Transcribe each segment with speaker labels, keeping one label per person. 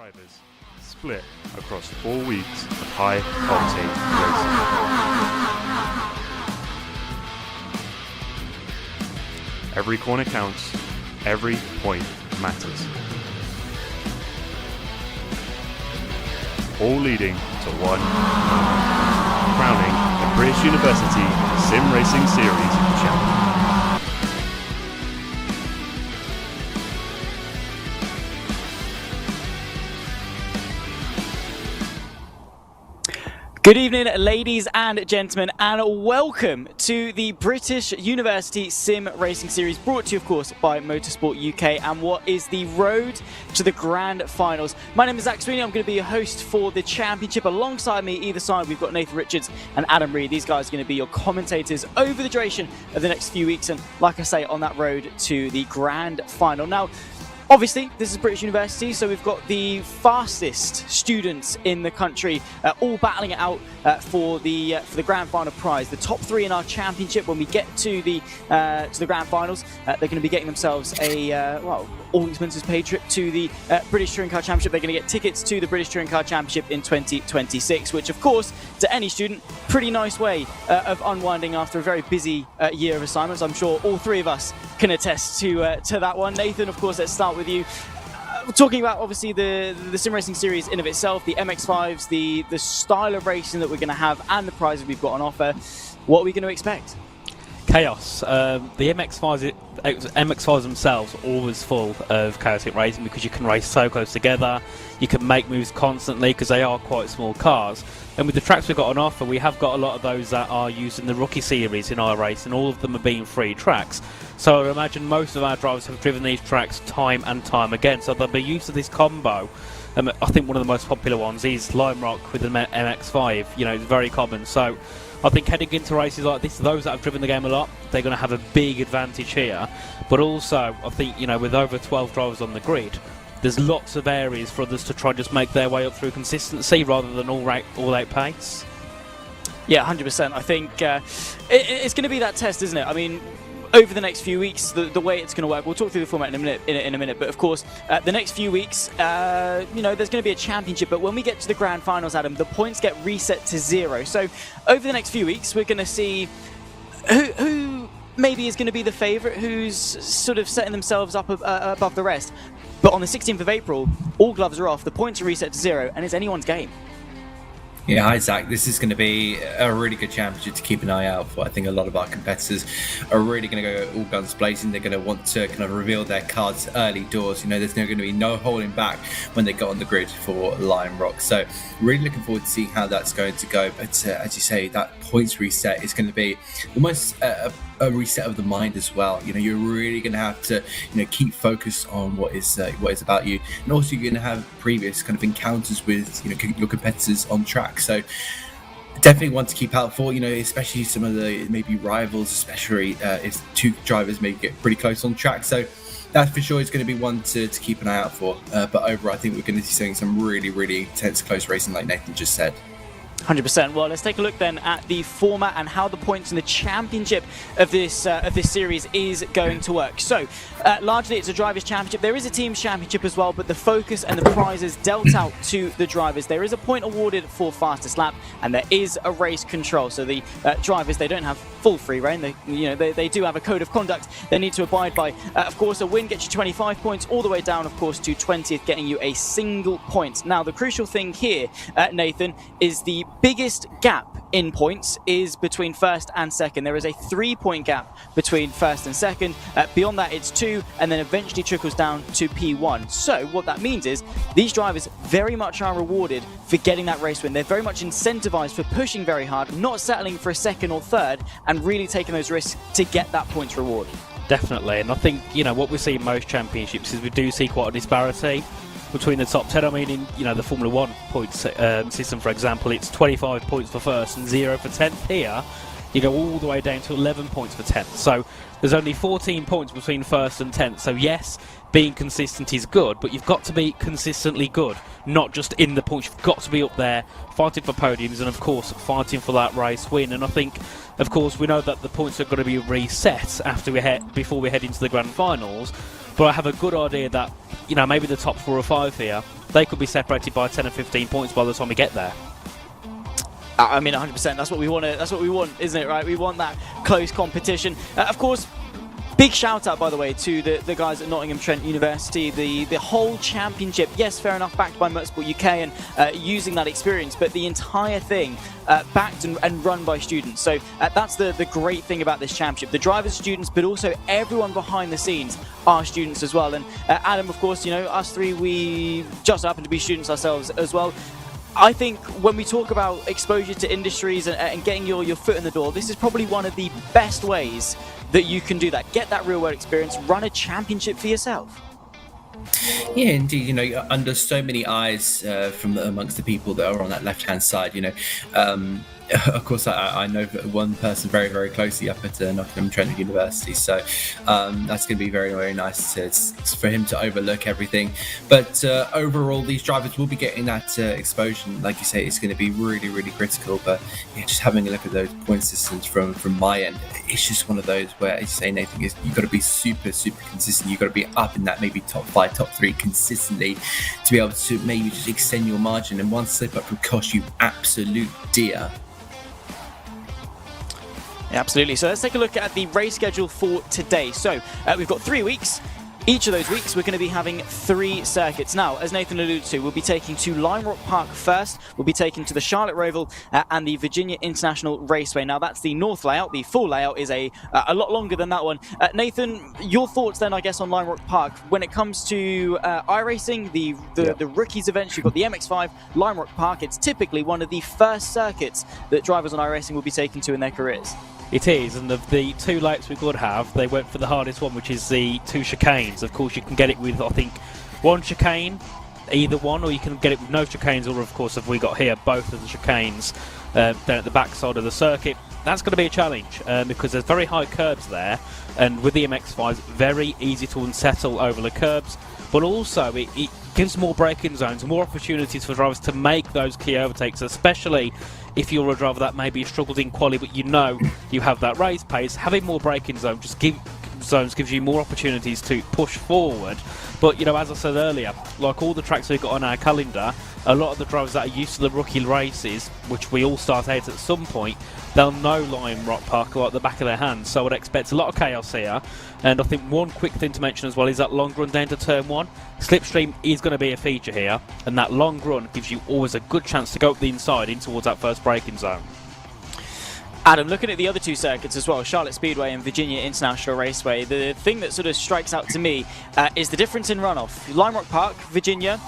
Speaker 1: drivers split across 4 weeks of high-octane racing. Every corner counts, every point matters. All leading to one, crowning the British University Sim Racing Series champion.
Speaker 2: Good evening, ladies and gentlemen, and welcome to the British University Sim Racing Series, brought to you, of course, by Motorsport UK, and what is the road to the Grand Finals. My name is Zach Sweeney. I'm going to be your host for the championship. Alongside me, either side, we've got Nathan Richards and Adam Reed. These guys are going to be your commentators over the duration of the next few weeks, and like I say, on that road to the Grand Final. Now, obviously, this is British University, so we've got the fastest students in the country all battling it out for the Grand Final prize. The top three in our championship, when we get to the Grand Finals, they're going to be getting themselves a all expenses paid trip to the British Touring Car Championship. They're going to get tickets to the British Touring Car Championship in 2026, which, of course, to any student, pretty nice way of unwinding after a very busy year of assignments. I'm sure all three of us can attest to that one. Nathan, of course, let's start with you. Talking about, obviously, the Sim Racing Series in of itself, the MX-5s, the style of racing that we're going to have, and the prizes we've got on offer. What are we going to expect?
Speaker 3: Chaos. The MX-5s themselves are always full of chaotic racing because you can race so close together, you can make moves constantly because they are quite small cars. And with the tracks we've got on offer, we have got a lot of those that are used in the rookie series in iRacing, and all of them are being free tracks. So I imagine most of our drivers have driven these tracks time and time again, so they'll be used to this combo. I think one of the most popular ones is Lime Rock with the MX-5. You know, it's very common. So I think heading into races like this, those that have driven the game a lot, they're going to have a big advantage here. But also, I think, you know, with over 12 drivers on the grid, there's lots of areas for others to try and just make their way up through consistency rather than all-out pace.
Speaker 2: Yeah, 100%. I think it's going to be that test, isn't it? I mean, over the next few weeks, the way it's going to work, we'll talk through the format in a minute, but of course, the next few weeks, you know, there's going to be a championship, but when we get to the Grand Finals, Adam, the points get reset to 0. So over the next few weeks, we're going to see who maybe is going to be the favourite, who's sort of setting themselves up above the rest. But on the 16th of April, all gloves are off, the points are reset to 0, and it's anyone's game.
Speaker 4: Yeah, hi Zach. This is going to be a really good championship to keep an eye out for. I think a lot of our competitors are really going to go all guns blazing. They're going to want to kind of reveal their cards early doors. You know, there's going to be no holding back when they go on the grid for Lime Rock. So really looking forward to seeing how that's going to go. But as you say, that points reset is going to be almost a reset of the mind as well. You know, you're really going to have to, you know, keep focused on what is about you, and also you're going to have previous kind of encounters with, you know, your competitors on track. So definitely one to keep out for, you know, especially some of the maybe rivals, especially if two drivers maybe get pretty close on track. So that for sure is going to be one to keep an eye out for. But overall, I think we're going to be seeing some really, really intense close racing, like Nathan just said.
Speaker 2: 100%. Well, let's take a look then at the format and how the points in the championship of this series is going to work. So, largely it's a drivers' championship. There is a teams' championship as well, but the focus and the prizes dealt out to the drivers. There is a point awarded for fastest lap, and there is a race control. So the drivers, they don't have full free reign. They do have a code of conduct they need to abide by. Of course, a win gets you 25 points, all the way down, of course, to 20th, getting you a single point. Now, the crucial thing here, Nathan, is the biggest gap in points is between first and second. There is a 3-point gap between first and second. Beyond that, it's 2, and then eventually trickles down to P1. So what that means is these drivers very much are rewarded for getting that race win. They're very much incentivized for pushing very hard, not settling for a second or third, and really taking those risks to get that points reward.
Speaker 3: Definitely, and I think, you know, what we see in most championships is we do see quite a disparity between the top 10. I mean, in, you know, the Formula 1 points system, for example, it's 25 points for first and 0 for 10th. Here, you go all the way down to 11 points for 10th. So there's only 14 points between first and 10th. So yes, being consistent is good, but you've got to be consistently good, not just in the points. You've got to be up there fighting for podiums and, of course, fighting for that race win. And I think, of course, we know that the points are going to be reset before we head into the Grand Finals. But I have a good idea that, you know, maybe the top 4 or 5 here they could be separated by 10 or 15 points by the time we get there.
Speaker 2: I mean, 100%. That's what we want. That's what we want, isn't it? Right? We want that close competition. Of course. Big shout out, by the way, to the guys at Nottingham Trent University. The whole championship, yes, fair enough, backed by Motorsport UK and using that experience, but the entire thing backed and run by students. So that's the great thing about this championship. The drivers are students, but also everyone behind the scenes are students as well. And Adam, of course, you know, us three, we just happen to be students ourselves as well. I think when we talk about exposure to industries and getting your foot in the door, this is probably one of the best ways that you can do that. Get that real world experience, run a championship for yourself.
Speaker 4: Yeah, indeed. You know, you're under so many eyes from amongst the people that are on that left-hand side. You know, of course, I know one person very, very closely up at Nottingham Trent University, so that's going to be very, very nice for him to overlook everything. But overall, these drivers will be getting that exposure. Like you say, it's going to be really, really critical. But yeah, just having a look at those point systems from my end, it's just one of those where, as you say, Nathan, you've got to be super, super consistent. You've got to be up in that maybe top 5, top 3 consistently to be able to maybe just extend your margin. And one slip up could cost you absolute dear.
Speaker 2: Yeah, absolutely. So let's take a look at the race schedule for today. So we've got 3 weeks. Each of those weeks, we're going to be having 3 circuits. Now, as Nathan alluded to, we'll be taking to Lime Rock Park first. We'll be taking to the Charlotte Roval and the Virginia International Raceway. Now, that's the north layout. The full layout is a lot longer than that one. Nathan, your thoughts then, I guess, on Lime Rock Park. When it comes to iRacing, the rookies events, you've got the MX5, Lime Rock Park. It's typically one of the first circuits that drivers on iRacing will be taken to in their careers.
Speaker 3: It is, and of the 2 laps we could have, they went for the hardest one, which is the 2 chicanes. Of course, you can get it with, I think, 1 chicane, either one, or you can get it with no chicanes, or of course, if we got here, both of the chicanes down at the back side of the circuit. That's going to be a challenge because there's very high curbs there, and with the MX-5s, very easy to unsettle over the curbs, but also it gives more braking zones, more opportunities for drivers to make those key overtakes, especially if you're a driver that maybe struggled in quali, but you know you have that race pace. Having more braking zones gives you more opportunities to push forward. But, you know, as I said earlier, like all the tracks we've got on our calendar, a lot of the drivers that are used to the rookie races, which we all start out at some point, they'll know Lime Rock Park like the back of their hands. So I'd expect a lot of chaos here. And I think one quick thing to mention as well is that long run down to turn 1. Slipstream is going to be a feature here, and that long run gives you always a good chance to go up the inside in towards that first braking zone.
Speaker 2: Adam, looking at the other 2 circuits as well, Charlotte Speedway and Virginia International Raceway, the thing that sort of strikes out to me is the difference in runoff. Lime Rock Park, Virginia,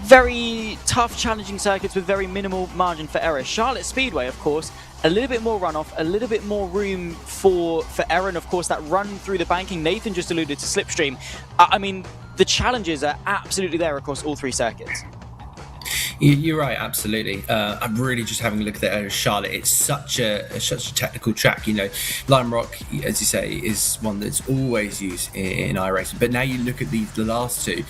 Speaker 2: very tough, challenging circuits with very minimal margin for error. Charlotte Speedway, of course, a little bit more runoff, a little bit more room for error, and of course that run through the banking. Nathan just alluded to Slipstream. I mean, the challenges are absolutely there across all 3 circuits.
Speaker 4: You're right, absolutely. I'm really just having a look at Charlotte. It's such a technical track. You know, Lime Rock, as you say, is one that's always used in iRacing. But now you look at the last 2,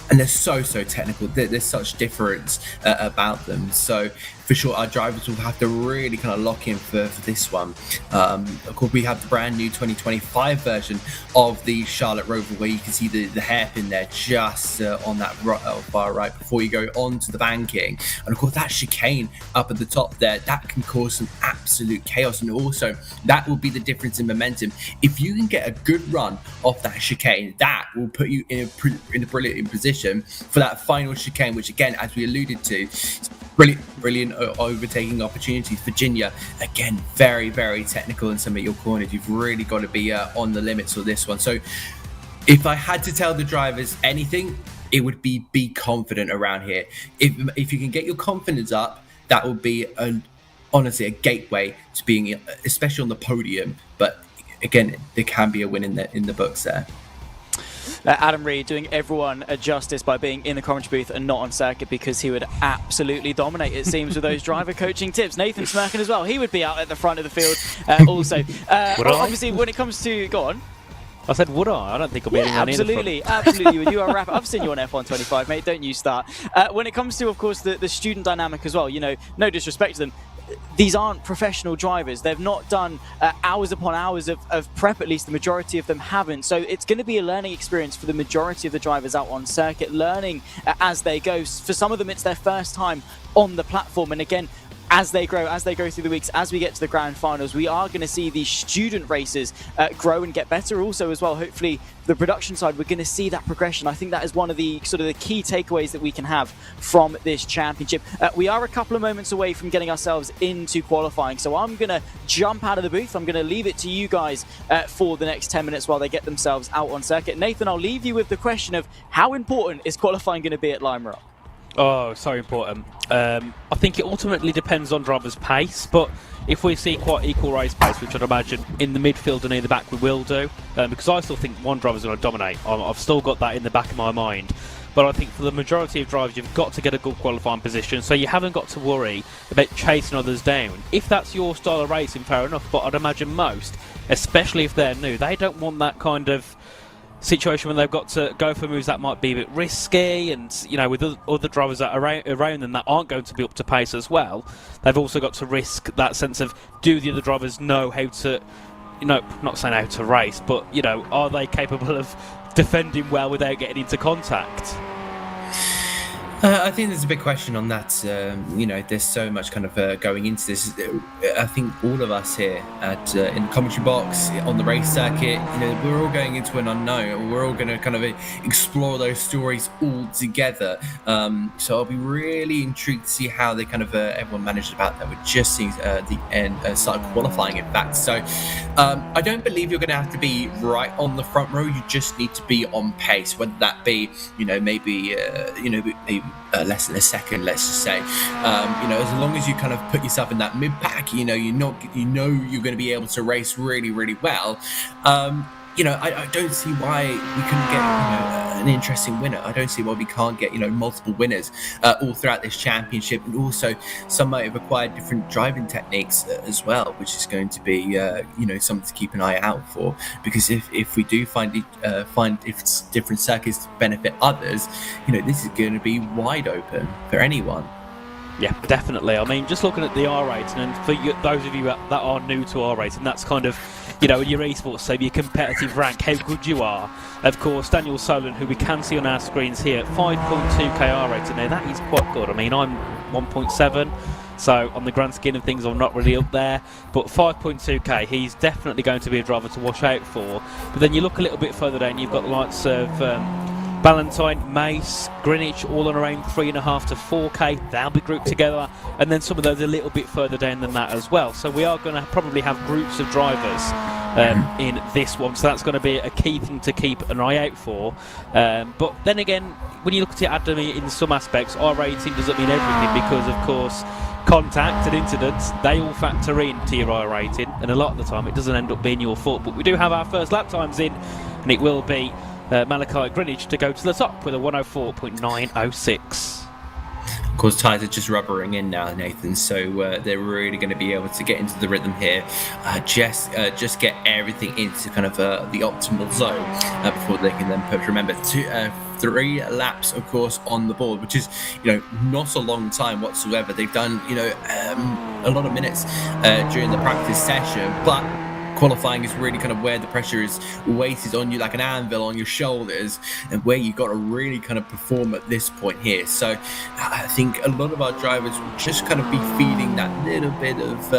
Speaker 4: and they're so technical. There's such difference about them. So for sure, our drivers will have to really kind of lock in for this one. Of course, we have the brand new 2025 version of the Charlotte Roval, where you can see the hairpin there just on that far right before you go onto the banking. And of course, that chicane up at the top there, that can cause some absolute chaos. And also, that will be the difference in momentum. If you can get a good run off that chicane, that will put you in a brilliant position for that final chicane, which again, as we alluded to, brilliant overtaking opportunities. Virginia, again, very technical in some of your corners. You've really got to be on the limits of this one. So if I had to tell the drivers anything, it would be confident around here. If you can get your confidence up, that would be honestly a gateway to being, especially on the podium. But again, there can be a win in the books there.
Speaker 2: Adam Reed doing everyone a justice by being in the commentary booth and not on circuit, because he would absolutely dominate, it seems, with those driver coaching tips. Nathan smirking as well. He would be out at the front of the field also. Obviously, when it comes to... Go on.
Speaker 3: I said, would I? I don't think I'll be anyone
Speaker 2: absolutely,
Speaker 3: in the front.
Speaker 2: absolutely. You are a rapper. I've seen you on F125, mate. Don't you start. When it comes to, of course, the student dynamic as well, you know, no disrespect to them, these aren't professional drivers. They've not done hours upon hours of prep, at least the majority of them haven't. So it's going to be a learning experience for the majority of the drivers out on circuit, learning as they go. For some of them, it's their first time on the platform. And again, as they grow through the weeks, as we get to the grand finals, we are going to see these student races grow and get better also as well. Hopefully the production side, we're going to see that progression. I think that is one of the sort of the key takeaways that we can have from this championship. We are a couple of moments away from getting ourselves into qualifying, so I'm going to jump out of the booth. I'm going to leave it to you guys for the next 10 minutes while they get themselves out on circuit. Nathan, I'll leave you with the question of how important is qualifying going to be at Lime Rock?
Speaker 3: Oh, so important. I think it ultimately depends on drivers' pace, but if we see quite equal race pace, which I'd imagine in the midfield and near the back we will do, because I still think one driver's going to dominate. I've still got that in the back of my mind. But I think for the majority of drivers, you've got to get a good qualifying position, so you haven't got to worry about chasing others down. If that's your style of racing, fair enough, but I'd imagine most, especially if they're new, they don't want that kind of situation when they've got to go for moves that might be a bit risky, and you know, with other drivers that are around them that aren't going to be up to pace as well, they've also got to risk that sense of, do the other drivers know how to, you know, not saying how to race, but you know, are they capable of defending well without getting into contact?
Speaker 4: I think there's a big question on that. You know, there's so much kind of going into this. I think all of us here at in the commentary box, on the race circuit, you know, we're all going into an unknown. We're all going to kind of explore those stories all together. So I'll be really intrigued to see how they kind of everyone managed about that. We're just seeing the end start qualifying, in fact. So I don't believe you're going to have to be right on the front row. You just need to be on pace, whether that be, you know, maybe less than a second, let's just say. You know, as long as you kind of put yourself in that mid pack, you know, you're going to be able to race really, really well. You know, I don't see why we couldn't get, you know, an interesting winner. I don't see why we can't get, you know, multiple winners all throughout this championship, and also some might have acquired different driving techniques as well, which is going to be, you know, something to keep an eye out for. Because if we do find if different circuits benefit others, you know, this is going to be wide open for anyone.
Speaker 3: Yeah, definitely. I mean, just looking at the R rating, and for those of you that are new to R rating, that's kind of, you know, your esports, so your competitive rank, how good you are. Of course, Daniel Solon, who we can see on our screens here, 5.2k R rating. Now, that is quite good. I mean, I'm 1.7, so on the grand scheme of things, I'm not really up there. But 5.2k, he's definitely going to be a driver to watch out for. But then you look a little bit further down, you've got the likes of Ballantyne, Mace, Greenwich, all on around 3.5 to 4k. They'll be grouped together, and then some of those a little bit further down than that as well. So we are going to probably have groups of drivers in this one, so that's going to be a key thing to keep an eye out for. But then again, when you look at it, Adam, in some aspects, our rating doesn't mean everything, because of course contact and incidents, they all factor into your I rating, and a lot of the time it doesn't end up being your fault. But we do have our first lap times in, and it will be Malachi Greenwich to go to the top with a 104.906.
Speaker 4: Of course, tyres are just rubbering in now, Nathan, so they're really going to be able to get into the rhythm here, just get everything into kind of the optimal zone before they can then put, remember, 3 laps, of course, on the board, which is, you know, not a long time whatsoever. They've done, you know, a lot of minutes during the practice session, but qualifying is really kind of where the pressure is weighted on you like an anvil on your shoulders, and where you've got to really kind of perform at this point here. So I think a lot of our drivers will just kind of be feeling that little bit of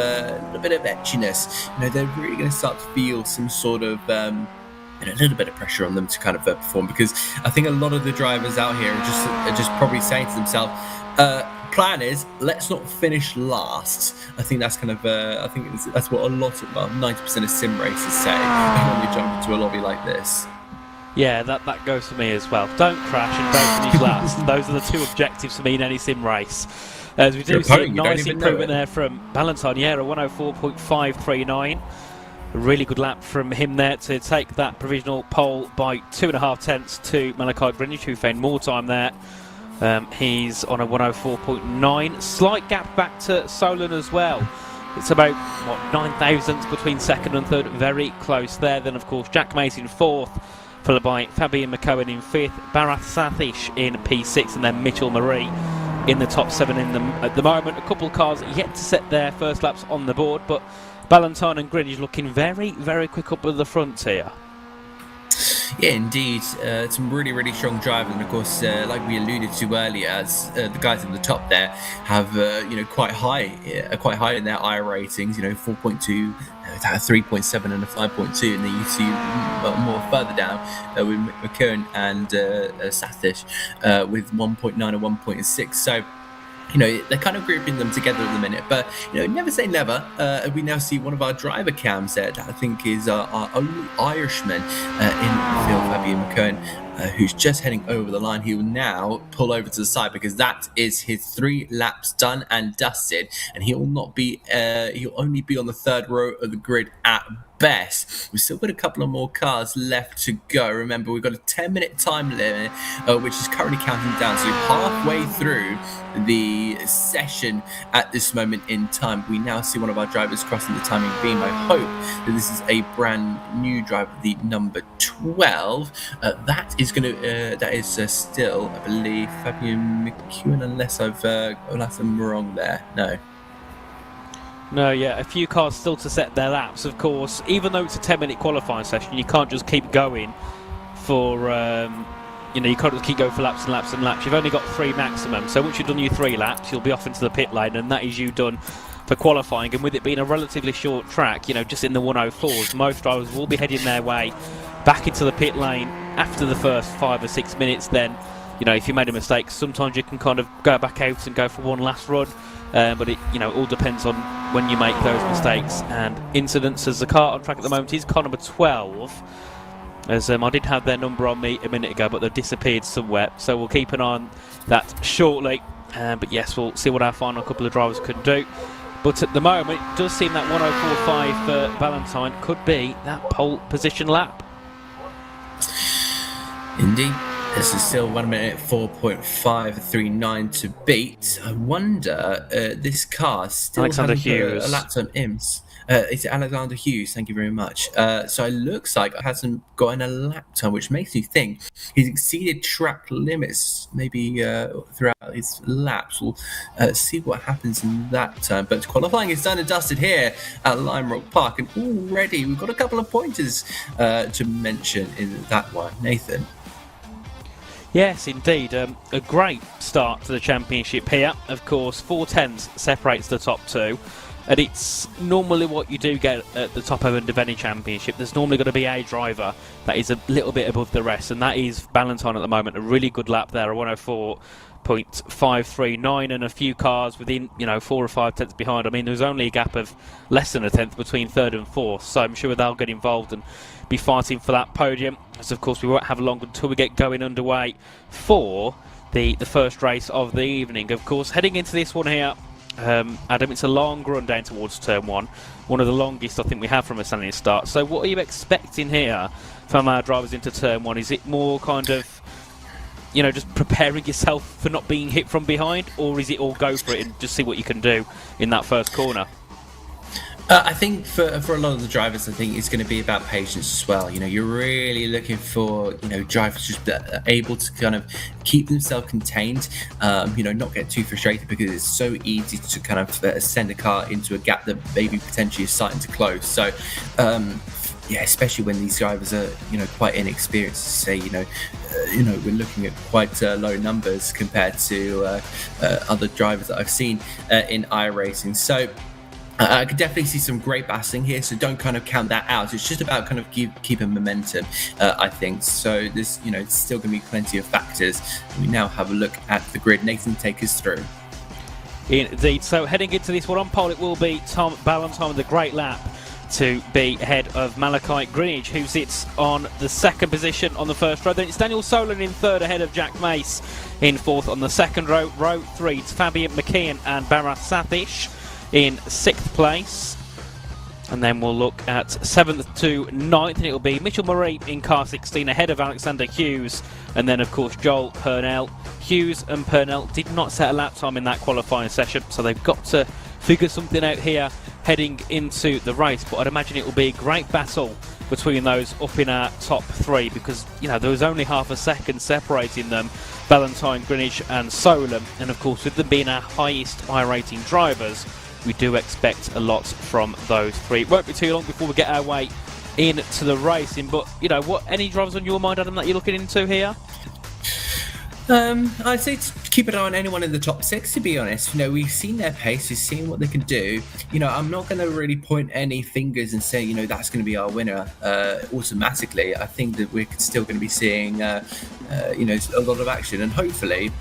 Speaker 4: etchiness. You know, they're really going to start to feel some sort of and a little bit of pressure on them to kind of perform, because I think a lot of the drivers out here are just probably saying to themselves, plan is, let's not finish last. I think that's kind of that's what a lot of 90% of sim racers say when they jump into a lobby like this.
Speaker 3: Yeah, that goes for me as well. Don't crash and don't finish last. Those are the 2 objectives for me in any sim race. As we do see a nice improvement there from Ballantyne, a 104.539. A really good lap from him there to take that provisional pole by 2.5 tenths to Malachi Greenwich, who found more time there. He's on a 104.9. Slight gap back to Solon as well. It's about, 9 thousandths between second and third. Very close there. Then, of course, Jack Mason 4th, followed by Fabian McCohen in 5th, Barath Sathish in P6, and then Mitchell Marie in the top 7 in them at the moment. A couple of cars yet to set their first laps on the board, but Ballantyne and Greenwich looking very, very quick up at the front here.
Speaker 4: Yeah, indeed. Some really strong drivers, and of course, like we alluded to earlier, as the guys at the top there have quite high in their I ratings. 4.2, 3.7, and a 5.2, and then you see more further down with McKeown and Sathish with 1.9 and 1.6. So. They're kind of grouping them together at the minute, but never say never. We now see one of our driver cams there that I think is our only Irishman in the field, Fabian McKeown, who's just heading over the line. He will now pull over to the side because that is his 3 laps done and dusted, and he'll only be on the 3rd row of the grid at best. We've still got a couple of more cars left to go. Remember, we've got a 10-minute time limit, which is currently counting down. So halfway through the session at this moment in time, we now see one of our drivers crossing the timing beam. I hope that this is a brand new driver, the number 12. That is still, I believe, Fabian McKeown, unless I'm wrong there.
Speaker 3: No, yeah, a few cars still to set their laps, of course. Even though it's a 10-minute qualifying session, you can't just keep going for, you can't just keep going for laps and laps and laps. You've only got 3 maximum, so once you've done your 3 laps, you'll be off into the pit lane, and that is you done for qualifying. And with it being a relatively short track, just in the 104s, most drivers will be heading their way back into the pit lane after the first 5 or 6 minutes. Then, if you made a mistake, sometimes you can kind of go back out and go for one last run. But it all depends on when you make those mistakes and incidents. As the car on track at the moment is car number 12, as I did have their number on me a minute ago, but they've disappeared somewhere, so we'll keep an eye on that shortly. But yes, we'll see what our final couple of drivers can do. But at the moment, it does seem that 104.5 for Ballantyne could be that pole position lap.
Speaker 4: Indeed. This is still 1 minute 4.539 to beat. I wonder, this car still
Speaker 3: Alexander
Speaker 4: has
Speaker 3: Hughes.
Speaker 4: a lap on IMS. It's Alexander Hughes, thank you very much. So it looks like it hasn't gotten a lap time, which makes me think he's exceeded track limits maybe throughout his laps. We'll see what happens in that time. But qualifying is done and dusted here at Lime Rock Park, and already we've got a couple of pointers to mention in that one. Nathan?
Speaker 3: Yes, indeed. A great start to the championship here. Of course, 4 tenths separates the top 2. And it's normally what you do get at the top end of any championship. There's normally going to be a driver that is a little bit above the rest. And that is Ballantyne at the moment. A really good lap there, a 104.539, and a few cars within 4 or 5 tenths behind. I mean, there's only a gap of less than a tenth between 3rd and 4th, so I'm sure they'll get involved and be fighting for that podium. As of course we won't have long until we get going underway for the first race of the evening. Of course, heading into this one here, Adam, it's a long run down towards turn 1, one of the longest I think we have from a standing start. So what are you expecting here from our drivers into turn 1? Is it more kind of just preparing yourself for not being hit from behind, or is it all go for it and just see what you can do in that first corner?
Speaker 4: I think for a lot of the drivers, I think it's going to be about patience as well. You're really looking for drivers just able to kind of keep themselves contained, not get too frustrated, because it's so easy to kind of send a car into a gap that maybe potentially is starting to close. So especially when these drivers are quite inexperienced. Say we're looking at quite low numbers compared to other drivers that I've seen in iRacing. So I could definitely see some great battling here, so don't kind of count that out. It's just about kind of keeping momentum, I think. So there's, it's still going to be plenty of factors. We now have a look at the grid. Nathan, take us through.
Speaker 3: Indeed. So heading into this one on pole, it will be Tom Ballantyne with a great lap to be ahead of Malachi Greenwich, who sits on the 2nd position on the 1st row. Then it's Daniel Solon in 3rd, ahead of Jack Mace in 4th on the 2nd row. Row 3, it's Fabian McKeown and Bharat Sathish in 6th place. And then we'll look at 7th to 9th, and it'll be Mitchell Murray in car 16 ahead of Alexander Hughes, and then of course Joel Purnell. Hughes and Purnell did not set a lap time in that qualifying session, so they've got to figure something out here heading into the race. But I'd imagine it will be a great battle between those up in our top 3, because there was only half a second separating them. Valentine, Greenwich and Solon, and of course with them being our highest iRacing drivers, we do expect a lot from those three. It won't be too long before we get our way into the racing, but you know what, any drivers on your mind, Adam, that you're looking into here?
Speaker 4: I'd say to keep an eye on anyone in the top 6, to be honest. You know, we've seen their pace, we've seen what they can do. You know, I'm not going to really point any fingers and say, you know, that's going to be our winner automatically. I think that we're still going to be seeing, you know, a lot of action. And hopefully,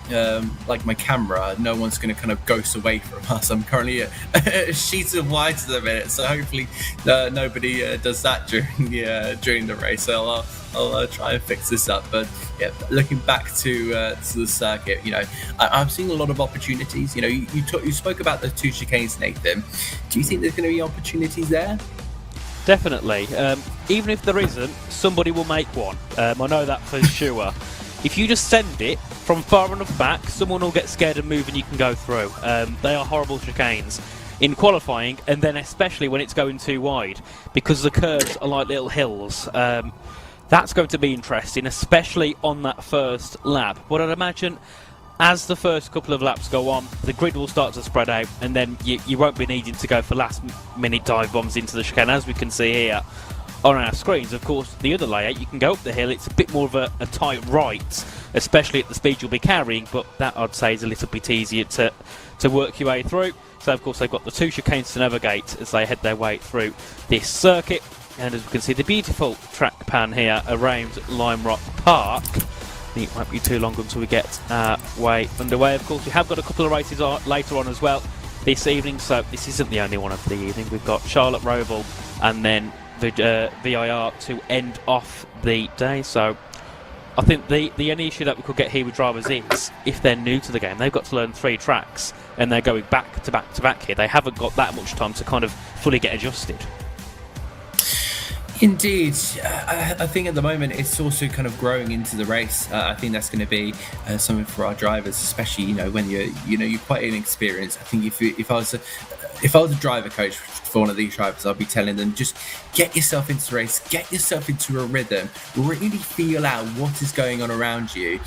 Speaker 4: like my camera, no one's going to kind of ghost away from us. I'm currently a sheet of white at the minute, so hopefully nobody does that during the race. So I'll try and fix this up. But yeah, looking back to the circuit, you know, I'm seeing a lot of opportunities. You know, you spoke about the 2 chicanes, Nathan. Do you think there's going to be opportunities there?
Speaker 3: Definitely. Even if there isn't, somebody will make one. I know that for sure. If you just send it from far enough back, someone will get scared and move and you can go through. They are horrible chicanes in qualifying, and then especially when it's going too wide, because the curves are like little hills. That's going to be interesting, especially on that first lap. But I'd imagine as the first couple of laps go on, the grid will start to spread out, and then you won't be needing to go for last-minute dive bombs into the chicane, as we can see here on our screens. Of course, the other layout, you can go up the hill. It's a bit more of a tight right, especially at the speed you'll be carrying, but that, I'd say, is a little bit easier to work your way through. So, of course, they've got the 2 chicanes to navigate as they head their way through this circuit. And as we can see, the beautiful track pan here around Lime Rock Park. It won't be too long until we get our way underway. Of course, we have got a couple of races later on as well this evening, so this isn't the only one of the evening. We've got Charlotte Roval and then the VIR to end off the day. So I think the only issue that we could get here with drivers is if they're new to the game, they've got to learn 3 tracks and they're going back to back to back here. They haven't got that much time to kind of fully get adjusted.
Speaker 4: Indeed. I think at the moment it's also kind of growing into the race. I think that's going to be something for our drivers, especially, you know, when you're quite inexperienced. I think if I was a driver coach for one of these drivers, I'll be telling them, just get yourself into the race, get yourself into a rhythm, really feel out what is going on around you,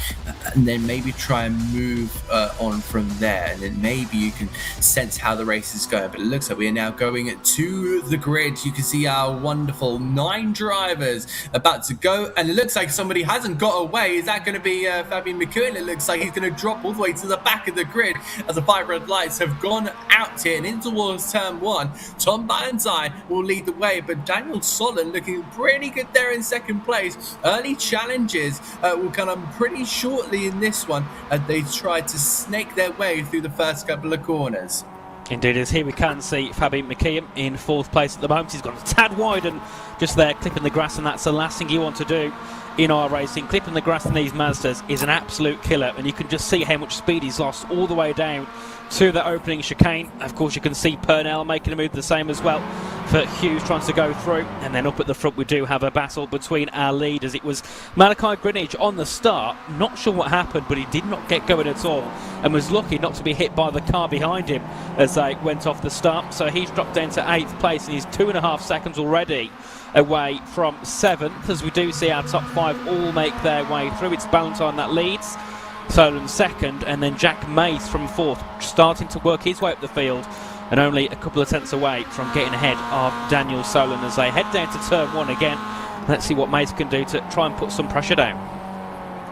Speaker 4: and then maybe try and move on from there, and then maybe you can sense how the race is going. But it looks like we are now going to the grid. You can see our wonderful 9 drivers about to go, and it looks like somebody hasn't got away. Is that going to be Fabian McCool? It looks like he's going to drop all the way to the back of the grid as the 5 red lights have gone out here and in towards turn 1. Tom Banzai will lead the way, but Daniel Solon looking pretty good there in second place. Early challenges will come pretty shortly in this one as they try to snake their way through the first couple of corners.
Speaker 3: Indeed, as here we can see Fabian McKeon in 4th place at the moment. He's gone a tad wide and just there clipping the grass, and that's the last thing you want to do in iRacing. Clipping the grass in these Mazdas is an absolute killer, and you can just see how much speed he's lost all the way down to the opening chicane. Of course, you can see Purnell making a move the same as well for Hughes trying to go through. And then up at the front we do have a battle between our leaders. It was Malachi Greenwich on the start. Not sure what happened, but he did not get going at all and was lucky not to be hit by the car behind him as they went off the start. So he's dropped down to 8th place and he's 2.5 seconds already away from 7th, as we do see our top 5 all make their way through. It's Ballantyne that leads, Solon 2nd, and then Jack Mace from 4th, starting to work his way up the field and only a couple of tenths away from getting ahead of Daniel Solon as they head down to turn 1 again. Let's see what Mace can do to try and put some pressure down.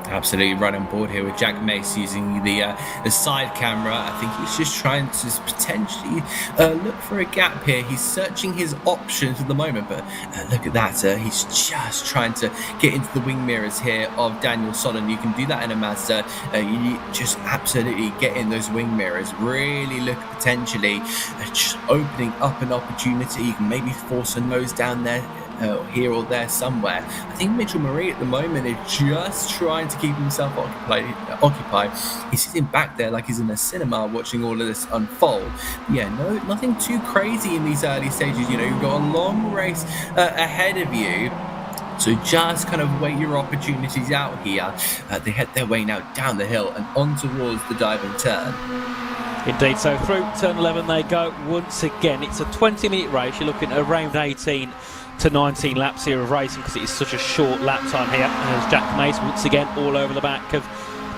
Speaker 4: Absolutely right on board here with Jack Mace using the side camera. I think he's just trying to potentially look for a gap here. He's searching his options at the moment, but look at that. He's just trying to get into the wing mirrors here of Daniel Solon. You can do that in a Mazda. You just absolutely get in those wing mirrors. Really look potentially just opening up an opportunity. You can maybe force a nose down there. Here or there somewhere. I think Mitchell Marie at the moment is just trying to keep himself occupied. He's sitting back there like he's in a cinema watching all of this unfold. Yeah, nothing too crazy in these early stages. You know, you've got a long race ahead of you. So just kind of wait your opportunities out here. They head their way now down the hill and on towards the diving turn.
Speaker 3: Indeed, so through turn 11 they go once again. It's a 20-minute race. You're looking at around 18 to 19 laps here of racing because it is such a short lap time here. And there's Jack Mace once again all over the back of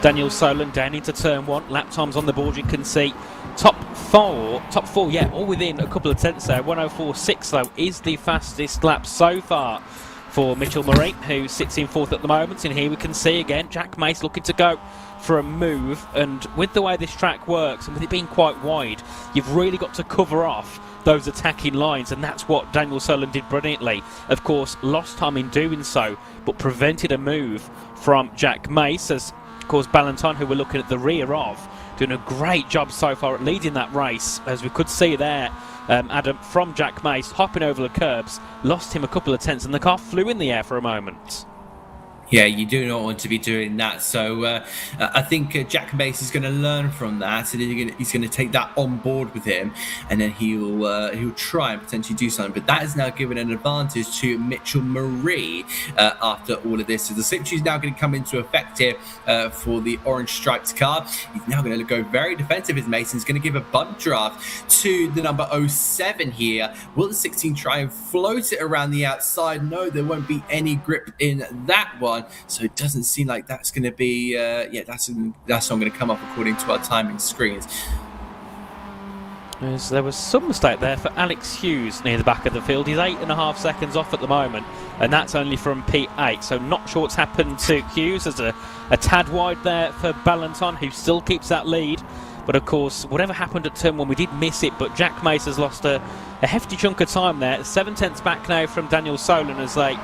Speaker 3: Daniel Solon down into turn 1. Lap times on the board, you can see top four, yeah, all within a couple of tenths there. 104.6 though is the fastest lap so far for Mitchell Murray, who sits in 4th at the moment. And here we can see again Jack Mace looking to go for a move, and with the way this track works and with it being quite wide, you've really got to cover off those attacking lines, and that's what Daniel Solon did brilliantly. Of course, lost time in doing so, but prevented a move from Jack Mace, as of course Ballantyne, who we're looking at the rear of, doing a great job so far at leading that race, as we could see there. Adam, from Jack Mace, hopping over the curbs, lost him a couple of tenths, and the car flew in the air for a moment.
Speaker 4: Yeah, you do not want to be doing that. So I think Jack Mace is going to learn from that, and he's going to take that on board with him, and then he'll try and potentially do something. But that is now given an advantage to Mitchell Murray after all of this. So the slipstream is now going to come into effect here for the orange striped car. He's now going to go very defensive as Mason's going to give a bump draft to the number 07 here. Will the 16 try and float it around the outside? No, there won't be any grip in that one. So it doesn't seem like that's going to be, that's not going to come up according to our timing screens.
Speaker 3: There was some mistake there for Alex Hughes near the back of the field. He's 8.5 seconds off at the moment, and that's only from P8. So not sure what's happened to Hughes. There's a tad wide there for Ballantyne, who still keeps that lead. But of course, whatever happened at turn 1, we did miss it, but Jack Mace has lost a hefty chunk of time there. 7 tenths back now from Daniel Solon as they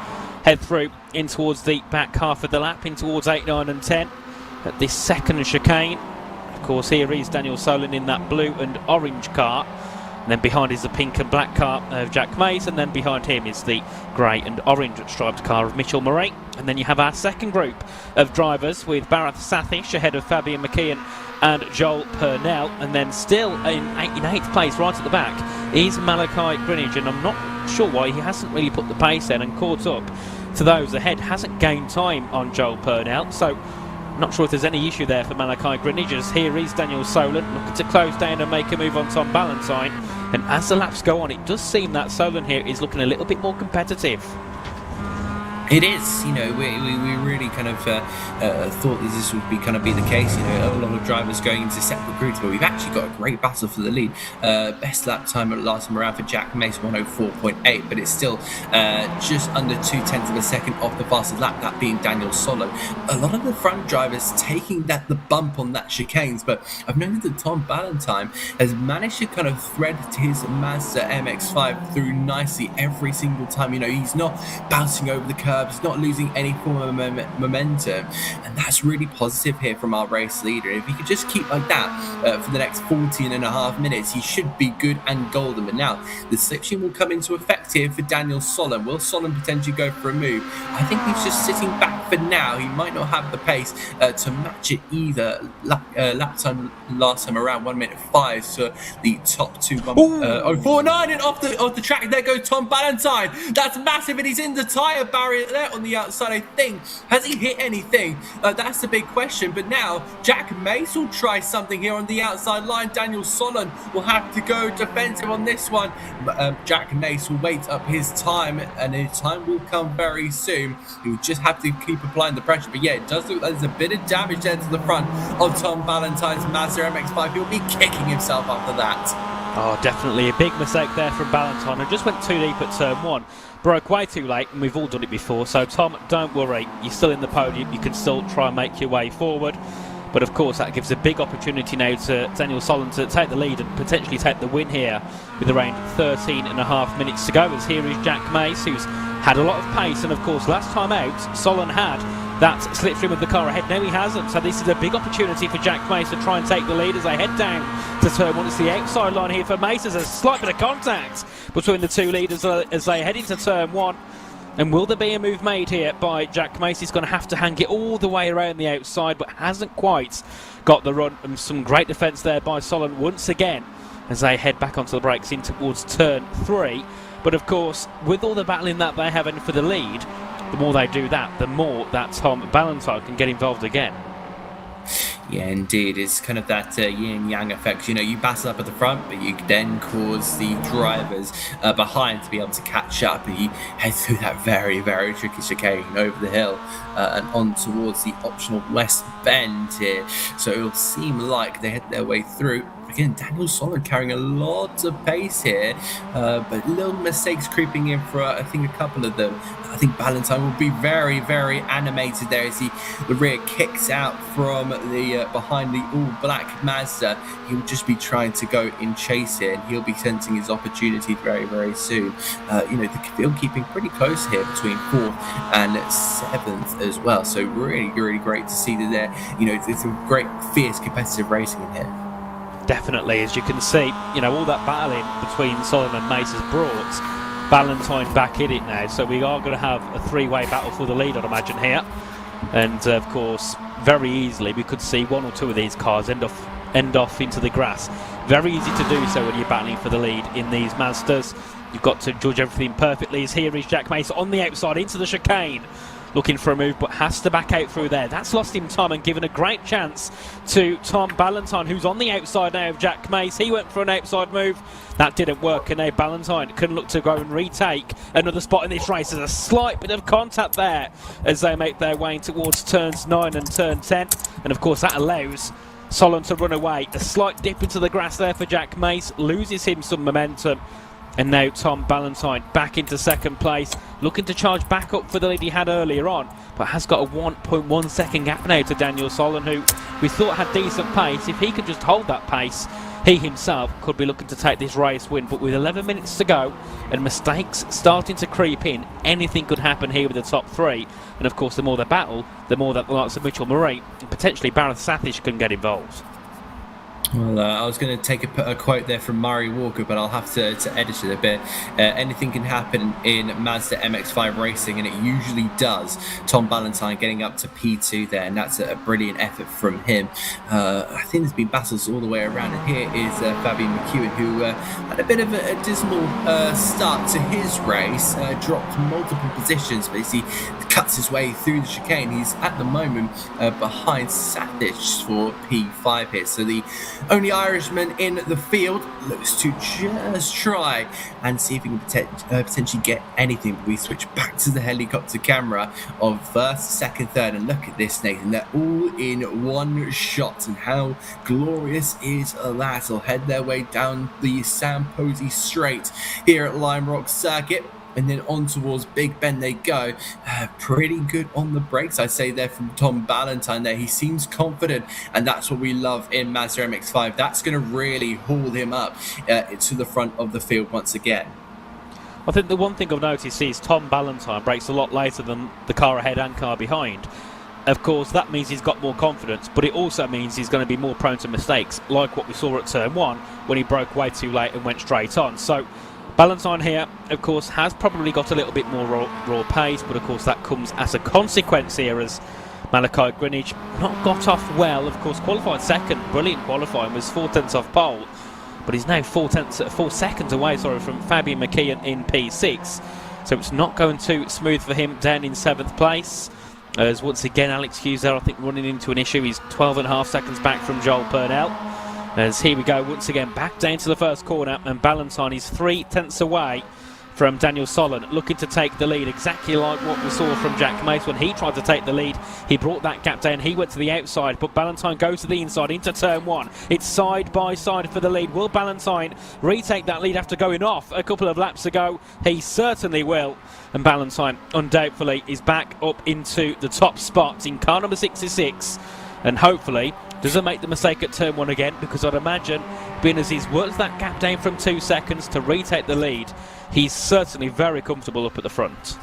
Speaker 3: head through in towards the back half of the lap, in towards 8, 9 and 10 at this second chicane. Of course, here is Daniel Solon in that blue and orange car, and then behind is the pink and black car of Jack Mace, and then behind him is the grey and orange striped car of Mitchell Murray. And then you have our second group of drivers with Barath Sathish ahead of Fabian McKeon and Joel Purnell, and then still in 8th place right at the back is Malachi Greenidge, and I'm not sure why he hasn't really put the pace in and caught up to those ahead. Hasn't gained time on Joel Purnell, so not sure if there's any issue there for Malachi Greenidge, as here is Daniel Solon looking to close down and make a move on Tom Ballantyne. And as the laps go on, it does seem that Solon here is looking a little bit more competitive.
Speaker 4: It is, we really kind of thought that this would be the case. A lot of drivers going into separate groups, but we've actually got a great battle for the lead. Best lap time at last time around for Jack Mace, 104.8, but it's still just under 0.2 of a second off the fastest lap, that being Daniel Solon. A lot of the front drivers taking the bump on that chicanes, but I've noted that Tom Ballantyne has managed to kind of thread his Mazda MX-5 through nicely every single time. He's not bouncing over the curb. He's not losing any form of momentum, and that's really positive here from our race leader. If he could just keep like that for the next 14.5 minutes, he should be good and golden. But now the slipstream will come into effect here for Daniel Solon. Will Solon potentially go for a move? I think he's just sitting back for now. He might not have the pace to match it either. Lap time last time around 1:05, so the top two 0.49, and off the track there goes Tom Ballantyne. That's massive, and he's in the tyre barrier there on the outside, I think. Has he hit anything? That's the big question. But now Jack Mace will try something here on the outside line. Daniel Solon will have to go defensive on this one. Jack Mace will wait up his time, and his time will come very soon. He will just have to keep applying the pressure. But yeah, it does look like there's a bit of damage there to the front of Tom Ballantyne's Mazda MX-5. He'll be kicking himself after that.
Speaker 3: Oh, definitely a big mistake there from Ballantyne. I just went too deep at turn 1. Broke way too late, and we've all done it before. So Tom, don't worry, you're still in the podium. You can still try and make your way forward. But of course, that gives a big opportunity now to Daniel Solon to take the lead and potentially take the win here with around 13.5 minutes to go. As here is Jack Mace, who's had a lot of pace, and of course, last time out, Solon had that slipstream with the car ahead. No, he hasn't. So this is a big opportunity for Jack Mace to try and take the lead as they head down to turn 1. It's the outside line here for Mace. There's a slight bit of contact between the two leaders as they head into turn 1. And will there be a move made here by Jack Mace? He's going to have to hang it all the way around the outside, but hasn't quite got the run. And some great defence there by Solon once again as they head back onto the brakes in towards turn 3. But of course, with all the battling that they're having for the lead, the more they do that, the more that Tom Ballantyne can get involved again.
Speaker 4: Yeah, indeed. It's kind of that yin-yang effect. You battle up at the front, but you then cause the drivers behind to be able to catch up. And you head through that very, very tricky chicane over the hill and on towards the optional West Bend here. So it'll seem like they head their way through. Again, Daniel Solon carrying a lot of pace here, but little mistakes creeping in for, I think, a couple of them. I think Ballantyne will be very, very animated there as the rear kicks out from the behind the all-black Mazda. He'll just be trying to go in chase here, and he'll be sensing his opportunity very, very soon. The field keeping pretty close here between 4th and 7th as well. So really, really great to see that there. It's a great, fierce, competitive racing in here.
Speaker 3: Definitely, as you can see, all that battling between Solon and Mace has brought Ballantyne back in it now. So we are going to have a three-way battle for the lead, I'd imagine, here. And of course, very easily we could see one or two of these cars end off into the grass. Very easy to do so when you're battling for the lead in these Mazdas. You've got to judge everything perfectly. As here is Jack Mace on the outside into the chicane, looking for a move, but has to back out through there. That's lost him time and given a great chance to Tom Ballantyne, who's on the outside now of Jack Mace. He went for an outside move. That didn't work, and now Ballantyne can look to go and retake another spot in this race. There's a slight bit of contact there as they make their way towards turns 9 and turn 10. And of course that allows Solon to run away. A slight dip into the grass there for Jack Mace, loses him some momentum. And now Tom Ballantyne back into second place, looking to charge back up for the lead he had earlier on, but has got a 1.1 second gap now to Daniel Solon, who we thought had decent pace. If he could just hold that pace, he himself could be looking to take this race win. But with 11 minutes to go and mistakes starting to creep in, anything could happen here with the top three. And of course, the more they battle, the more that the likes of Mitchell Murray and potentially Barath Sathish can get involved.
Speaker 4: Well, I was going to take a quote there from Murray Walker, but I'll have to edit it a bit. Anything can happen in Mazda MX-5 racing, and it usually does. Tom Ballantyne getting up to P2 there, and that's a brilliant effort from him. I think there's been battles all the way around, and here is Fabian McEwen, who had a bit of a dismal start to his race, dropped multiple positions, but as he cuts his way through the chicane, he's at the moment behind Sathish for P5 here. So the only Irishman in the field looks to just try and see if he can potentially get anything. We switch back to the helicopter camera of first, second, third, and look at this, Nathan. They're all in one shot, and how glorious is that? They'll head their way down the Sam Posey Straight here at Lime Rock Circuit, and then on towards Big Ben they go. Pretty good on the brakes, I'd say, there from Tom Ballantyne there. He seems confident, and that's what we love in Mazda MX-5. That's going to really haul him up to the front of the field once again.
Speaker 3: I think the one thing I've noticed is Tom Ballantyne brakes a lot later than the car ahead and car behind. Of course, that means he's got more confidence, but it also means he's going to be more prone to mistakes, like what we saw at turn 1 when he broke way too late and went straight on. So Ballantyne here, of course, has probably got a little bit more raw pace, but of course that comes as a consequence here as Malachi Greenwich not got off well. Of course, qualified second, brilliant qualifying, was 4/10 off pole, but he's now 4 seconds away, from Fabian McKeon in P6. So it's not going too smooth for him down in 7th place. As once again, Alex Hughes there, I think, running into an issue. He's 12.5 seconds back from Joel Purnell. As here we go once again back down to the first corner, and Ballantyne is 3/10 away from Daniel Solon, looking to take the lead, exactly like what we saw from Jack Mace when he tried to take the lead. He brought that gap down, he went to the outside, but Ballantyne goes to the inside into turn 1. It's side by side for the lead. Will Ballantyne retake that lead after going off a couple of laps ago? He certainly will, and Ballantyne undoubtedly is back up into the top spot in car number 66, and hopefully doesn't make the mistake at turn 1 again, because I'd imagine, being as he's worked that gap down from 2 seconds to retake the lead, he's certainly very comfortable up at the front.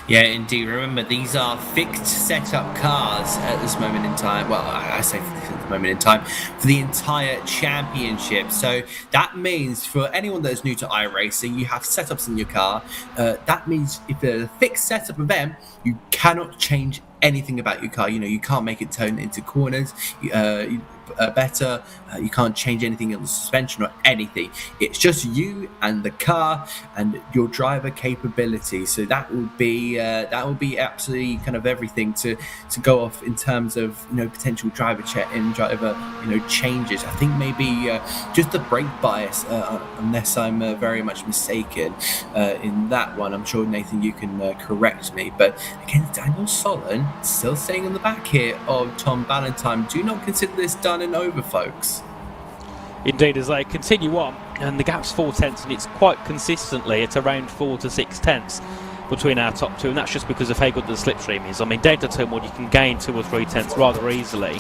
Speaker 4: Yeah, indeed. Remember, these are fixed setup cars at this moment in time. Well, I say fixed at the moment in time for the entire championship. So that means for anyone that is new to iRacing, you have setups in your car. That means if there's a fixed setup of them, you cannot change anything about your car. You can't make it turn into corners. better. You can't change anything in the suspension or anything. It's just you and the car and your driver capability. So that will be absolutely kind of everything to go off in terms of potential driver check and driver changes. I think maybe just the brake bias, unless I'm very much mistaken in that one. I'm sure Nathan, you can correct me. But again, Daniel Solon still staying on the back here of Tom Ballantyne. Do not consider this done and over, folks.
Speaker 3: Indeed, as they continue on, and the gap's 4 tenths, and it's quite consistently at around 4 to 6 tenths between our top two, and that's just because of how good the slipstream is. I mean, down to turn one, you can gain 2 or 3 tenths rather easily,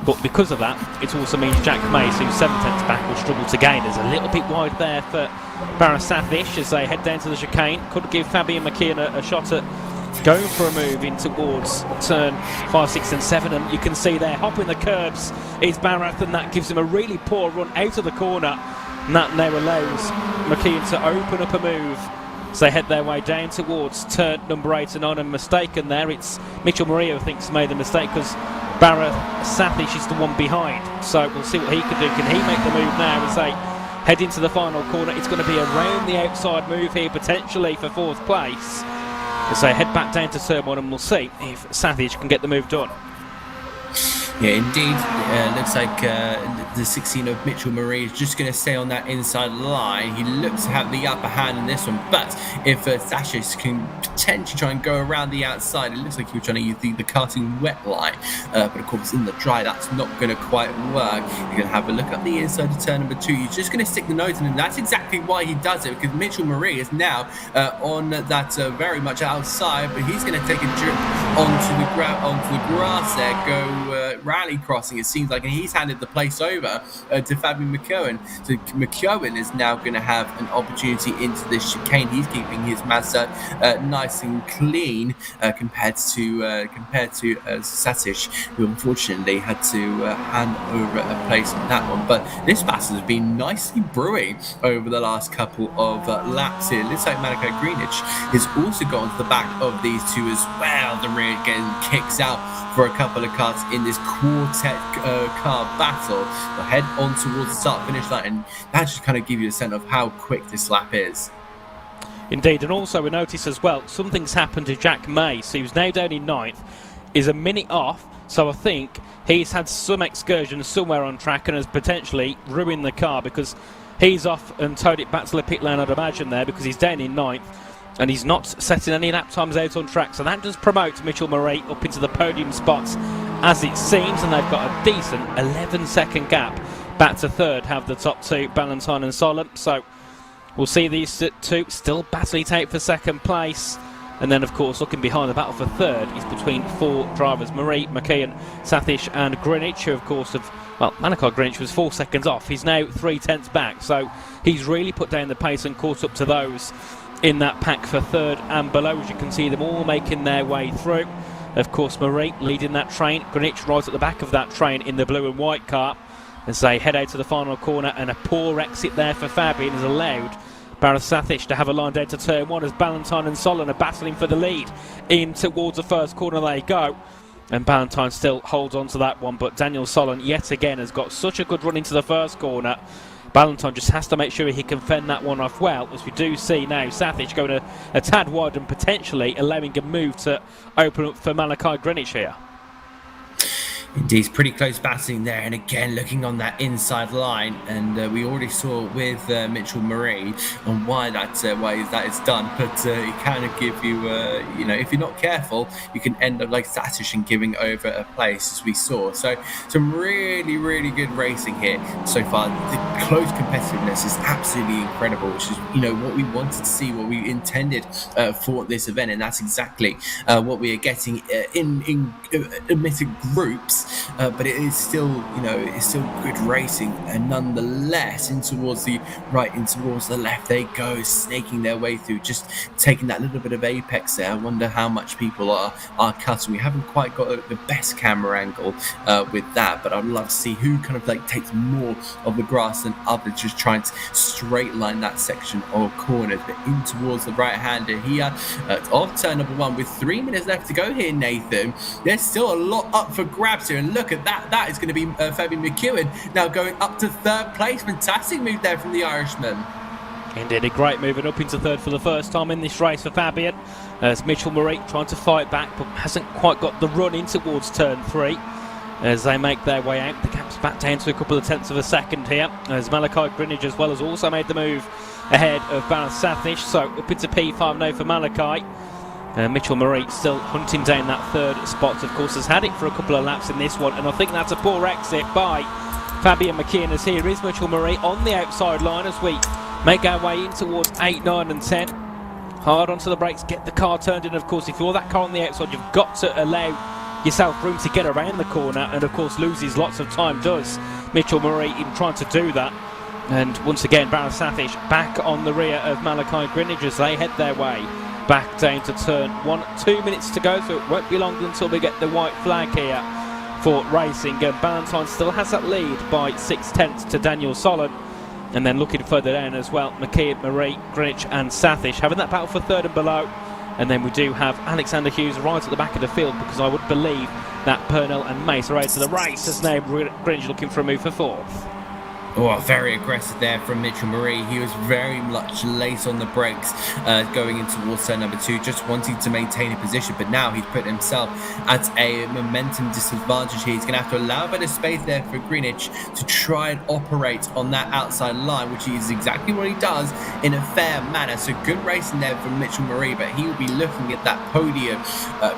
Speaker 3: but because of that, it also means Jack Mace, who's 7 tenths back, will struggle to gain. There's a little bit wide there for Barasathish as they head down to the chicane. Could give Fabian McKeon a shot at going for a move in towards turn 5, 6 and 7, and you can see there hopping the curbs is Barath, and that gives him a really poor run out of the corner, and that now allows McKeon to open up a move as they head their way down towards turn number 8 and 9, and mistaken there, it's Mitchell Maria who thinks made the mistake because Barath Sathish is the one behind, so we'll see what he can do. Can he make the move now as they head into the final corner? It's going to be around the outside move here potentially for 4th place as they head back down to turn 1, and we'll see if Sathish can get the move done.
Speaker 4: Yeah, indeed. Looks like the 16 of Mitchell Marie is just going to stay on that inside line. He looks to have the upper hand in this one, but if Sashis can potentially try and go around the outside, it looks like he was trying to use the karting wet line, but of course in the dry that's not going to quite work. You're going to have a look up the inside of turn number 2. He's just going to stick the nose in, and that's exactly why he does it, because Mitchell Marie is now on that very much outside, but he's going to take a trip onto the grass there, go rally crossing, it seems like, and he's handed the place over to Fabian McKeown. So McKeown is now going to have an opportunity into this chicane. He's keeping his Mazda nice and clean compared to Satish, who unfortunately had to hand over a place on that one. But this battle has been nicely brewing over the last couple of laps here. It looks like Malachi Greenwich has also gone to the back of these two as well. The rear getting kicks out for a couple of cars in this quartet car battle. We'll head on towards the start-finish line, and that should kind of give you a sense of how quick this lap is.
Speaker 3: Indeed, and also we notice as well, something's happened to Jack Mace, who's now down in 9th, is a minute off, so I think he's had some excursion somewhere on track and has potentially ruined the car, because he's off and towed it back to the pit lane, I'd imagine, there, because he's down in 9th. And he's not setting any lap times out on track, so that does promote Mitchell Murray up into the podium spots as it seems, and they've got a decent 11-second gap back to 3rd, have the top two, Ballantyne and Solon. So we'll see these two still battling it out for 2nd place. And then, of course, looking behind, the battle for 3rd is between 4 drivers, Marie, McKeon, Sathish and Greenwich, who, of course, Malachi Greenwich was 4 seconds off. He's now 3 tenths back, so he's really put down the pace and caught up to those in that pack for 3rd and below, as you can see them all making their way through. Of course, Marie leading that train, Greenwich right at the back of that train in the blue and white car as they head out to the final corner, and a poor exit there for Fabian has allowed Barasathish to have a line down to turn 1 as Ballantyne and Solon are battling for the lead in towards the first corner they go. And Ballantyne still holds on to that one, but Daniel Solon yet again has got such a good run into the first corner. Ballantyne just has to make sure he can fend that one off well, as we do see now Sathish going a tad wide and potentially allowing a move to open up for Malachi Greenwich here.
Speaker 4: Indeed, pretty close battling there, and again looking on that inside line, and we already saw with Mitchell Marie on why that is done, but it kind of give you, if you're not careful, you can end up like Satish and giving over a place, as we saw. So some really, really good racing here so far. The close competitiveness is absolutely incredible, which is what we wanted to see, what we intended for this event, and that's exactly what we are getting in admitted groups. But it is still, it's still good racing, and nonetheless, in towards the right, in towards the left, they go, snaking their way through, just taking that little bit of apex there. I wonder how much people are cutting. We haven't quite got the best camera angle with that, but I'd love to see who kind of takes more of the grass than others, just trying to straight line that section of corners. But in towards the right-hander here, off turn number 1 with 3 minutes left to go here, Nathan. There's still a lot up for grabs. here, and look at that. That is going to be Fabian McEwen now going up to third place. Fantastic move there from the Irishman.
Speaker 3: Indeed, a great move and up into third for the first time in this race for Fabian, as Mitchell Murray trying to fight back but hasn't quite got the run in towards turn 3 as they make their way out. The gap's back down to a couple of tenths of a second here, as Malachi Greenidge as well has also made the move ahead of Baron Sathish, so up into P5 now for Malachi. Mitchell Murray still hunting down that third spot, of course has had it for a couple of laps in this one, and I think that's a poor exit by Fabian McKeon, as here is Mitchell Murray on the outside line as we make our way in towards 8, 9 and 10. Hard onto the brakes, get the car turned in. Of course, if you're that car on the outside, you've got to allow yourself room to get around the corner, and of course loses lots of time, does Mitchell Murray in trying to do that. And once again, Baron Sathish back on the rear of Malachi Greenidge as they head their way back down to turn 1. 2 minutes to go, so it won't be long until we get the white flag here for racing. And Ballantyne still has that lead by 6 tenths to Daniel Solon. And then looking further down as well, McKeon, Murray, Greenwich and Sathish having that battle for third and below. And then we do have Alexander Hughes right at the back of the field, because I would believe that Purnell and Mace are out to the race as now Greenwich looking for a move for fourth.
Speaker 4: Oh, very aggressive there from Mitchell Murray. He was very much late on the brakes going in towards turn number 2, just wanting to maintain a position, but now he's put himself at a momentum disadvantage here. He's going to have to allow a bit of space there for Greenwich to try and operate on that outside line, which is exactly what he does in a fair manner. So good racing there from Mitchell Murray, but he will be looking at that podium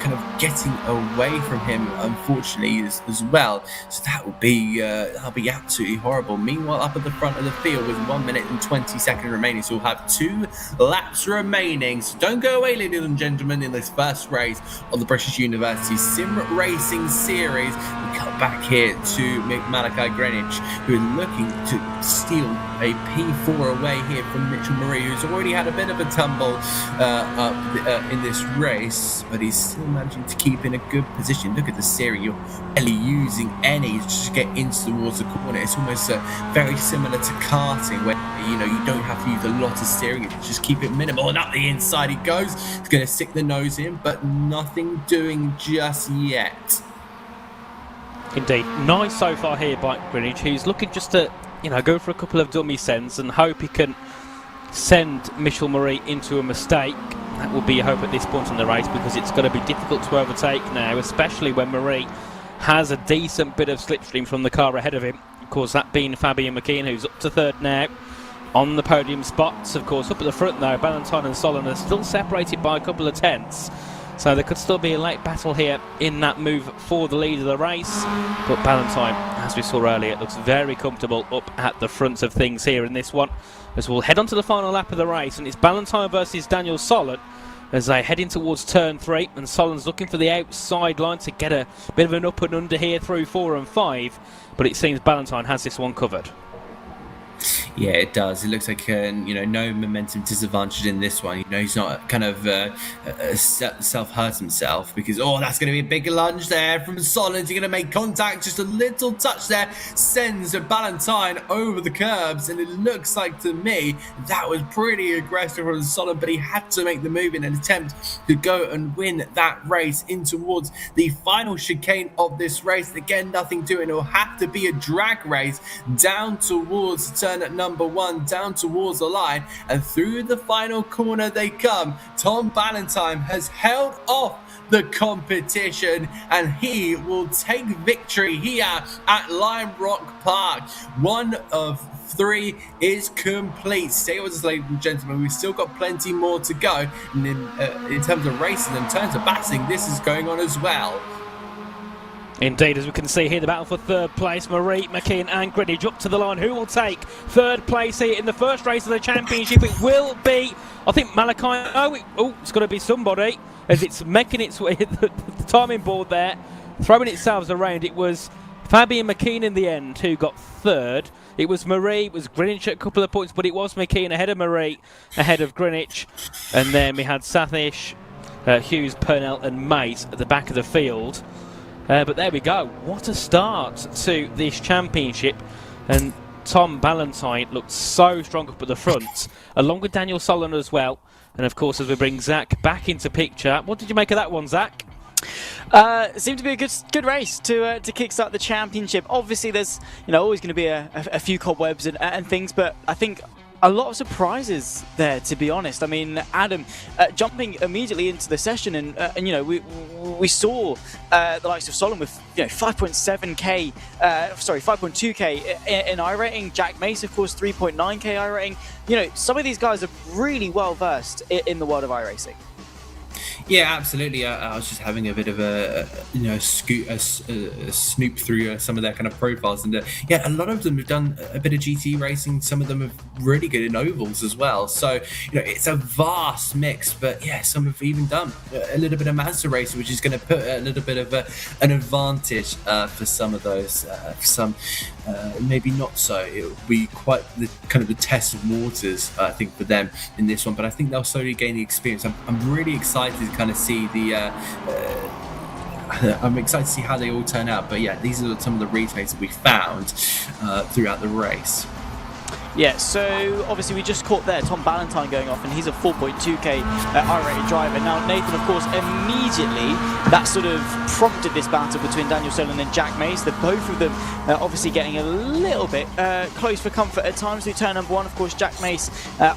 Speaker 4: kind of getting away from him, unfortunately, as well. So that will be that'll be absolutely horrible. Meanwhile, up at the front of the field with 1 minute and 20 seconds remaining, so we'll have 2 laps remaining. So don't go away, ladies and gentlemen, in this first race of the British University Sim Racing Series. We cut back here to Malachi Greenwich, who is looking to steal a P4 away here from Mitchell Murray, who's already had a bit of a tumble up in this race, but he's still managing to keep in a good position. Look at the steering, you're barely using any to just get into towards the corner. It's almost very similar to karting, where you don't have to use a lot of steering, just keep it minimal, and up the inside he goes. He's going to stick the nose in, but nothing doing just yet.
Speaker 3: Indeed, nice so far here by Greenwich, who's looking just to go for a couple of dummy sends and hope he can send Mitchell Murray into a mistake. That will be a hope at this point in the race, because it's going to be difficult to overtake now, especially when Murray has a decent bit of slipstream from the car ahead of him. Of course, that being Fabian McKeon, who's up to third now on the podium spots. Of course, up at the front now, Ballantyne and Solon are still separated by a couple of tenths, so there could still be a late battle here in that move for the lead of the race. But Ballantyne, as we saw earlier, looks very comfortable up at the front of things here in this one, as we'll head on to the final lap of the race, and it's Ballantyne versus Daniel Solon as they head in towards turn 3, and Solon's looking for the outside line to get a bit of an up and under here through 4 and 5, but it seems Ballantyne has this one covered.
Speaker 4: Yeah, it does. It looks like no momentum disadvantage in this one. He's not kind of self-hurt himself, because that's going to be a big lunge there from Solon. He's going to make contact, just a little touch there sends Ballantyne over the curbs, and it looks like to me that was pretty aggressive from Solon, but he had to make the move in an attempt to go and win that race in towards the final chicane of this race. Again, nothing doing. It'll have to be a drag race down towards turn at number 1, down towards the line, and through the final corner they come. Tom Ballantyne has held off the competition, and he will take victory here at Lime Rock Park. 1 of 3 is complete. Stay with us, ladies and gentlemen. We've still got plenty more to go, and in terms of racing, in terms of batting, this is going on as well.
Speaker 3: Indeed, as we can see here, the battle for third place, Murray, McKeon and Greenwich up to the line. Who will take third place here in the first race of the championship? It will be, I think, Malachi. It's got to be somebody, as it's making its way, the timing board there, throwing itself around. It was Fabian McKeon in the end who got third. It was Murray, it was Greenwich at a couple of points, but it was McKeon ahead of Murray, ahead of Greenwich. And then we had Sathish, Hughes, Purnell and Mace at the back of the field. But there we go. What a start to this championship. And Tom Ballantyne looked so strong up at the front, along with Daniel Solon as well. And of course, as we bring Zach back into picture, what did you make of that one, Zach?
Speaker 2: Seemed to be a good race to kickstart the championship. Obviously, there's always going to be a few cobwebs and things, but I think a lot of surprises there, to be honest. I mean, Adam jumping immediately into the session, and we saw the likes of Solon with 5.2k in iRating. Jack Mace, of course, 3.9k iRating. Some of these guys are really well versed in the world of iRacing.
Speaker 4: Yeah, absolutely. I was just having a bit of a snoop through some of their kind of profiles, and a lot of them have done a bit of GT racing. Some of them are really good in ovals as well. So it's a vast mix. But some have even done a little bit of Mazda racing, which is going to put a little bit of an advantage for some of those. For some, maybe not so. It will be quite the test of waters, I think, for them in this one. But I think they'll slowly gain the experience. I'm really excited to kind of see I'm excited to see how they all turn out. But these are some of the replays that we found throughout the race.
Speaker 2: Yeah, so obviously we just caught there Tom Ballantyne going off, and he's a 4.2k iRated driver. Now Nathan, of course, immediately that sort of prompted this battle between Daniel Solon and Jack Mace. The both of them obviously getting a little bit close for comfort at times through turn number one. Of course, Jack Mace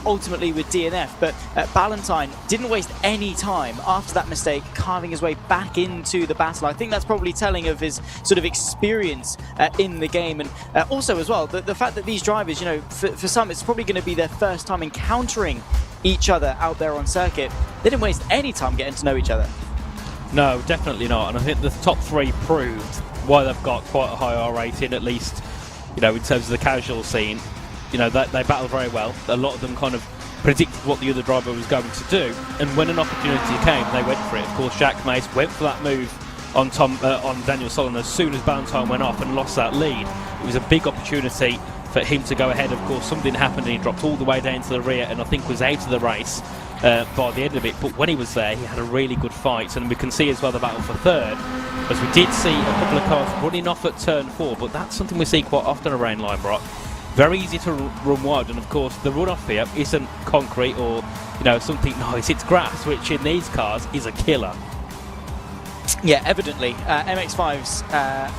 Speaker 2: ultimately with DNF, but Ballantyne didn't waste any time after that mistake carving his way back into the battle. I think that's probably telling of his sort of experience in the game, and also as well the fact that these drivers, for some, it's probably going to be their first time encountering each other out there on circuit. They didn't waste any time getting to know each other.
Speaker 3: No, definitely not. And I think the top three proved why they've got quite a high R rating, at least, in terms of the casual scene. They battle very well. A lot of them kind of predicted what the other driver was going to do. And when an opportunity came, they went for it. Of course, Jack Mace went for that move on Daniel Solon as soon as Ballantyne went off and lost that lead. It was a big opportunity for him to go ahead. Of course, something happened and he dropped all the way down to the rear, and I think was out of the race by the end of it. But when he was there, he had a really good fight, and we can see as well the battle for third, as we did see a couple of cars running off at turn 4. But that's something we see quite often around Linebrock. Very easy to run wide, and of course the runoff here isn't concrete or something nice. It's grass, which in these cars is a killer.
Speaker 2: Yeah, evidently MX-5s,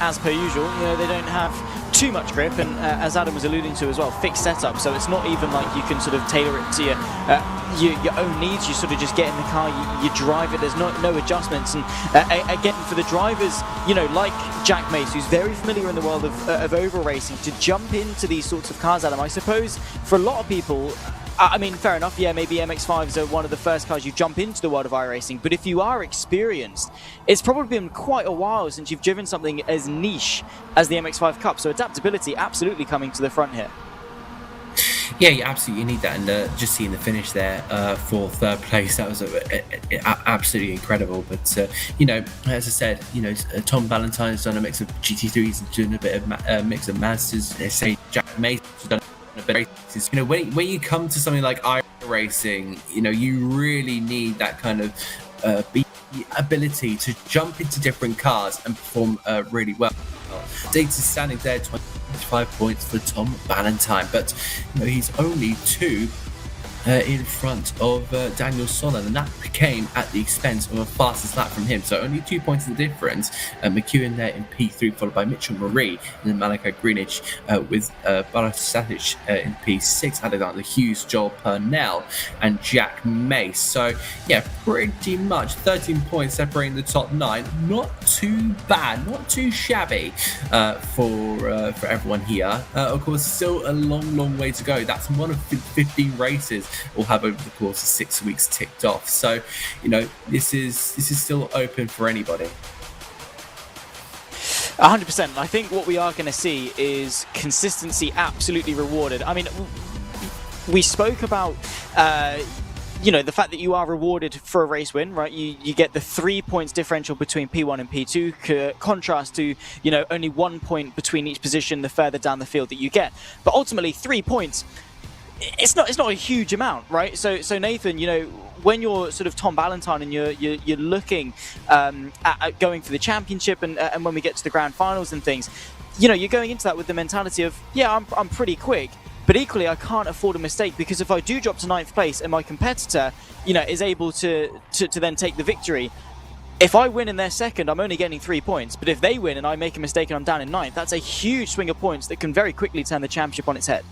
Speaker 2: as per usual, they don't have too much grip, and as Adam was alluding to as well, fixed setup. So it's not even like you can sort of tailor it to your own needs. You sort of just get in the car, you drive it. There's no adjustments. And again, for the drivers, like Jack Mace, who's very familiar in the world of oval racing, to jump into these sorts of cars, Adam, I suppose for a lot of people, I mean, fair enough, maybe MX-5s are one of the first cars you jump into the world of iRacing, but if you are experienced, it's probably been quite a while since you've driven something as niche as the MX-5 Cup, so adaptability absolutely coming to the front here.
Speaker 4: Yeah, absolutely. You need that, and just seeing the finish there for third place, that was absolutely incredible. But as I said, Tom Ballantyne has done a mix of GT3s and doing a bit of mix of Mazdas. They say Jack Mace has done a bit of races. When you come to something like iRacing, you really need that kind of ability to jump into different cars and perform really well. Data standing there, 25 points for Tom Ballantyne, but he's only 2 in front of Daniel Solon, and that came at the expense of a fastest lap from him. So only 2 points in the difference. McEwen there in P3, followed by Mitchell Marie, and then Malachi Greenwich with Barat Satic in P6, Alexander Hughes, Joel Purnell, and Jack Mace. So pretty much 13 points separating the top 9. Not too bad, not too shabby for everyone here. Of course, still a long way to go. That's one of 15 races we'll have over the course of 6 weeks ticked off. So, this is still open for anybody.
Speaker 2: 100%. I think what we are going to see is consistency absolutely rewarded. I mean, we spoke about the fact that you are rewarded for a race win, right? You get the 3 points differential between P1 and P2, contrast to, only 1 point between each position the further down the field that you get. But ultimately, 3 points, it's not a huge amount, right? So Nathan, when you're sort of Tom Ballantyne and you're looking at going for the championship, and when we get to the grand finals and things, you're going into that with the mentality of, I'm pretty quick, but equally I can't afford a mistake, because if I do drop to 9th place and my competitor, is able to then take the victory, if I win and they're second, I'm only getting 3 points. But if they win and I make a mistake and I'm down in ninth, that's a huge swing of points that can very quickly turn the championship on its head.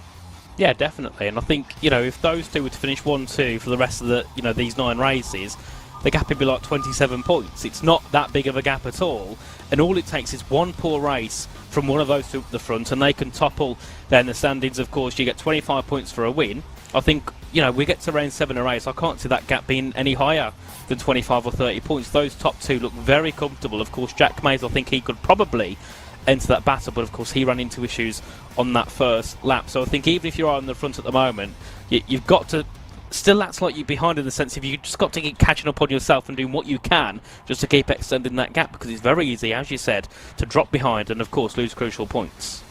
Speaker 3: Yeah, definitely. And I think, if those two were to finish 1-2 for the rest of the, these 9 races, the gap would be like 27 points. It's not that big of a gap at all. And all it takes is one poor race from one of those two at the front, and they can topple then the standings. Of course, you get 25 points for a win. I think, we get to round 7 or 8. I can't see that gap being any higher than 25 or 30 points. Those top two look very comfortable. Of course, Jack Mays, I think he could probably enter that battle, but of course he ran into issues on that first lap. So I think even if you are on the front at the moment, you've got to still act like you're behind in the sense of you just got to keep catching up on yourself and doing what you can just to keep extending that gap, because it's very easy, as you said, to drop behind and of course lose crucial points.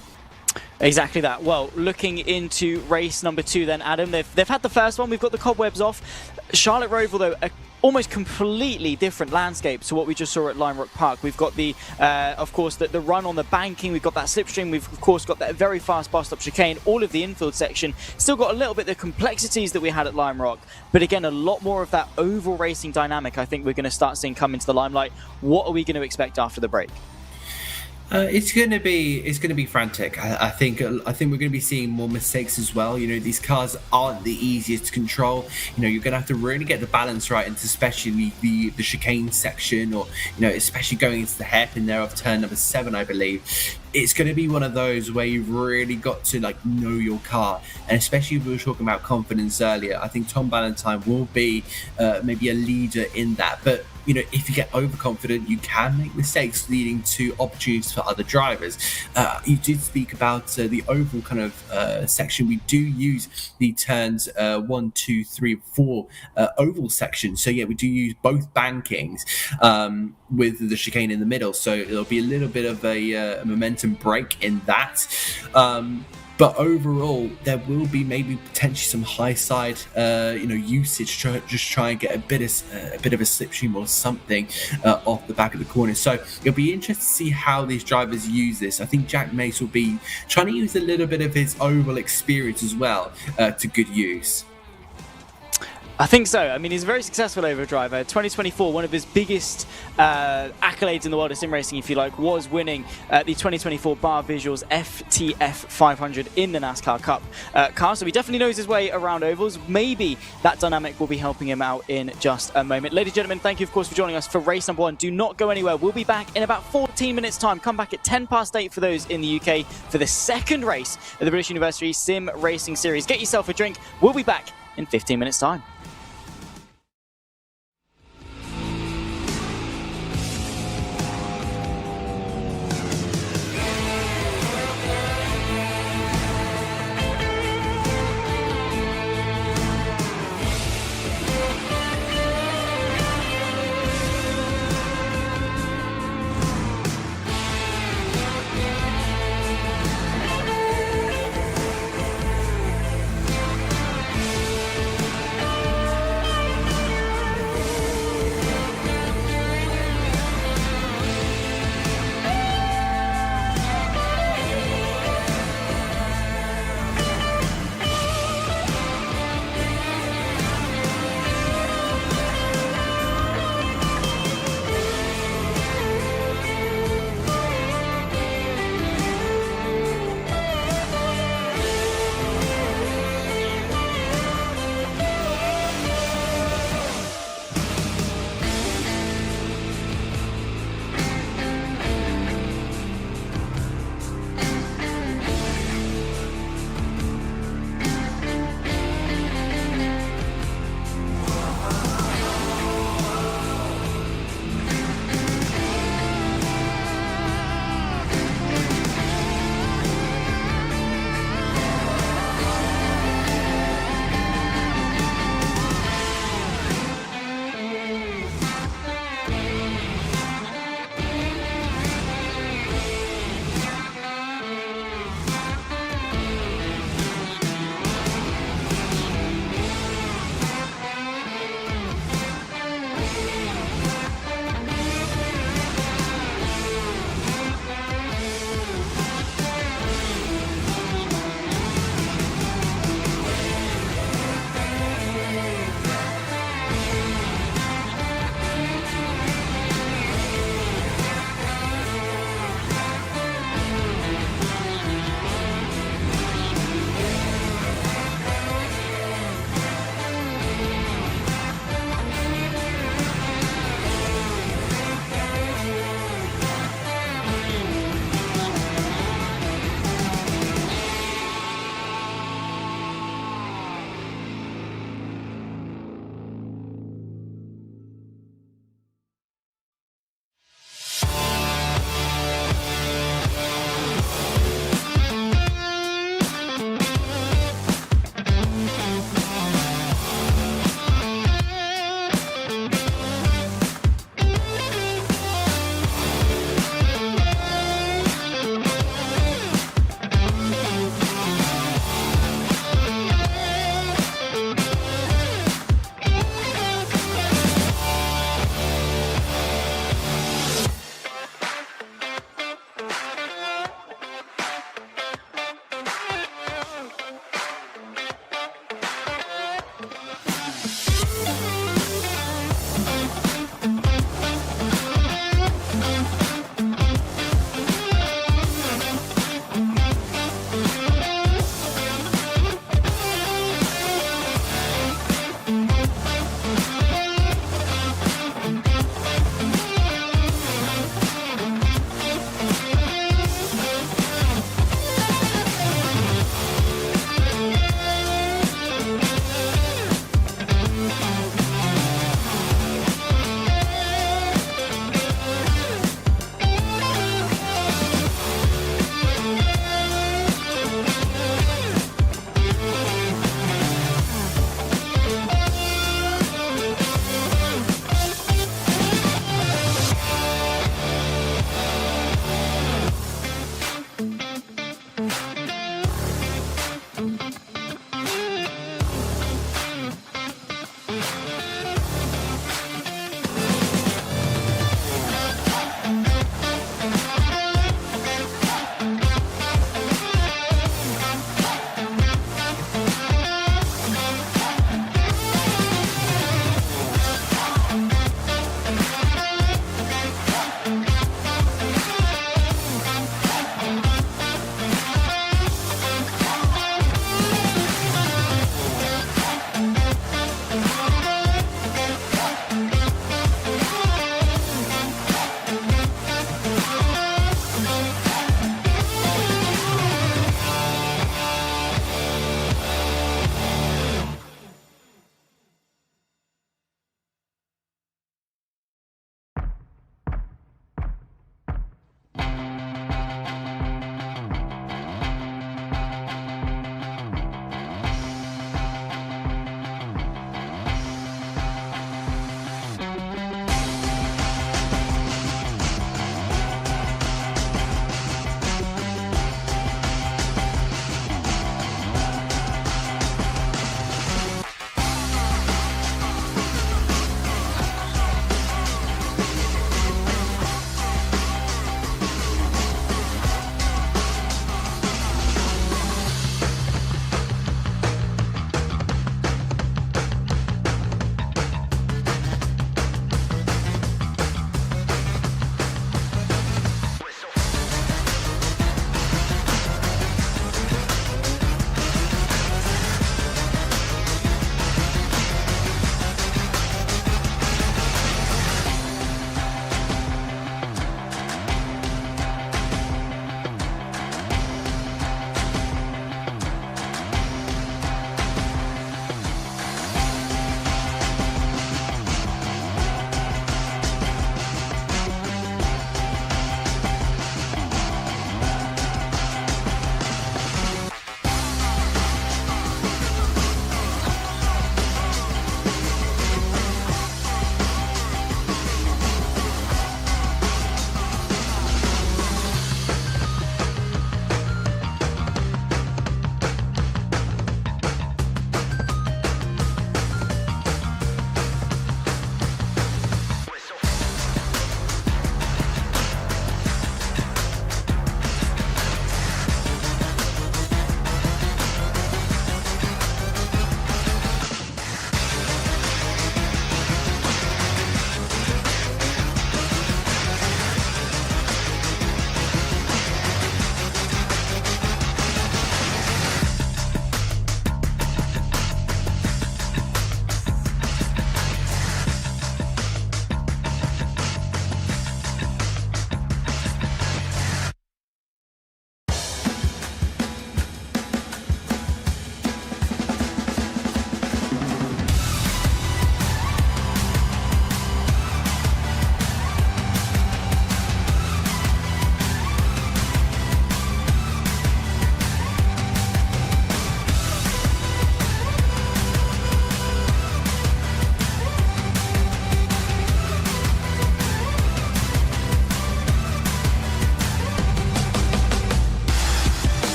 Speaker 2: Exactly that. Well, looking into race number 2 then, Adam, they've had the first one, we've got the cobwebs off. Charlotte Roval, though, almost completely different landscape to what we just saw at Lime Rock Park. We've got the, of course, the run on the banking, we've got that slipstream, we've of course got that very fast bus stop chicane, all of the infield section. Still got a little bit of the complexities that we had at Lime Rock, but again, a lot more of that oval racing dynamic I think we're going to start seeing come into the limelight. What are we going to expect after the break?
Speaker 4: It's going to be frantic. I think we're going to be seeing more mistakes as well. These cars aren't the easiest to control. You're going to have to really get the balance right into especially the chicane section, or especially going into the hairpin there of turn number 7, I believe. It's going to be one of those where you've really got to know your car, and especially if we were talking about confidence earlier, I think Tom Valentine will be maybe a leader in that. But if you get overconfident, you can make mistakes leading to opportunities for other drivers. You did speak about the oval kind of section. We do use the turns 1, 2, 3, 4 oval section. So yeah, we do use both bankings with the chicane in the middle. So it'll be a little bit of a momentum break in that. But overall, there will be maybe potentially some high side, usage to just try and get a bit of a slipstream or something off the back of the corner. So it'll be interesting to see how these drivers use this. I think Jack Mace will be trying to use a little bit of his oval experience as well to good use.
Speaker 2: I think so. I mean, he's a very successful oval driver. 2024, one of his biggest accolades in the world of sim racing, if you like, was winning the 2024 Bar Visuals FTF 500 in the NASCAR Cup car. So he definitely knows his way around ovals. Maybe that dynamic will be helping him out in just a moment. Ladies and gentlemen, thank you, of course, for joining us for race number 1. Do not go anywhere. We'll be back in about 14 minutes' time. Come back at 8:10 for those in the UK for the second race of the British University Sim Racing Series. Get yourself a drink. We'll be back in 15 minutes' time.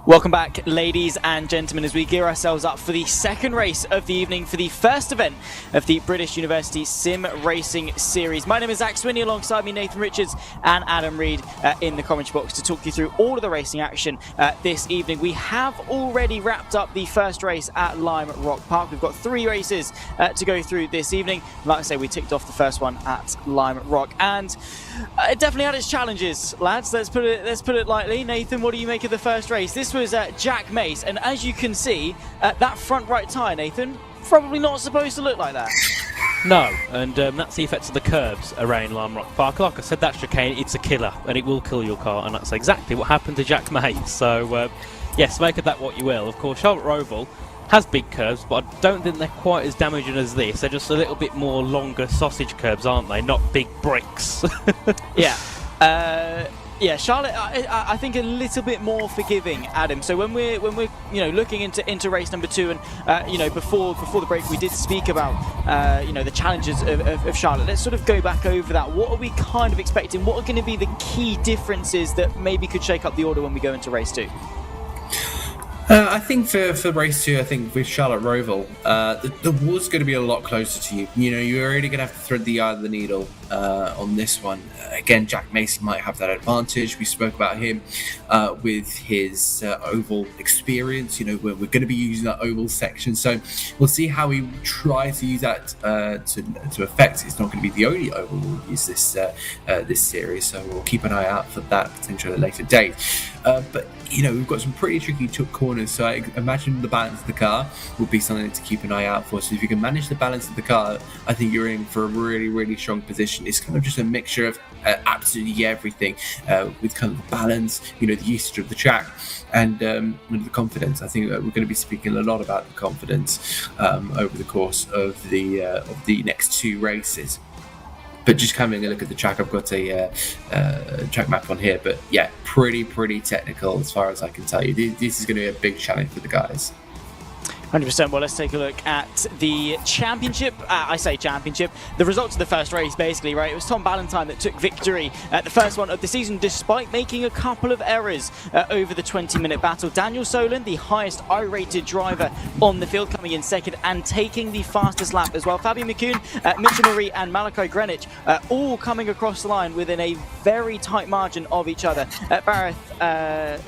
Speaker 2: Welcome back, ladies and gentlemen, as we gear ourselves up for the second race of the evening, for the first event of the British University Sim Racing Series. My name is Zach Swinney, alongside me Nathan Richards and Adam Reed in the commentary box to talk you through all of the racing action this evening. We have already wrapped up the first race at Lime Rock Park. We've got 3 races to go through this evening. Like I say, we ticked off the first one at Lime Rock, and it definitely had its challenges, lads. Let's put it lightly. Nathan, what do you make of the first race? This was Jack Mace, and as you can see, that front right tyre, Nathan, probably not supposed to look like that.
Speaker 3: No, and that's the effects of the curbs around Lime Rock Park. Like I said, that chicane, it's a killer, and it will kill your car, and that's exactly what happened to Jack Mace. So, yes, make of that what you will. Of course, Charlotte Roval has big curves, but I don't think they're quite as damaging as this. They're just a little bit more longer sausage curbs, aren't they? Not big bricks.
Speaker 2: Yeah. Yeah, Charlotte, I think a little bit more forgiving, Adam. So when we're looking into race number 2, and before the break we did speak about the challenges of Charlotte. Let's sort of go back over that. What are we kind of expecting? What are going to be the key differences that maybe could shake up the order when we go into race 2?
Speaker 4: I think for race 2, I think with Charlotte Roval, the wall's going to be a lot closer to you. You know, you're really going to have to thread the eye of the needle on this one. Again, Jack Mason might have that advantage. We spoke about him with his oval experience. You know, we're going to be using that oval section, so we'll see how he tries to use that to affect. It's not going to be the only oval we'll use this series, so we'll keep an eye out for that potentially at a later date. But you know, we've got some pretty tricky corners, so I imagine the balance of the car will be something to keep an eye out for. So if you can manage the balance of the car, I think you're in for a really, really strong position. It's kind of just a mixture of absolutely everything, with kind of the balance, you know, the usage of the track, and the confidence. I think we're going to be speaking a lot about the confidence over the course of the next 2 races. But just having a look at the track, I've got a track map on here. But yeah, pretty technical as far as I can tell you. This is going to be a big challenge for the guys.
Speaker 2: 100%. Well, let's take a look at the championship. I say championship. The results of the first race, basically, right? It was Tom Ballantyne that took victory at the first one of the season, despite making a couple of errors over the 20-minute battle. Daniel Solon, the highest I-rated driver on the field, coming in second and taking the fastest lap as well. Fabian McCune, Mitchell Marie and Malachi Greenwich all coming across the line within a very tight margin of each other. Bareth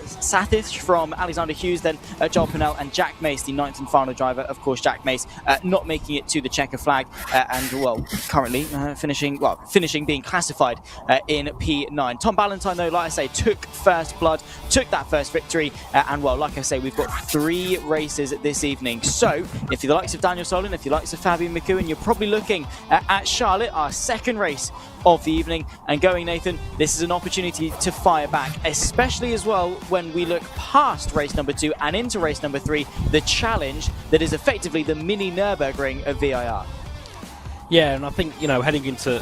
Speaker 2: Sathish from Alexander Hughes, then Joel Pinnell and Jack Mace, the 9th and final driver. Of course, Jack Mace not making it to the checker flag, and well, currently finishing being classified in P9. Tom Ballantyne, though, like I say, took first blood, took that first victory, and well, like I say, we've got 3 races this evening. So if you're the likes of Daniel Solon, if you're the likes of Fabian McCowan, you're probably looking at Charlotte, our second race of the evening, and going, Nathan, this is an opportunity to fire back, especially as well when we look past race number 2 and into race number 3, the challenge that is effectively the mini Nürburgring of VIR.
Speaker 3: Yeah, and I think, you know, heading into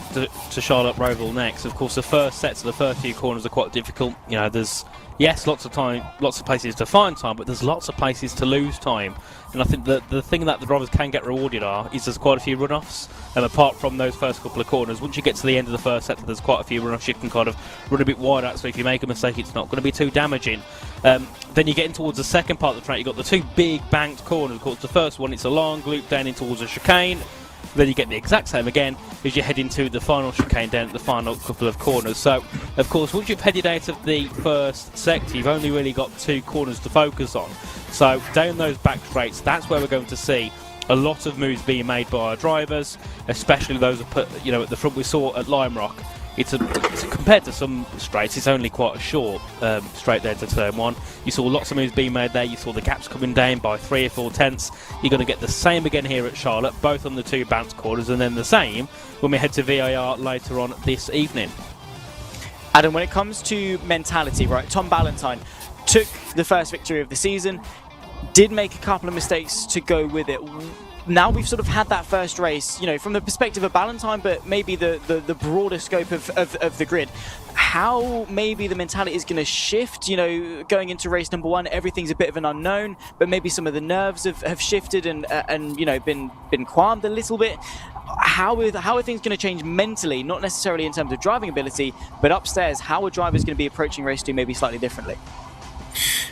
Speaker 3: Charlotte Roval next, of course, the first sets of the first few corners are quite difficult. You know, there's, yes, lots of time, lots of places to find time, but there's lots of places to lose time. And I think that the thing that the drivers can get rewarded is there's quite a few runoffs. And apart from those first couple of corners, once you get to the end of the first set, there's quite a few runoffs you can kind of run a bit wide out. So if you make a mistake, it's not going to be too damaging. Then you're getting towards the second part of the track. You've got the 2 big banked corners. Of course, the first one, it's a long loop down in towards a chicane. Then you get the exact same again as you head into the final chicane down at the final couple of corners. So, of course, once you've headed out of the first sector, you've only really got 2 corners to focus on. So, down those back straights, that's where we're going to see a lot of moves being made by our drivers, especially those at the front. We saw at Lime Rock, it's compared to some straights, it's only quite a short straight there to turn 1. You saw lots of moves being made there. You saw the gaps coming down by 3 or 4 tenths. You're going to get the same again here at Charlotte, both on the 2 bounce corners, and then the same when we head to VIR later on this evening.
Speaker 2: Adam, when it comes to mentality, right, Tom Ballantyne took the first victory of the season, did make a couple of mistakes to go with it. Now we've sort of had that first race, you know, from the perspective of Ballantyne, but maybe the broader scope of the grid. How maybe the mentality is going to shift, you know, going into race number 1, everything's a bit of an unknown, but maybe some of the nerves have shifted and you know, been calmed a little bit. How are things going to change mentally, not necessarily in terms of driving ability, but upstairs, how are drivers going to be approaching race 2 maybe slightly differently?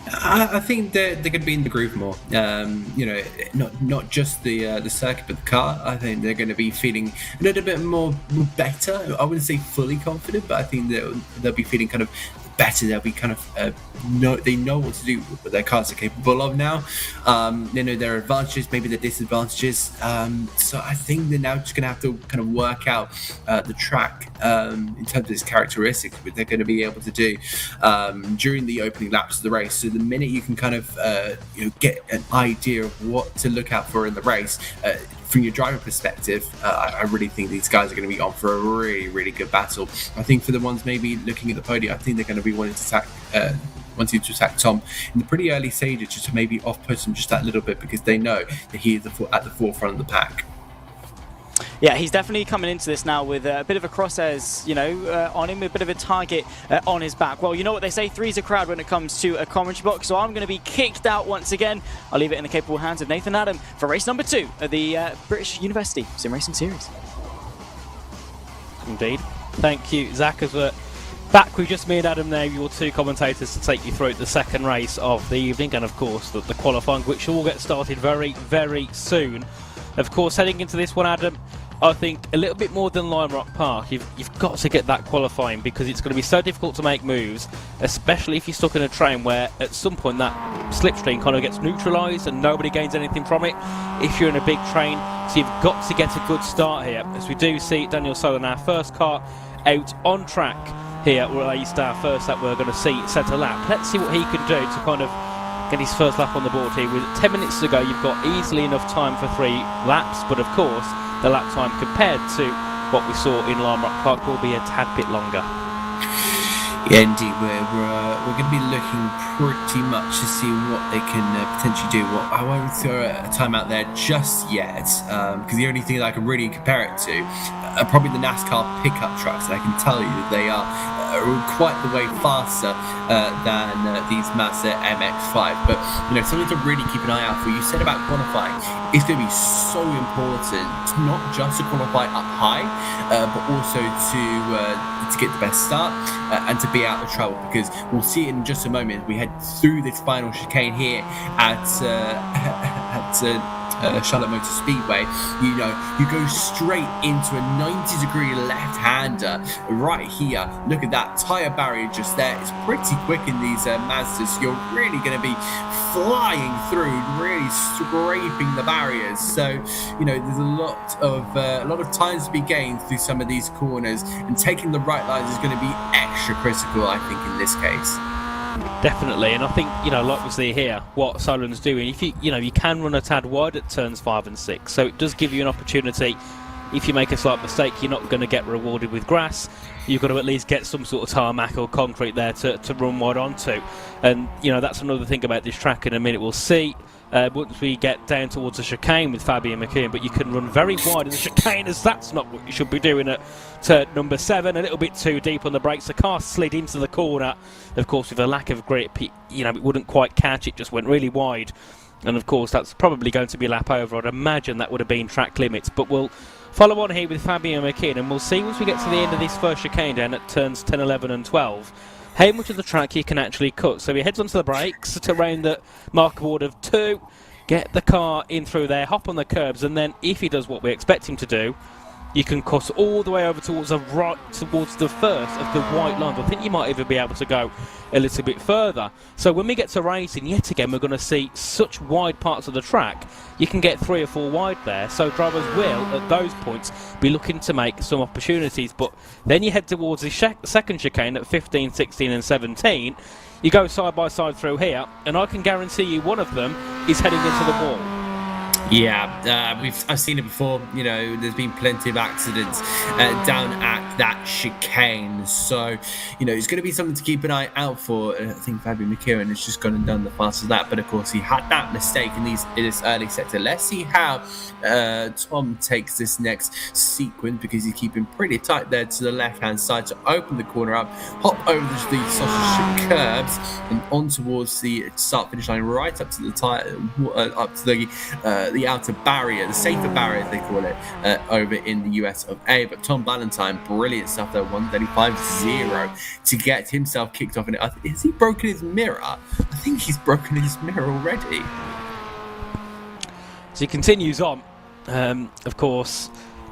Speaker 4: I think they're going to be in the groove more. Not just the circuit, but the car. I think they're going to be feeling a little bit more better. I wouldn't say fully confident, but I think they'll be feeling kind of better. They'll be kind of they know what to do, what their cars are capable of now. They know their advantages, maybe their disadvantages. So I think they're now just going to have to kind of work out the track in terms of its characteristics, what they're going to be able to do during the opening laps of the race. So the minute you can kind of get an idea of what to look out for in the race. From your driver perspective, I really think these guys are going to be on for a really, really good battle. I think for the ones maybe looking at the podium, I think they're going to be wanting to attack Tom in the pretty early stages, just to maybe off-put him just that little bit, because they know that he is at the forefront of the pack.
Speaker 2: Yeah, he's definitely coming into this now with a bit of a crosshairs, on him, a bit of a target on his back. Well, you know what they say, three's a crowd when it comes to a commentary box, so I'm going to be kicked out once again. I'll leave it in the capable hands of Nathan Adam for race number 2 of the British University Sim Racing Series.
Speaker 3: Indeed. Thank you, Zach, as we're back with just me and Adam there, your two commentators, to take you through the second race of the evening, and of course the qualifying, which will get started very, very soon. Of course, heading into this one, Adam, I think a little bit more than Lime Rock Park, you've got to get that qualifying, because it's going to be so difficult to make moves, especially if you're stuck in a train where at some point that slipstream kind of gets neutralised and nobody gains anything from it if you're in a big train. So you've got to get a good start here, as we do see Daniel Solan, our first car out on track here, or at least our first that we're going to see set a lap. Let's see what he can do to kind of get his first lap on the board here. With 10 minutes to go, you've got easily enough time for 3 laps, but of course the lap time compared to what we saw in Lime Rock Park will be a tad bit longer.
Speaker 4: Yeah, indeed, we're going to be looking pretty much to see what they can potentially do. Well, I won't throw a timeout there just yet, because the only thing that I can really compare it to are probably the NASCAR pickup trucks, and I can tell you that they are quite the way faster than these Mazda MX-5. But something to really keep an eye out for. You said about qualifying, it's going to be so important, not just to qualify up high, but also to get the best start and to be out of trouble, because we'll see it in just a moment. We head through this final chicane here at Charlotte Motor Speedway. You go straight into a 90-degree left-hander right here. Look at that tyre barrier just there. It's pretty quick in these Mazdas. You're really going to be flying through, really scraping the barriers. So there's a lot of times to be gained through some of these corners, and taking the right lines is going to be extra critical, I think, in this case.
Speaker 3: Definitely, and I think like we see here, what Solan's doing. If you can run a tad wide at turns 5 and 6, so it does give you an opportunity. If you make a slight mistake, you're not going to get rewarded with grass. You've got to at least get some sort of tarmac or concrete there to run wide onto. And that's another thing about this track. In a minute we'll see. Once we get down towards the chicane with Fabian McKeon, but you can run very wide in the chicane, as that's not what you should be doing at turn number 7. A little bit too deep on the brakes. The car slid into the corner. Of course, with a lack of grip, it wouldn't quite catch. It just went really wide. And of course, that's probably going to be a lap over. I'd imagine that would have been track limits. But we'll follow on here with Fabian McKeon, and we'll see once we get to the end of this first chicane down at turns 10, 11 and 12. How much of the track he can actually cut. So he heads onto the brakes to round the marker board of 2, get the car in through there, hop on the curbs, and then if he does what we expect him to do, you can cut all the way over towards the right, towards the first of the white lines. I think you might even be able to go a little bit further. So when we get to racing, yet again, we're going to see such wide parts of the track. You can get 3 or 4 wide there, so drivers will, at those points, be looking to make some opportunities. But then you head towards the second chicane at 15, 16 and 17. You go side by side through here, and I can guarantee you one of them is heading into the wall.
Speaker 4: Yeah, I've seen it before. There's been plenty of accidents down at that chicane. So, it's going to be something to keep an eye out for. I think Fabian McKeon has just gone and done the fast of that. But of course, he had that mistake in this early sector. Let's see how Tom takes this next sequence, because he's keeping pretty tight there to the left-hand side to open the corner up, hop over the sausage curbs and on towards the start-finish line, right up to the tire, up to the the outer barrier, the safer barrier they call it, over in the US of A. But Tom Valentine, brilliant stuff there, 135.0 to get himself kicked off in it. Has he broken his mirror? I think he's broken his mirror already.
Speaker 3: So he continues on. Of course,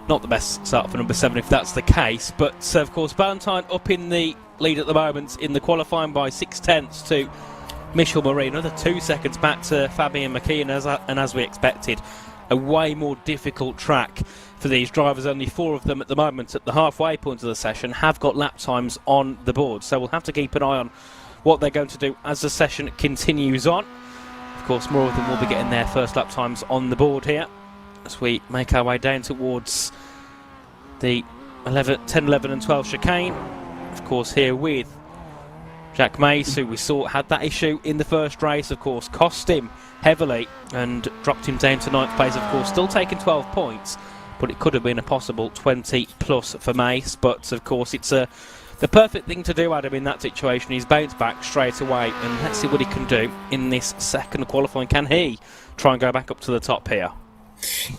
Speaker 3: not the best start for number 7 if that's the case, but of course Valentine up in the lead at the moment in the qualifying by 0.6 to Michel Marie, another 2 seconds back to Fabian McKeon, and as we expected, a way more difficult track for these drivers. Only 4 of them at the moment at the halfway point of the session have got lap times on the board, so we'll have to keep an eye on what they're going to do as the session continues on. Of course, more of them will be getting their first lap times on the board here as we make our way down towards the 10, 11 and 12 chicane. Of course, here with Jack Mace, who we saw had that issue in the first race, of course, cost him heavily and dropped him down to 9th place, of course, still taking 12 points, but it could have been a possible 20 plus for Mace. But of course, it's the perfect thing to do, Adam, in that situation. He's bounced back straight away, and let's see what he can do in this second qualifying. Can he try and go back up to the top here?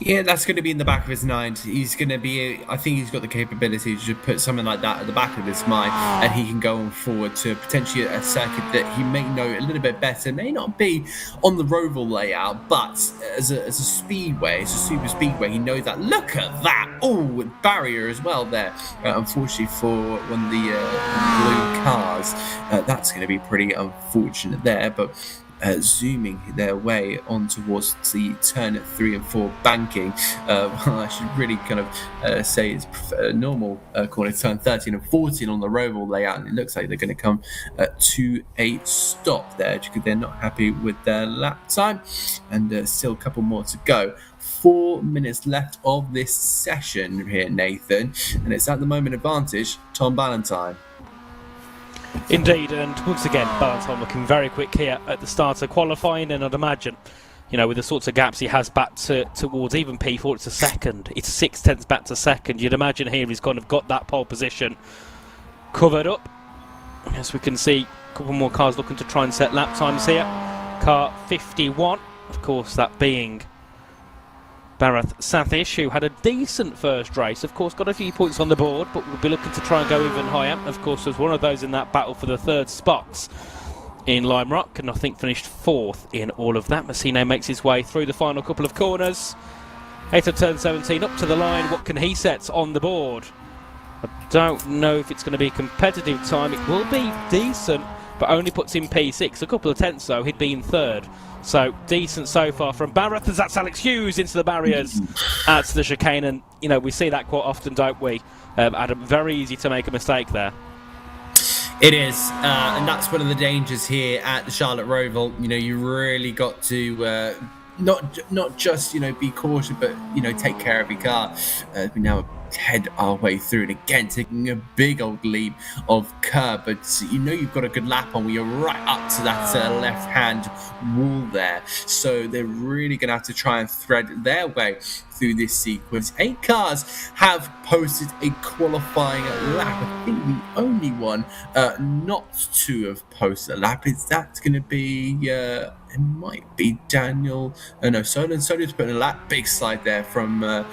Speaker 4: Yeah, that's going to be in the back of his mind. He's going to be, I think he's got the capability to just put something like that at the back of his mind, and he can go on forward to potentially a circuit that he may know a little bit better. May not be on the Roval layout, but as a speedway, it's a super speedway, he knows that. Look at that! Oh, barrier as well there. Unfortunately for one of the blue cars, that's going to be pretty unfortunate there, but zooming their way on towards the turn 3 and 4 banking. Well, I should really kind of say it's normal corner turn 13 and 14 on the Roval layout, and it looks like they're going to come to a stop there because they're not happy with their lap time, and still a couple more to go. 4 minutes left of this session here, Nathan, and it's at the moment advantage Tom Valentine.
Speaker 3: Indeed, and once again, Valentine looking very quick here at the start of qualifying, and I'd imagine, you know, with the sorts of gaps he has back towards even P4, it's a second, it's 0.6 back to second. You'd imagine here he's kind of got that pole position covered up. As we can see, a couple more cars looking to try and set lap times here. Car 51, of course, that being Barath Sathish, who had a decent first race, of course got a few points on the board, but we'll be looking to try and go even higher. Of course, was one of those in that battle for the 3rd spots in Lime Rock, and I think finished 4th in all of that. Massino makes his way through the final couple of corners. 8 of turn 17 up to the line. What can he set on the board? I don't know if it's going to be a competitive time. It will be decent, but only puts him P6. A couple of tenths though, he'd be in 3rd. So decent so far from Barath, as that's Alex Hughes into the barriers at the chicane, and you know we see that quite often, don't we, Adam? Very easy to make a mistake there.
Speaker 4: It is, and that's one of the dangers here at the Charlotte Roval. You know, you really got to not just be cautious, but take care of your car. We now head our way through, and again taking a big old leap of curb, but you've got a good lap on when you're right up to that left hand wall there, so they're really gonna have to try and thread their way through this sequence. 8 cars have posted a qualifying lap. I think the only one not to have posted a lap is that's going to be it might be Daniel. No, Solon's putting a lap. Big slide there from the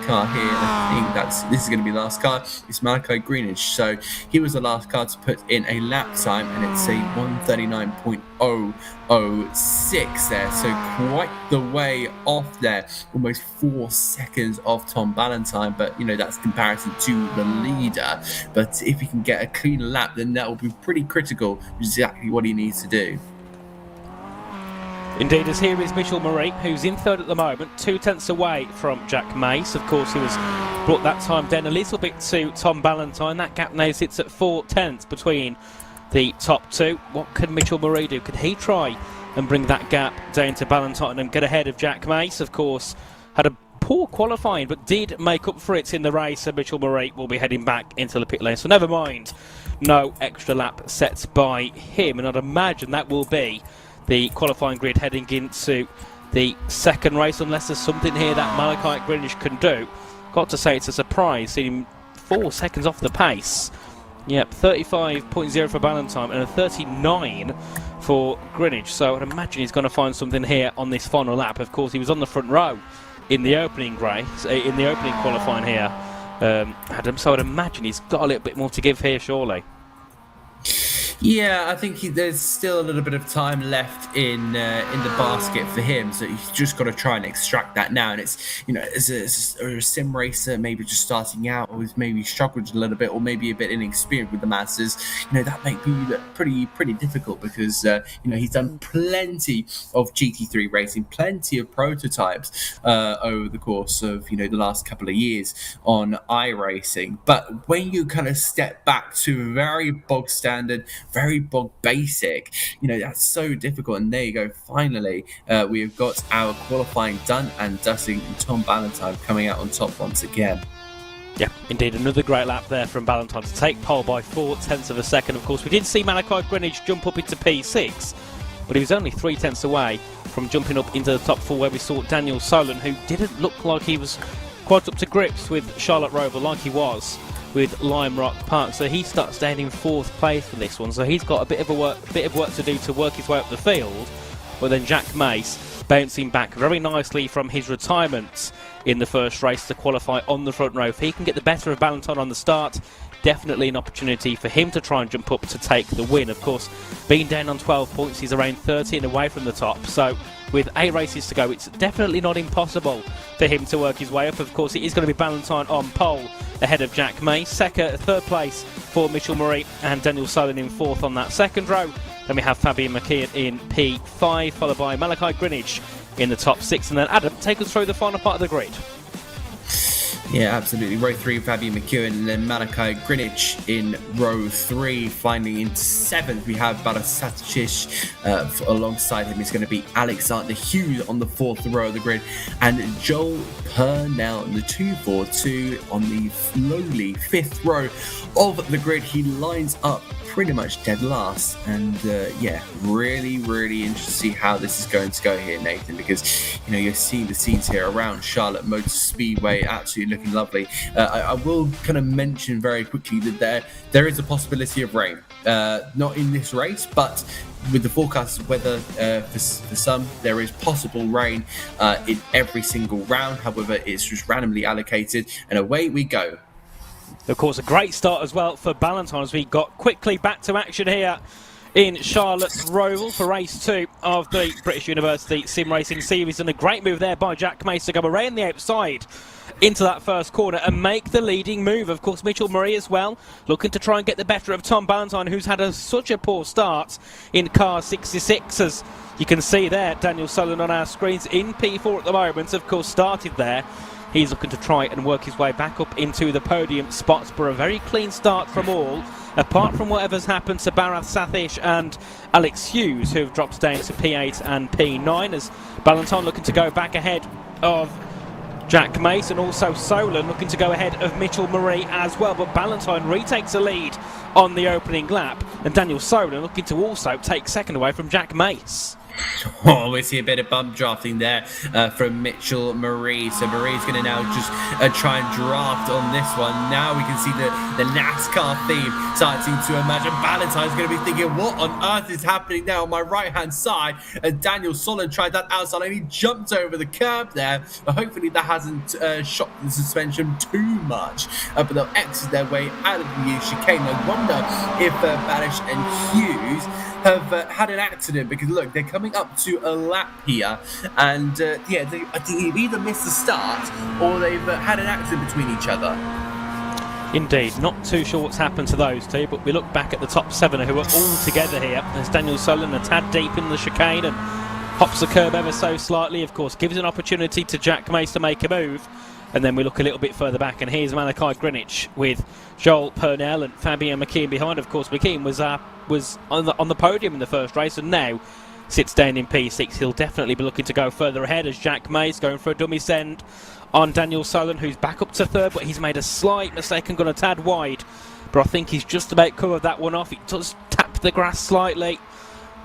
Speaker 4: car here. And I think this is going to be the last car. It's Malachi Greenidge. So he was the last car to put in a lap time, and it's a 139.006 there. So quite the way off there. Almost 4 seconds off Tom Valentine, but that's comparison to the leader. But if he can get a clean lap, then that will be pretty critical. Exactly what he needs to do.
Speaker 3: Indeed, as here is Michel Marie, who's in 3rd at the moment, 2 tenths away from Jack Mace. Of course, he was brought that time down a little bit to Tom Valentine. That gap now sits at 4 tenths between the top 2. What can Michel Marie do? Could he try and bring that gap down to Valentine and get ahead of Jack Mace? Of course, had a poor qualifying, but did make up for it in the race, and Michel Marie will be heading back into the pit lane. So never mind, no extra lap set by him, and I'd imagine that will be the qualifying grid heading into the second race, unless there's something here that Malachi Greenidge can do. Got to say, it's a surprise, seeing him 4 seconds off the pace. Yep, 35.0 for Valentine and a 39 for for Greenwich. So I'd imagine he's going to find something here on this final lap. Of course, he was on the front row in the opening race, in the opening qualifying here, Adam. So I'd imagine he's got a little bit more to give here, surely.
Speaker 4: Yeah, I think there's still a little bit of time left in the basket for him, so he's just got to try and extract that now. And it's, you know, as a sim racer, maybe just starting out, or he's maybe struggled a little bit, or maybe a bit inexperienced with the Masters, you know, that may be pretty difficult because you know, he's done plenty of GT3 racing, plenty of prototypes over the course of, you know, the last couple of years on iRacing. But when you kind of step back to very bog standard, very bog basic, you know, that's so difficult. And there you go, finally we have got our qualifying done and dusting, and Tom Ballantyne coming out on top once again.
Speaker 3: Yeah, indeed, another great lap there from Ballantyne to take pole by 0.4 of a second. Of course, we did see Malachi Greenwich jump up into P6, but he was only 0.3 away from jumping up into the top 4, where we saw Daniel Solon, who didn't look like he was quite up to grips with Charlotte Rover like he was with Lime Rock Park. So he starts down in 4th place for this one. So he's got a bit of work to do to work his way up the field. But then Jack Mace bouncing back very nicely from his retirement in the first race to qualify on the front row. If he can get the better of Ballantyne on the start, definitely an opportunity for him to try and jump up to take the win. Of course, being down on 12 points, he's around 13 away from the top. So with 8 races to go, it's definitely not impossible for him to work his way up. Of course, it is going to be Ballantyne on pole ahead of Jack May. Third place for Mitchell Murray and Daniel Solon in 4th on that second row. Then we have Fabian McKeon in P5, followed by Malachi Greenwich in the top 6. And then Adam, take us through the final part of the grid.
Speaker 4: Yeah, absolutely. Row 3, Fabian McEwen, and then Malachi Greenwich in row 3. Finally, in 7th, we have Baras Saticic. Alongside him is going to be Alexander Hughes on the 4th row of the grid, and Joel Purnell in the 242 on the lowly 5th row of the grid. He lines up pretty much dead last, and yeah, really interesting to see how this is going to go here, Nathan, because, you know, you're seeing the scenes here around Charlotte Motor Speedway absolutely looking lovely. I will kind of mention very quickly that there is a possibility of rain, not in this race, but with the forecast weather for some, there is possible rain in every single round. However, it's just randomly allocated, and away we go.
Speaker 3: Of course, a great start as well for Ballantyne as we got quickly back to action here in Charlotte's Roval for race 2 of the British University Sim Racing Series. And a great move there by Jack Mace to go around the outside into that first corner and make the leading move. Of course, Mitchell Murray as well, looking to try and get the better of Tom Ballantyne, who's had such a poor start in car 66, as you can see there. Daniel Solon on our screens in P4 at the moment, of course, started there. He's looking to try and work his way back up into the podium spots, but a very clean start from all, apart from whatever's happened to Barath Sathish and Alex Hughes, who have dropped down to P8 and P9, as Ballantyne looking to go back ahead of Jack Mace, and also Solon looking to go ahead of Mitchell Murray as well. But Ballantyne retakes a lead on the opening lap, and Daniel Solon looking to also take second away from Jack Mace.
Speaker 4: Oh, we see a bit of bump drafting there from Mitchell Murray. So Murray's going to now just try and draft on this one. Now we can see the NASCAR theme starting to imagine. Ballantyne's going to be thinking, what on earth is happening now on my right-hand side? And Daniel Solon tried that outside and he jumped over the curb there. But hopefully that hasn't shocked the suspension too much. But they'll exit their way out of the chicane. I wonder if Balish and Hughes have had an accident, because look, they're coming up to a lap here, and yeah, I think they've either missed the start or they've had an accident between each other.
Speaker 3: Indeed, not too sure what's happened to those two, but we look back at the top 7 who are all together here, as Daniel Solon a tad deep in the chicane and hops the curb ever so slightly. Of course, gives an opportunity to Jack Mace to make a move. And then we look a little bit further back, and here's Malachi Greenwich with Joel Purnell and Fabian McKeon behind. Of course, McKeon was on the podium in the first race, and now sits down in P6. He'll definitely be looking to go further ahead, as Jack Mace going for a dummy send on Daniel Solon, who's back up to 3rd, but he's made a slight mistake and gone a tad wide. But I think he's just about covered that one off. He does tap the grass slightly.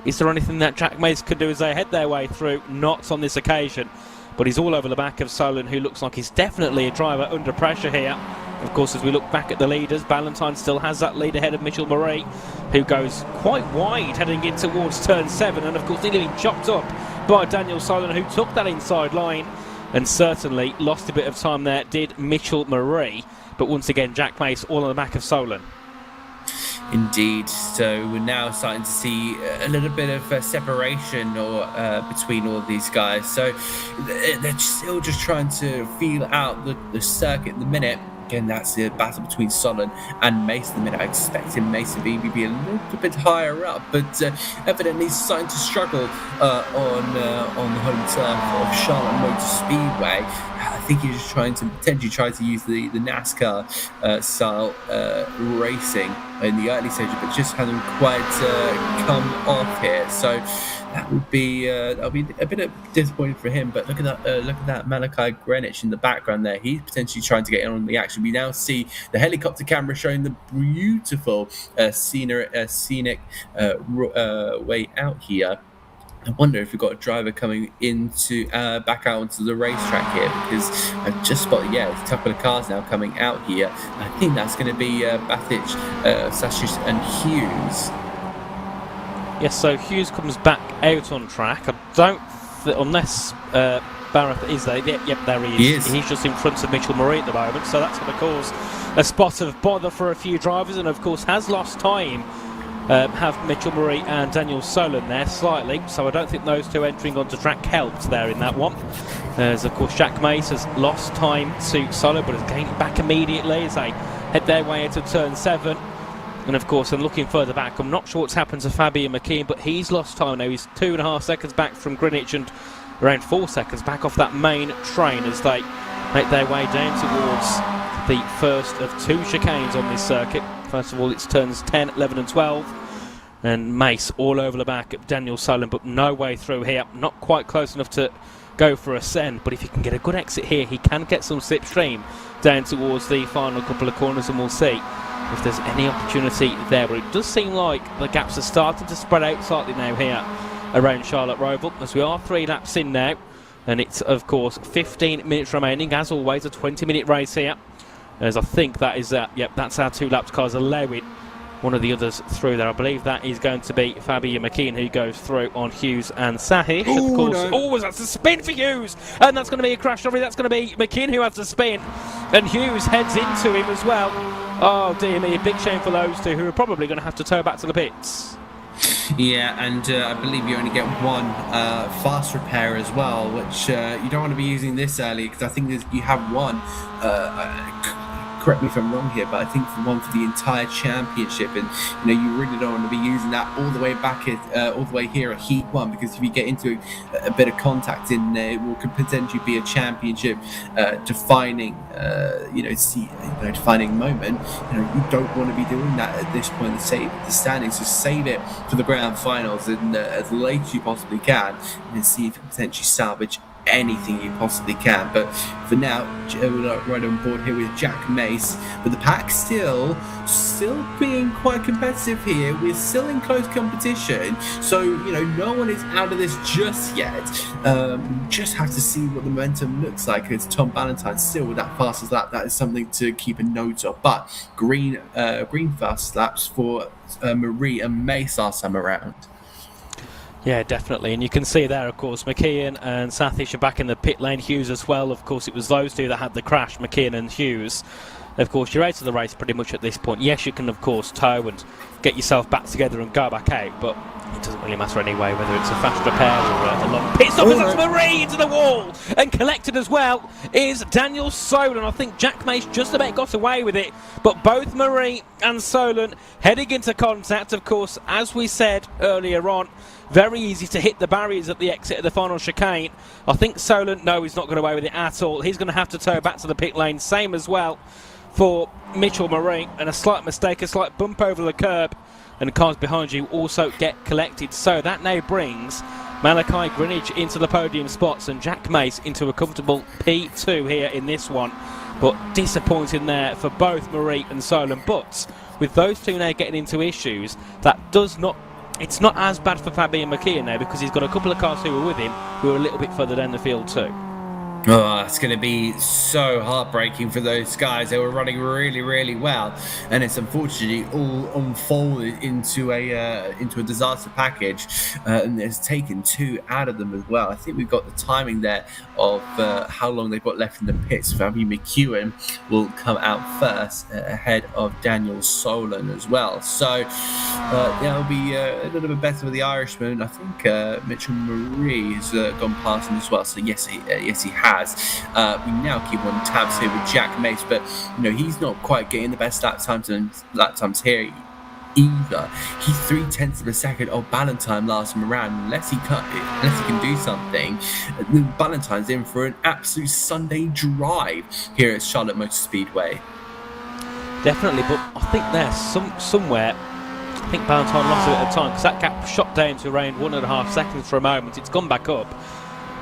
Speaker 3: Is there anything that Jack Mace could do as they head their way through? Not on this occasion. But he's all over the back of Solon, who looks like he's definitely a driver under pressure here. Of course, as we look back at the leaders, Ballantyne still has that lead ahead of Mitchell Murray, who goes quite wide heading in towards turn 7, and of course nearly been chopped up by Daniel Solon, who took that inside line and certainly lost a bit of time there, did Mitchell Murray. But once again, Jack Mace all on the back of Solon.
Speaker 4: Indeed. So we're now starting to see a little bit of separation between all of these guys. So they're still just trying to feel out the circuit at the minute. Again, that's the battle between Solon and Mace at the minute. I expected Mace to be a little bit higher up, but evidently he's starting to struggle on the home turf of Charlotte Motor Speedway. I think he's just potentially try to use the NASCAR style racing in the early stages, but just hasn't quite come off here. So that'll be a bit disappointing for him. But look at that Malachi Greenwich in the background there. He's potentially trying to get in on the action. We now see the helicopter camera showing the beautiful scenic way out here. I wonder if we've got a driver coming into back out onto the racetrack here, because I've just spotted, a couple of cars now coming out here. I think that's going to be Bathich, Sashis and Hughes.
Speaker 3: Yes, so Hughes comes back out on track. I don't, unless Barrett is there. Yep, there he is. He's just in front of Mitchell Murray at the moment, so that's going to cause a spot of bother for a few drivers, and of course has lost time. Have Mitchell Murray and Daniel Solon there slightly, so I don't think those two entering onto track helped there in that one. As of course Jack Mace has lost time to Solon, but has gained it back immediately as they head their way into turn 7. And of course, and looking further back, I'm not sure what's happened to Fabian McKean, but he's lost time now. He's 2.5 seconds back from Greenwich and around 4 seconds back off that main train as they make their way down towards the first of 2 chicanes on this circuit. First of all, it's turns 10, 11 and 12. And Mace all over the back of Daniel Solon, but no way through here. Not quite close enough to go for a send, but if he can get a good exit here, he can get some slipstream down towards the final couple of corners, and we'll see if there's any opportunity there. But it does seem like the gaps are starting to spread out slightly now here around Charlotte Roval, as we are 3 laps in now. And it's, of course, 15 minutes remaining. As always, a 20-minute race here. As I think that is, that's our 2 laps cars allowing one of the others through there. I believe that is going to be Fabian McKean who goes through on Hughes and Sahish. Of course, no. That's a spin for Hughes, and that's going to be a crash. Sorry, that's going to be McKean who has the spin, and Hughes heads into him as well. Oh dear me, a big shame for those two who are probably going to have to tow back to the pits.
Speaker 4: Yeah, and I believe you only get one fast repair as well, which you don't want to be using this early, because I think you have one. Correct me if I'm wrong here, but I think for the entire championship, and you really don't want to be using that all the way back all the way here at Heat 1, because if you get into a bit of contact in there, it could potentially be a championship defining defining moment. You don't want to be doing that at this point. The standings, just save it for the grand finals and as late as you possibly can, and then see if you can potentially salvage anything you possibly can. But for now, we're right on board here with Jack Mace, but the pack still being quite competitive here. We're still in close competition, so no one is out of this just yet. Just have to see what the momentum looks like. It's Tom Ballantyne still with that fastest lap. That is something to keep a note of. But green fast laps for Marie and Mace last time around.
Speaker 3: Yeah, definitely, and you can see there, of course, McKean and Sathish are back in the pit lane. Hughes as well. Of course, it was those two that had the crash, McKean and Hughes. Of course, you're out of the race pretty much at this point. Yes, you can, of course, tow and get yourself back together and go back out, but it doesn't really matter anyway, whether it's a fast repair or a long pit stop. That's Marie into the wall, and collected as well is Daniel Solon. I think Jack Mace just about got away with it, but both Marie and Solon heading into contact. Of course, as we said earlier on, very easy to hit the barriers at the exit of the final chicane. I think Solon, no, he's not got away with it at all. He's going to have to tow back to the pit lane. Same as well for Mitchell Murray, and a slight mistake, a slight bump over the curb, and the cars behind you also get collected. So that now brings Malachi Greenwich into the podium spots and Jack Mace into a comfortable P2 here in this one. But disappointing there for both Marie and Solon. But with those two now getting into issues, it's not as bad for Fabian McKean now, because he's got a couple of cars who were with him who are a little bit further down the field too.
Speaker 4: Oh, it's going to be so heartbreaking for those guys. They were running really, really well, and it's unfortunately all unfolded into a disaster package, and it's taken 2 out of them as well. I think we've got the timing there of how long they've got left in the pits. Fabi McEwen will come out first ahead of Daniel Solon as well. So that'll be a little bit better for the Irishman. I think Mitchell Marie has gone past him as well. So yes, he has. We now keep on tabs here with Jack Mace, but he's not quite getting the best lap times here either. He's 0.3 of a second of Ballantyne last time around. Unless he can do something, Ballantyne's in for an absolute Sunday drive here at Charlotte Motor Speedway.
Speaker 3: Definitely, but I think there's somewhere. I think Ballantyne lost a bit of time because that gap shot down to around 1.5 seconds for a moment. It's gone back up,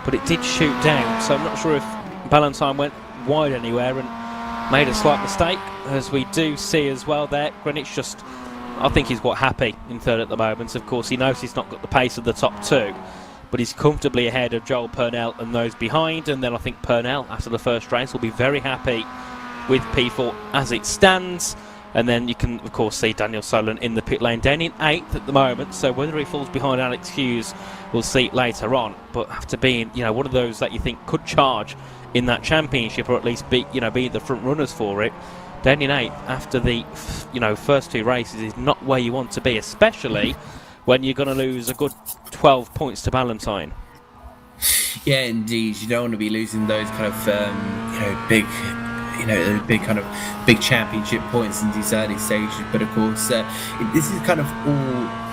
Speaker 3: but it did shoot down, so I'm not sure if Ballantyne went wide anywhere and made a slight mistake, as we do see as well there. Greenwich I think he's quite happy in third at the moment. Of course, he knows he's not got the pace of the top 2, but he's comfortably ahead of Joel Purnell and those behind, and then I think Purnell, after the first race, will be very happy with P4 as it stands. And then you can, of course, see Daniel Solon in the pit lane, down in 8th at the moment. So whether he falls behind Alex Hughes, we'll see later on. But after being, one of those that you think could charge in that championship, or at least be the front runners for it, down in 8th after the, first 2 races is not where you want to be, especially when you're going to lose a good 12 points to Ballantyne.
Speaker 4: Yeah, indeed. You don't want to be losing those kind of, big championship points in these early stages. But of course, this is kind of all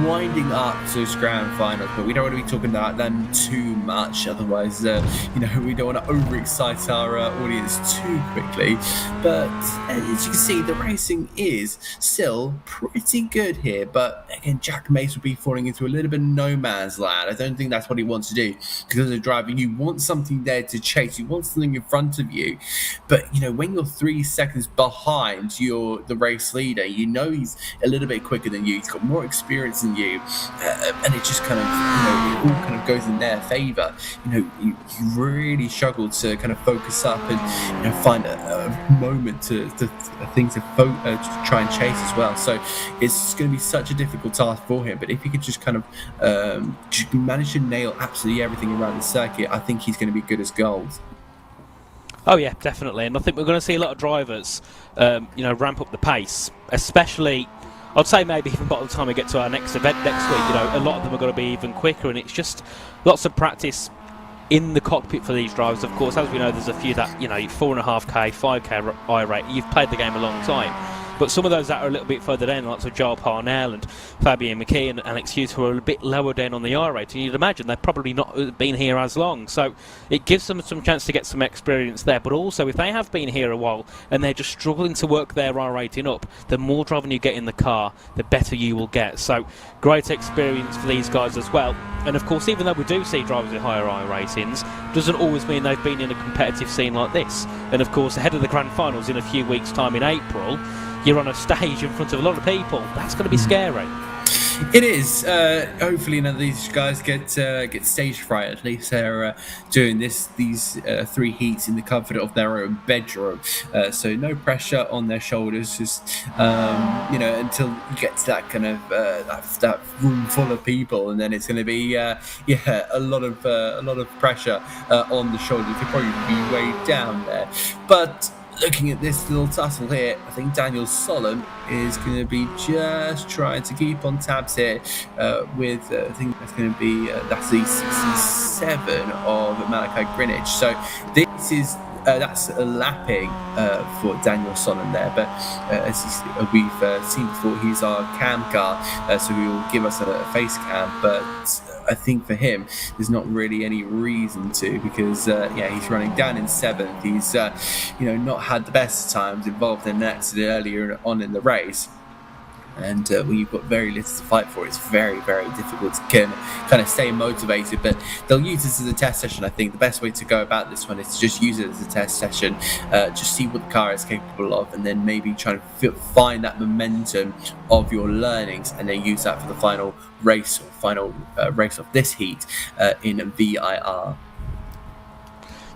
Speaker 4: winding up to those grand finals, but we don't want to be talking about them too much, otherwise we don't want to overexcite our audience too quickly. But as you can see, the racing is still pretty good here, but again, Jack Mace will be falling into a little bit of no man's land. I don't think that's what he wants to do, because as a driver you want something there to chase, you want something in front of you, but when you're 3 seconds behind the race leader, he's a little bit quicker than you, he's got more experience than you, and it just kind of it all kind of goes in their favor. You really struggle to kind of focus up and find a moment to try and chase as well. So it's going to be such a difficult task for him, but if he could just kind of just manage to nail absolutely everything around the circuit, I think he's going to be good as gold.
Speaker 3: Oh yeah, definitely, and I think we're going to see a lot of drivers ramp up the pace, especially I'd say maybe even by the time we get to our next event next week, a lot of them are going to be even quicker, and it's just lots of practice in the cockpit for these drivers. Of course, as we know, there's a few that 4.5k, 5k iRate. You've played the game a long time, but some of those that are a little bit further down, like Joel Parnell and Fabian McKee and Alex Hughes, who are a bit lower down on the iRate, and you'd imagine they've probably not been here as long, so it gives them some chance to get some experience there. But also, if they have been here a while and they're just struggling to work their iRating up, the more driving you get in the car, the better you will get. So great experience for these guys as well. And of course, even though we do see drivers with higher iRatings, doesn't always mean they've been in a competitive scene like this. And of course, ahead of the grand finals in a few weeks' time in April, you're on a stage in front of a lot of people. That's going to be scary.
Speaker 4: It is. Hopefully none of these guys get stage fright. At least they're doing these 3 heats in the comfort of their own bedroom. So no pressure on their shoulders. Just until you get to that kind of that room full of people, and then it's going to be a lot of pressure on the shoulders. They'll probably be weighed down there, but. Looking at this little tussle here, I think Daniel Solon is going to be just trying to keep on tabs here with, I think that's going to be, that's the 67 of Malachi Greenwich. So this is, that's a lapping for Daniel Solon there, but as we've seen before, he's our cam car, so he will give us a face cam, but I think for him there's not really any reason to, because he's running down in 7th. He's not had the best times, involved in an accident earlier on in the race, and when you've got very little to fight for, it's very, very difficult to kind of stay motivated. But they'll use this as a test session. I think the best way to go about this one is to just use it as a test session, just see what the car is capable of, and then maybe try to find that momentum of your learnings, and then use that for the final race of this heat in VIR.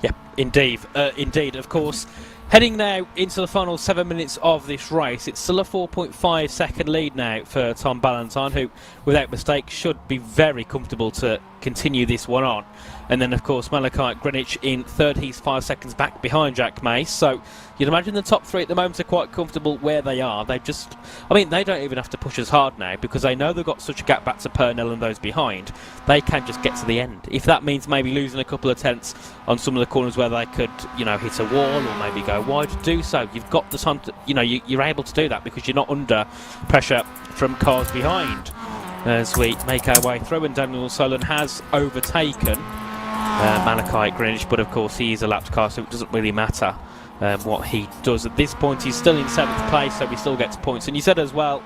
Speaker 3: Yeah, indeed. Indeed, of course. Heading now into the final 7 minutes of this race, it's still a 4.5 second lead now for Tom Ballantyne, who, without mistake, should be very comfortable to continue this one on. And then, of course, Malachi Greenwich in third. He's 5 seconds back behind Jack Mace. So you'd imagine the top three at the moment are quite comfortable where they are. They just, I mean, they don't even have to push as hard now because they know they've got such a gap back to Purnell and those behind. They can just get to the end. If that means maybe losing a couple of tenths on some of the corners where they could, you know, hit a wall or maybe go wide, do so. You've got the time to, you know, you're able to do that because you're not under pressure from cars behind. As we make our way through, and Daniel Solon has overtaken Malachi Greenwich, but of course he is a lapped car, so it doesn't really matter what he does. At this point he's still in 7th place, so he still gets points. And you said as well,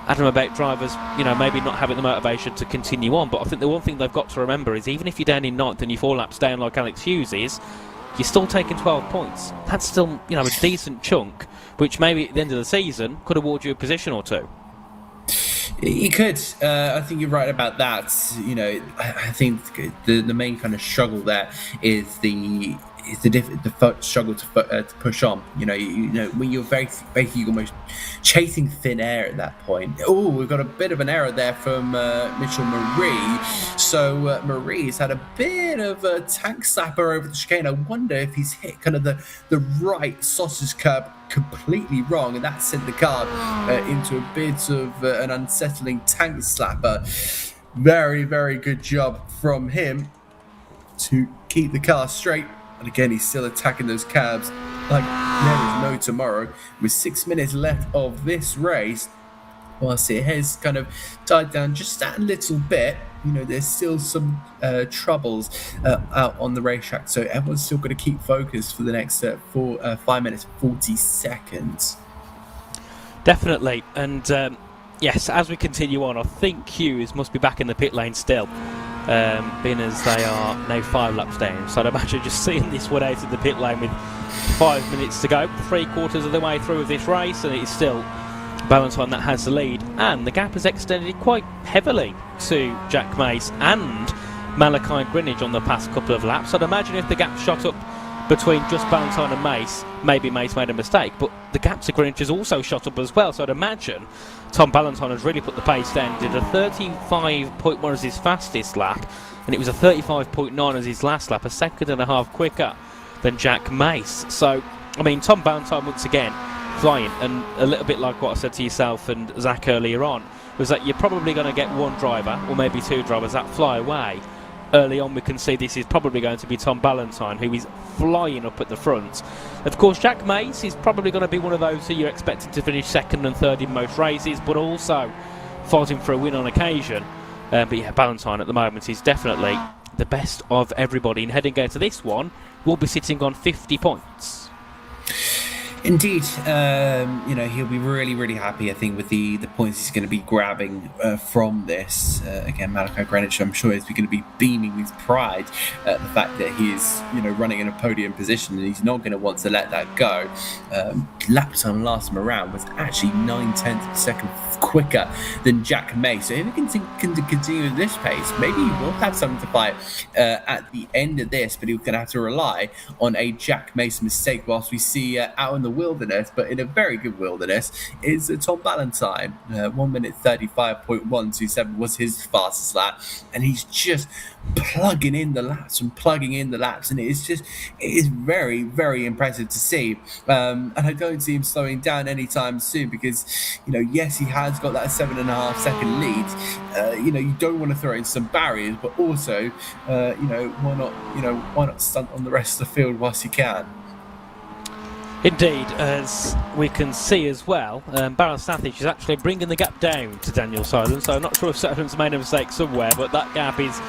Speaker 3: Adam, about drivers, you know, maybe not having the motivation to continue on, but I think the one thing they've got to remember is even if you're down in 9th and you're 4 laps down like Alex Hughes is, you're still taking 12 points. That's still, you know, a decent chunk, which maybe at the end of the season could award you a position or two.
Speaker 4: You could. I think you're right about that. You know, I think the main kind of struggle there is the struggle to push on. You know, when you're basically almost chasing thin air at that point. Oh, we've got a bit of an error there from Mitchell Marie. So Marie's had a bit of a tank slapper over the chicane. I wonder if he's hit kind of the right sausage curb completely wrong, and that sent the car into a bit of an unsettling tank slapper. Very, very good job from him to keep the car straight. And again, he's still attacking those cabs like there is no tomorrow. With 6 minutes left of this race, whilst it has kind of died down just that little bit, you know, there's still some troubles out on the racetrack. So everyone's still got to keep focused for the next 5 minutes, 40 seconds.
Speaker 3: Definitely. And yes, as we continue on, I think Hughes must be back in the pit lane still. Being as they are now 5 laps down. So I'd imagine just seeing this one out of the pit lane with 5 minutes to go, 3/4 of the way through of this race, and it is still Ballantyne that has the lead, and the gap has extended quite heavily to Jack Mace and Malachi Greenwich on the past couple of laps. I'd imagine if the gap shot up between just Ballantyne and Mace, maybe Mace made a mistake, but the gap to Greenwich has also shot up as well, so I'd imagine Tom Ballantyne has really put the pace down. Did a 35.1 as his fastest lap, and it was a 35.9 as his last lap, a second and a half quicker than Jack Mace. So, I mean, Tom Ballantyne once again flying, and a little bit like what I said to yourself and Zach earlier on, was that you're probably going to get one driver, or maybe 2 drivers, that fly away. Early on we can see this is probably going to be Tom Ballantyne, who is flying up at the front. Of course, Jack Mace is probably going to be one of those who you're expecting to finish 2nd and 3rd in most races, but also fighting for a win on occasion. But yeah, Ballantyne at the moment is definitely the best of everybody, and heading into this one will be sitting on 50 points.
Speaker 4: Indeed, you know, he'll be really, really happy, I think, with the points he's going to be grabbing from this. Again, Malachi Greenwich, I'm sure, is going to be beaming with pride at the fact that he is, you know, running in a podium position, and he's not going to want to let that go. Lap time last time around was actually 9/10 of a second quicker than Jack Mace. So if he can continue at this pace, maybe he will have something to fight at the end of this, but he's going to have to rely on a Jack Mace mistake, whilst we see out in the wilderness, but in a very good wilderness, is Tom Ballantyne. 1 minute 35.127 was his fastest lap, and he's just plugging in the laps, and it is very, very impressive to see. And I don't see him slowing down anytime soon, because, you know, yes, he has got that 7.5 second lead. You know, you don't want to throw in some barriers, but also, you know, why not stunt on the rest of the field whilst you can.
Speaker 3: Indeed, as we can see as well, Barrow Sathich is actually bringing the gap down to Daniel Solon, so I'm not sure if Solon's made a mistake somewhere, but that gap is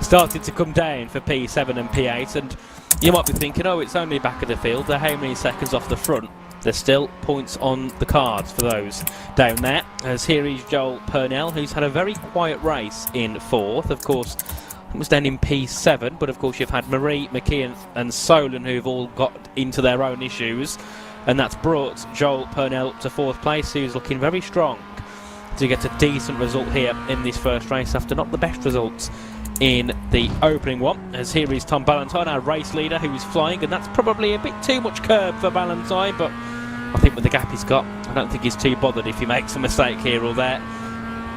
Speaker 3: starting to come down for P7 and P8, and you might be thinking, oh, it's only back of the field, they're how many seconds off the front? There's still points on the cards for those down there, as here is Joel Purnell, who's had a very quiet race in 4th, of course. It was down in P7, but of course you've had Marie, McKeon and Solon, who've all got into their own issues, and that's brought Joel Purnell up to 4th place, who's looking very strong to get a decent result here in this first race after not the best results in the opening one. As here is Tom Ballantyne, our race leader, who is flying, and that's probably a bit too much curb for Ballantyne, but I think with the gap he's got, I don't think he's too bothered if he makes a mistake here or there,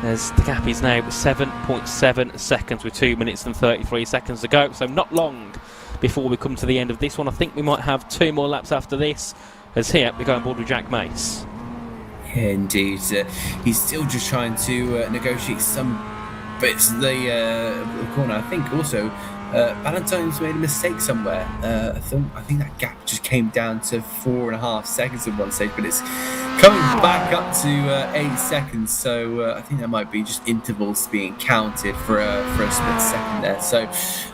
Speaker 3: as the gap is now 7.7 seconds with 2 minutes and 33 seconds to go, so not long before we come to the end of this one. I think we might have 2 more laps after this, as here we go on board with Jack Mace.
Speaker 4: Yeah, indeed. He's still just trying to negotiate some bits of the corner. I think also Ballantyne's made a mistake somewhere. I think that gap just came down to 4.5 seconds at one stage, but it's coming back up to 8 seconds. So I think that might be just intervals being counted for a split second there. So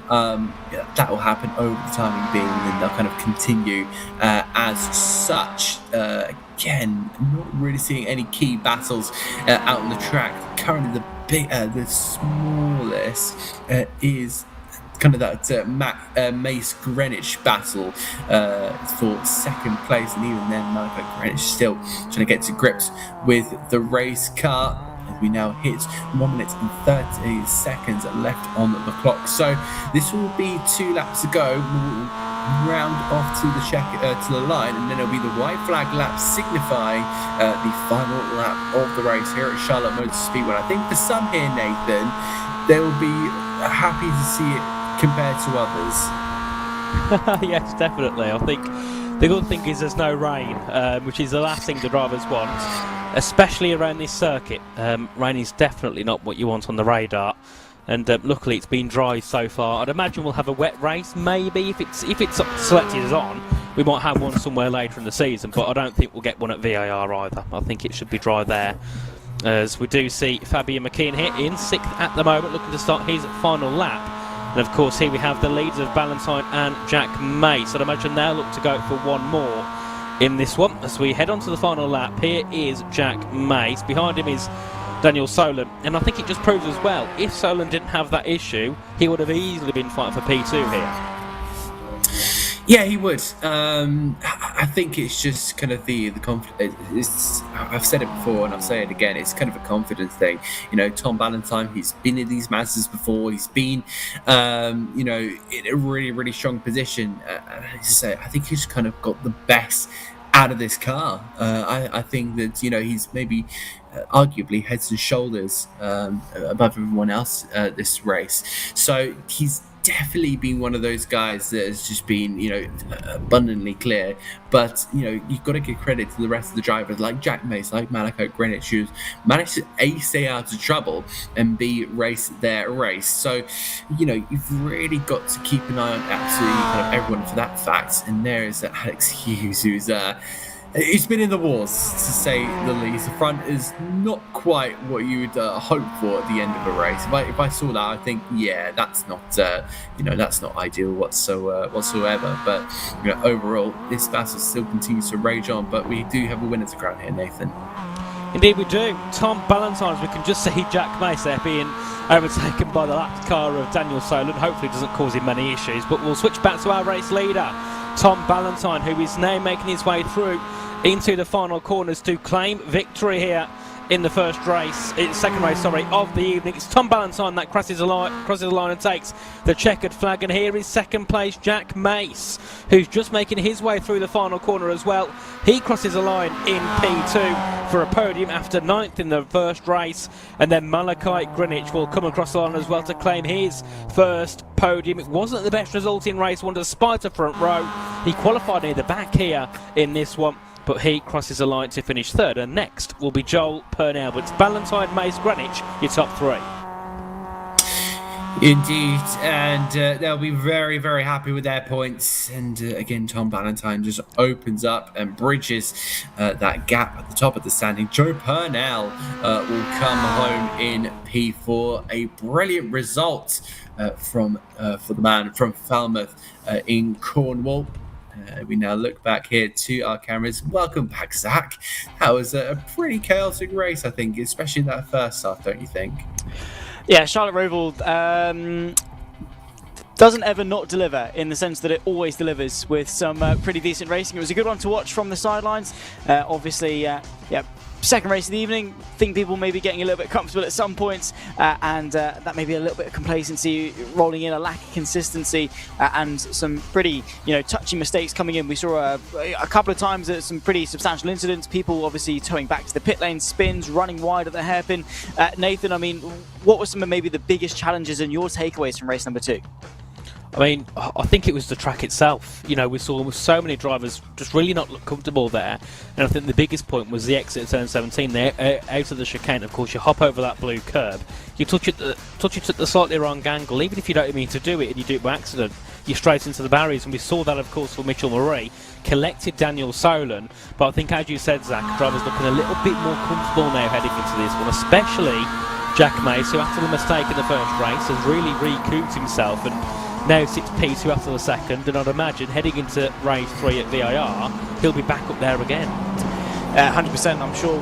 Speaker 4: that will happen over the timing being, and they'll kind of continue as such. Again, not really seeing any key battles out on the track. Currently, the smallest is kind of that Mace Greenwich battle for second place, and even then Malachi Greenwich still trying to get to grips with the race car. We now hit 1 minute and 30 seconds left on the clock, so this will be 2 laps to go. We'll round off to the to the line, and then it'll be the white flag lap signifying the final lap of the race here at Charlotte Motor Speedway. I think for some here, Nathan, they will be happy to see it compared to others.
Speaker 3: Yes, definitely. I think the good thing is there's no rain, which is the last thing the drivers want, especially around this circuit. Rain is definitely not what you want on the radar, and luckily it's been dry so far. I'd imagine we'll have a wet race, maybe if it's selected as on. We might have one somewhere later in the season, but I don't think we'll get one at VIR either. I think it should be dry there, as we do see Fabian McKeon here in 6th at the moment, looking to start his final lap. And of course here we have the leaders of Ballantyne and Jack Mace. I'd imagine they'll look to go for one more in this one as we head on to the final lap. Here is Jack Mace, behind him is Daniel Solon, and I think it just proves as well, if Solon didn't have that issue, he would have easily been fighting for P2 here.
Speaker 4: Yeah, he would. I think it's just kind of the confidence. I've said it before and I'll say it again. It's kind of a confidence thing. You know, Tom Ballantyne, he's been in these Mazdas before. He's been, in a really, really strong position. I think he's kind of got the best out of this car. I think that, he's maybe arguably heads and shoulders above everyone else this race. So he's definitely been one of those guys that has just been, abundantly clear. But, you've got to give credit to the rest of the drivers like Jack Mace, like Malachi Greenwich, who's managed to A, stay out of trouble, and B, race their race. So, you've really got to keep an eye on absolutely kind of everyone for that fact. And there is Alex Hughes, who's he's been in the wars, to say the least. The front is not quite what you would hope for at the end of a race. If I saw that, I think, yeah, that's not, that's not ideal whatsoever. But overall, this battle still continues to rage on. But we do have a winner to crown here, Nathan.
Speaker 3: Indeed we do. Tom Ballantyne, as we can just see Jack Mace there being overtaken by the lap car of Daniel Solon. Hopefully it doesn't cause him many issues. But we'll switch back to our race leader, Tom Ballantyne, who is now making his way through into the final corners to claim victory here in the second race of the evening. It's Tom Ballantyne that crosses the line and takes the checkered flag, and here is second place Jack Mace, who's just making his way through the final corner as well. He crosses the line in P2 for a podium after 9th in the first race, and then Malachi Greenwich will come across the line as well to claim his first podium. It wasn't the best result in race one despite a front row. He qualified near the back here in this one, but he crosses the line to finish third, and next will be Joel Purnell. But it's Ballantyne, Mace, Greenwich, your top three.
Speaker 4: Indeed, and they'll be very, very happy with their points. And again, Tom Ballantyne just opens up and bridges that gap at the top of the standing. Joe Purnell will come home in P4. A brilliant result for the man from Falmouth in Cornwall. We now look back here to our cameras. Welcome back, Zach. That was a pretty chaotic race, I think, especially in that first half, don't you think?
Speaker 2: Yeah, Charlotte Roval doesn't ever not deliver, in the sense that it always delivers with some pretty decent racing. It was a good one to watch from the sidelines. Obviously, second race of the evening, think people may be getting a little bit comfortable at some points, and that may be a little bit of complacency rolling in, a lack of consistency, and some pretty, touchy mistakes coming in. We saw a couple of times some pretty substantial incidents, people obviously towing back to the pit lane, spins, running wide at the hairpin. Nathan, I mean, what were some of maybe the biggest challenges and your takeaways from race number 2?
Speaker 3: I mean, I think it was the track itself. We saw so many drivers just really not look comfortable there. And I think the biggest point was the exit at turn 17 there, out of the chicane. Of course, you hop over that blue curb, you touch it at the slightly wrong angle, even if you don't mean to do it and you do it by accident, you're straight into the barriers. And we saw that, of course, for Mitchell Murray, collected Daniel Solon. But I think, as you said, Zach, drivers looking a little bit more comfortable now heading into this one, especially Jack Mace, who after the mistake in the first race has really recouped himself and now sits P2 after the second, and I'd imagine heading into race 3 at VIR, he'll be back up there again.
Speaker 2: 100%. I'm sure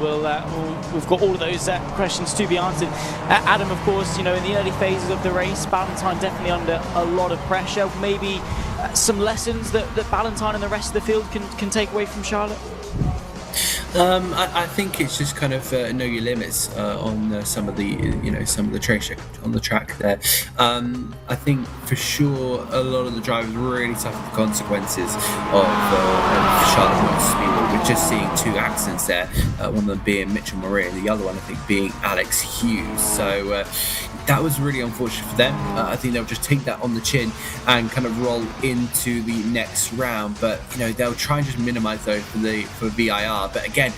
Speaker 2: we've got all of those questions to be answered. Adam, of course, in the early phases of the race, Ballantyne definitely under a lot of pressure. Maybe some lessons that Ballantyne and the rest of the field can take away from Charlotte?
Speaker 4: I think it's just kind of know your limits on some of the trace on the track there. I think for sure a lot of the drivers really suffered the consequences of Charlotte Motorsport. We're just seeing 2 accidents there, one of them being Mitchell Murray and the other one I think being Alex Hughes. So that was really unfortunate for them. I think they'll just take that on the chin and kind of roll into the next round. But they'll try and just minimise those for VIR. But again,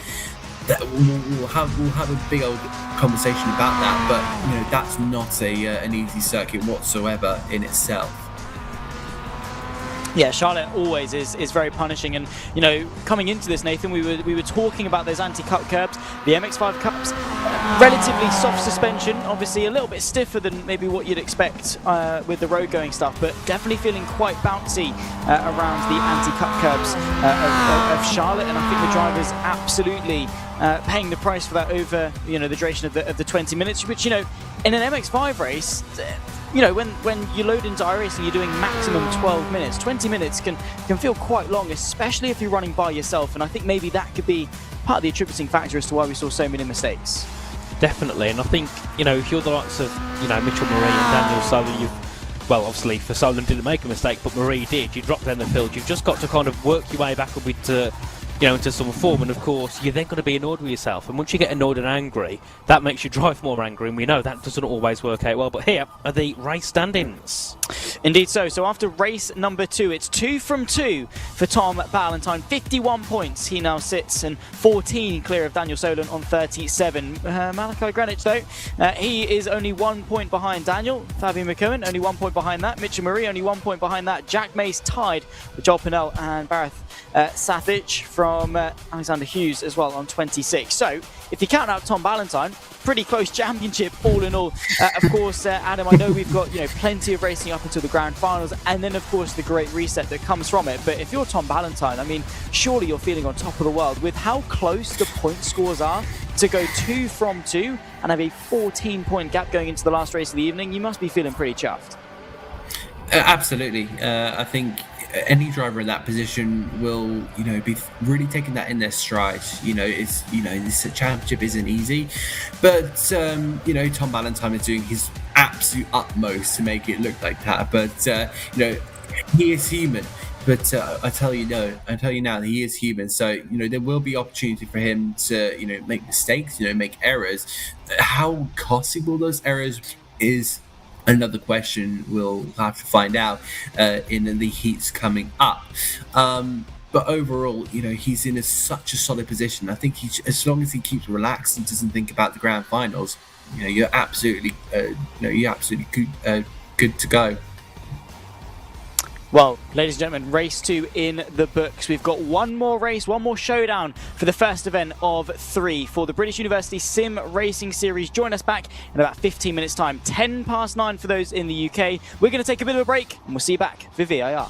Speaker 4: we'll have a big old conversation about that. But that's not an easy circuit whatsoever in itself.
Speaker 2: Yeah, Charlotte always is very punishing, and coming into this, Nathan, we were talking about those anti-cut curbs, the MX-5 cups, relatively soft suspension, obviously a little bit stiffer than maybe what you'd expect with the road going stuff, but definitely feeling quite bouncy around the anti-cut curbs of Charlotte, and I think the drivers absolutely paying the price for that over the duration of the 20 minutes, which in an MX-5 race. When you load into iRacing, you're doing maximum 12 minutes. 20 minutes can feel quite long, especially if you're running by yourself. And I think maybe that could be part of the attributing factor as to why we saw so many mistakes.
Speaker 3: Definitely. And I think, if you're the likes of, Mitchell Murray and Daniel Solon, well, obviously, for Solon didn't make a mistake, but Murray did. You drop down the field. You've just got to kind of work your way back up into some form, and of course you're then going to be annoyed with yourself, and once you get annoyed and angry, that makes you drive more angry, and we know that doesn't always work out well. But here are the race standings.
Speaker 2: Indeed so after race number 2, it's 2 from 2 for Tom Ballantyne, 51 points he now sits, and 14 clear of Daniel Solon on 37. Malachi Greenwich though, he is only 1 point behind Daniel. Fabian McCohen only 1 point behind that. Mitchell Murray only 1 point behind that. Jack Mace tied with Joel Pinnell and Bareth Sathich from Alexander Hughes as well on 26. So if you count out Tom Ballantyne, pretty close championship all in all. Of course, Adam, I know we've got plenty of racing up until the grand finals, and then of course the great reset that comes from it. But if you're Tom Ballantyne, I mean, surely you're feeling on top of the world with how close the point scores are. To go 2 from 2 and have a 14-point gap going into the last race of the evening, you must be feeling pretty chuffed.
Speaker 4: Absolutely. I think any driver in that position will, be really taking that in their stride. This championship isn't easy, but Tom Ballantyne is doing his absolute utmost to make it look like that. But he is human. But I tell you now, he is human. So there will be opportunity for him to make mistakes, make errors. How costly will those errors is another question we'll have to find out in the heats coming up. But overall, he's in such a solid position. I think as long as he keeps relaxed and doesn't think about the grand finals, you're absolutely good to go.
Speaker 2: Well, ladies and gentlemen, race 2 in the books. We've got one more race, one more showdown for the first event of 3 for the British University Sim Racing Series. Join us back in about 15 minutes' time, 10 past 9 for those in the UK. We're going to take a bit of a break, and we'll see you back for VIR.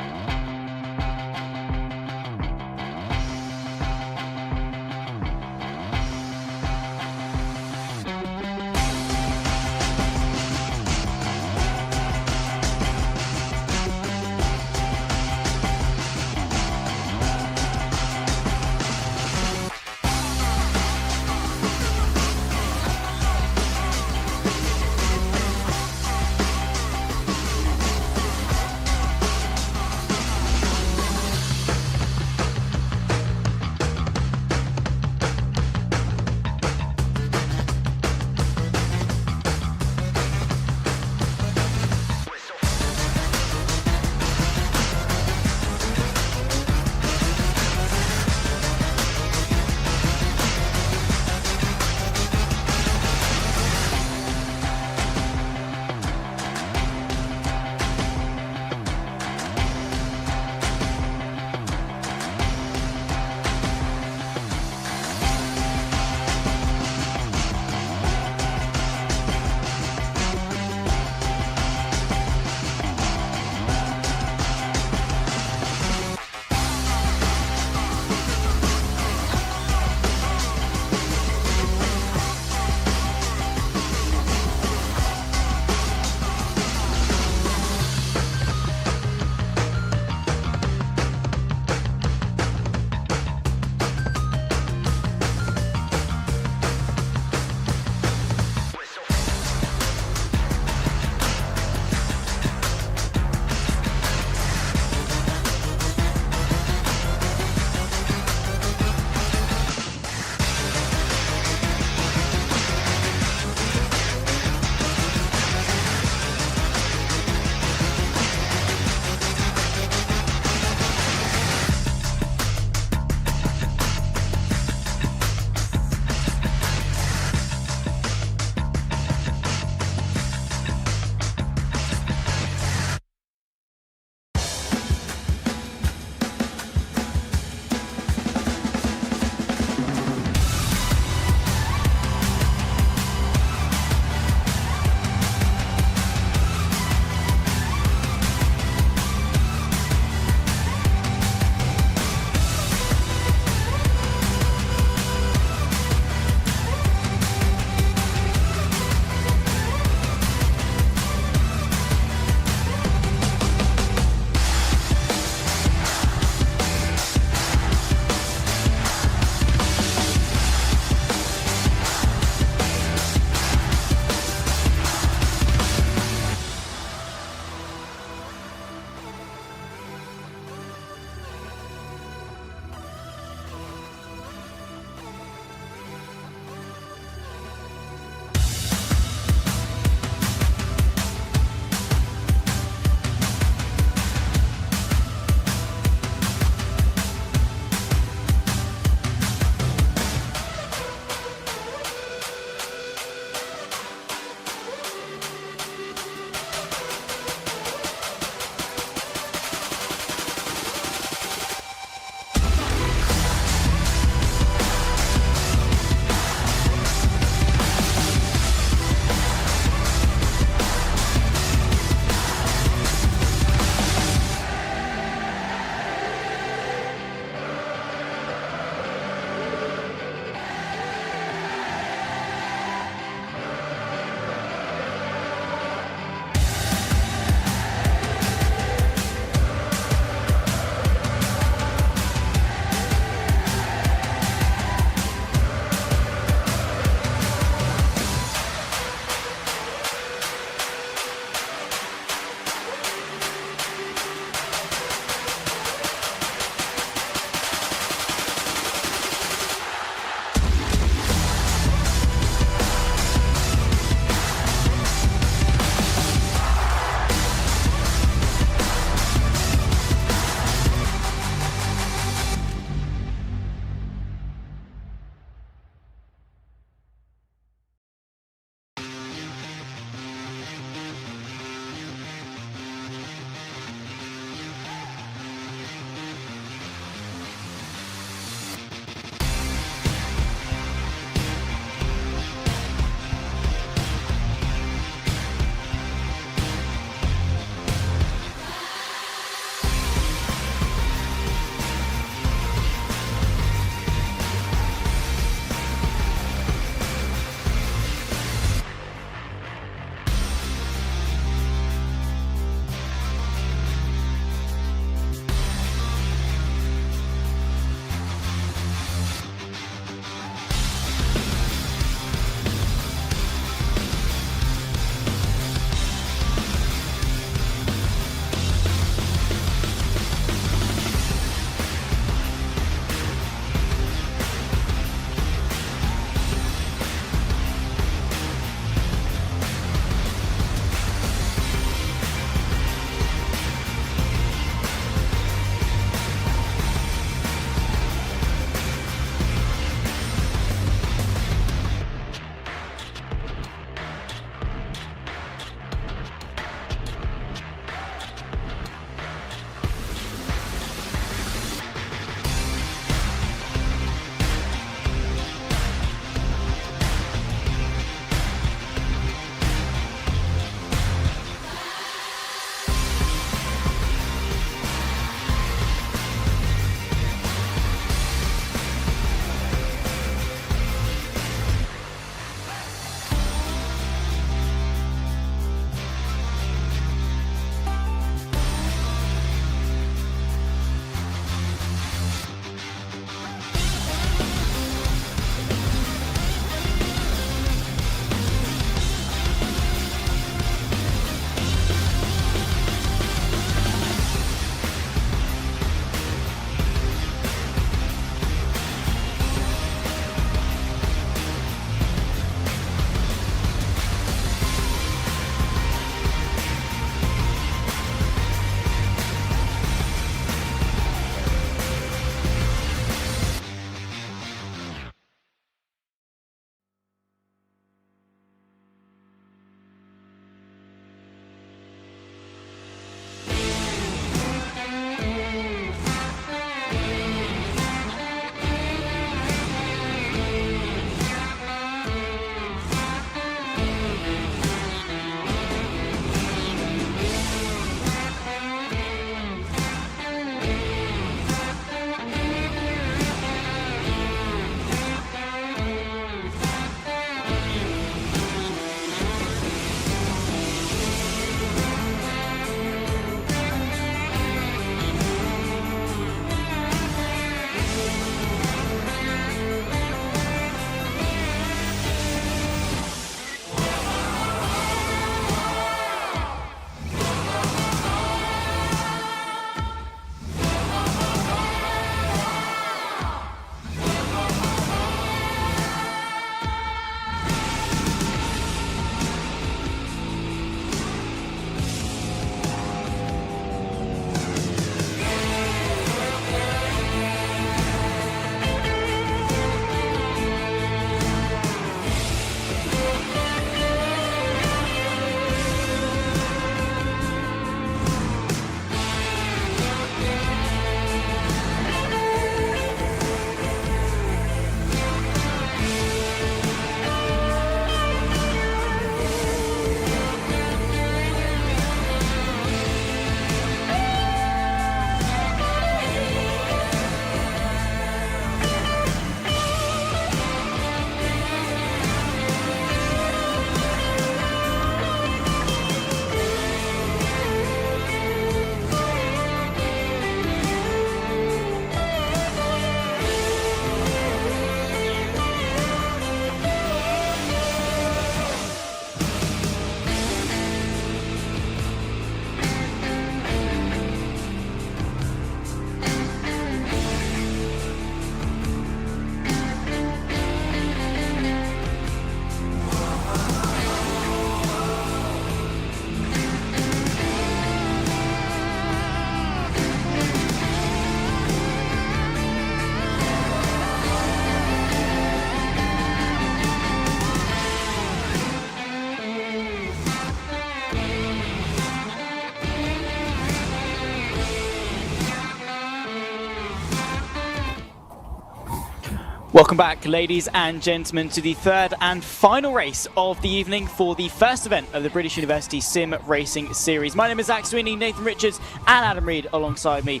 Speaker 2: Welcome back, ladies and gentlemen, to the third and final race of the evening for the first event of the British University Sim Racing Series. My name is Zach Sweeney, Nathan Richards and Adam Reed alongside me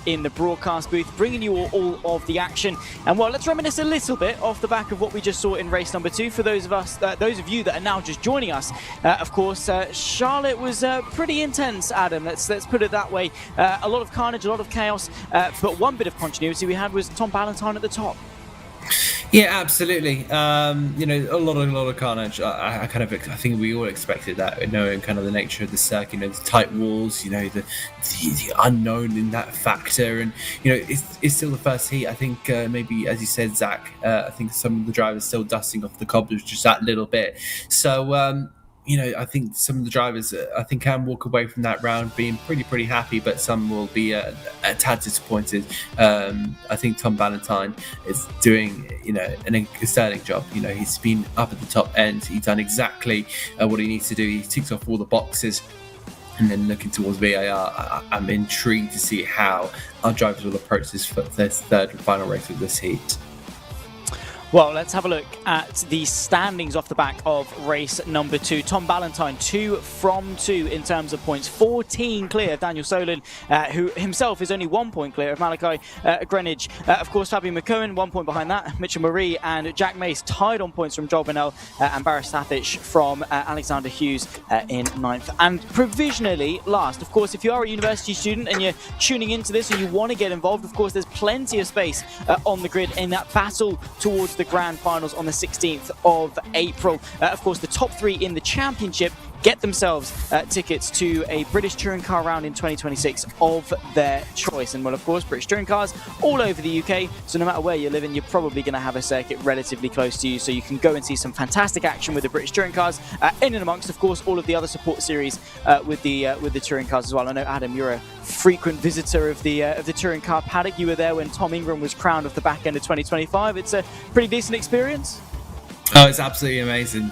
Speaker 2: in the broadcast booth, bringing you all of the action. And well, let's reminisce a little bit off the back of what we just saw in race number 2. For those of you that are now just joining us, of course, Charlotte was pretty intense, Adam. Let's put it that way. A lot of carnage, a lot of chaos, but one bit of continuity we had was Tom Ballantyne at the top.
Speaker 4: Yeah, absolutely. You know, a lot of carnage. I think we all expected that, knowing kind of the nature of the circuit, you know, the tight walls, you know, the unknown in that factor, and you know, it's still the first heat. I think maybe, as you said, Zach, I think some of the drivers still dusting off the cobblers just that little bit. So. You know, I think some of the drivers, can walk away from that round being pretty happy, but some will be a tad disappointed. I think Tom Ballantyne is doing, you know, a sterling job. You know, he's been up at the top end. He's done exactly what he needs to do. He ticks off all the boxes. And then looking towards VIR, I'm intrigued to see how our drivers will approach this third and final race of this heat.
Speaker 2: Well, let's have a look at the standings off the back of race number 2. Tom Ballantyne, 2 from 2 in terms of points. 14 clear of Daniel Solon, who himself is only 1 point clear of Malachi Greenwich. Of course, Fabian McCohen, 1 point behind that. Mitchell Marie and Jack Mace tied on points from Joel Bennell and Barris Stathich from Alexander Hughes in 9th. And provisionally last. Of course, if you are a university student and you're tuning into this and you want to get involved, of course, there's plenty of space on the grid in that battle towards the grand finals on the 16th of April. Of course, the top 3 in the championship get themselves tickets to a British touring car round in 2026 of their choice. And well, of course, British touring cars all over the UK, so no matter where you're living, you're probably going to have a circuit relatively close to you, so you can go and see some fantastic action with the British touring cars, in and amongst, of course, all of the other support series with the touring cars as well. I know, Adam, you're a frequent visitor of the touring car paddock. You were there when Tom Ingram was crowned off the back end of 2025. It's a pretty decent experience.
Speaker 4: Oh, it's absolutely amazing.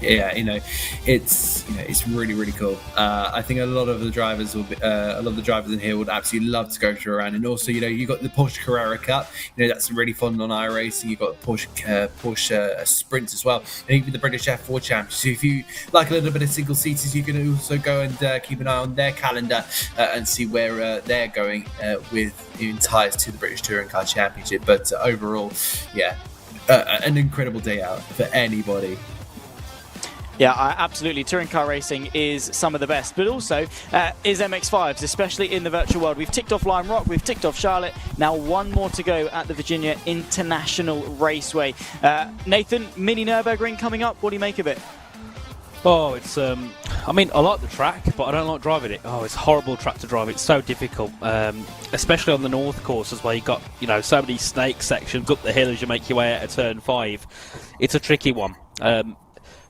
Speaker 4: Yeah, you know, it's really cool. I think a lot of the drivers in here would absolutely love to go through around, and also, you know, you got the Porsche Carrera Cup. You know, that's really fun on iRacing. You got Porsche Sprints as well, and even the British F4 Championship. So if you like a little bit of single seaters, you can also go and keep an eye on their calendar and see where they're going in ties to the British Touring Car Championship. But overall, yeah, an incredible day out for anybody.
Speaker 2: Yeah, absolutely. Touring car racing is some of the best, but also is MX-5s, especially in the virtual world. We've ticked off Lime Rock, we've ticked off Charlotte. Now one more to go at the Virginia International Raceway. Nathan, mini Nürburgring coming up. What do you make of it?
Speaker 3: Oh, it's I mean, I like the track, but I don't like driving it. Oh, it's a horrible track to drive. It's so difficult, especially on the North courses where you've got, you know, so many snake sections up the hill as you make your way out of turn 5. It's a tricky one.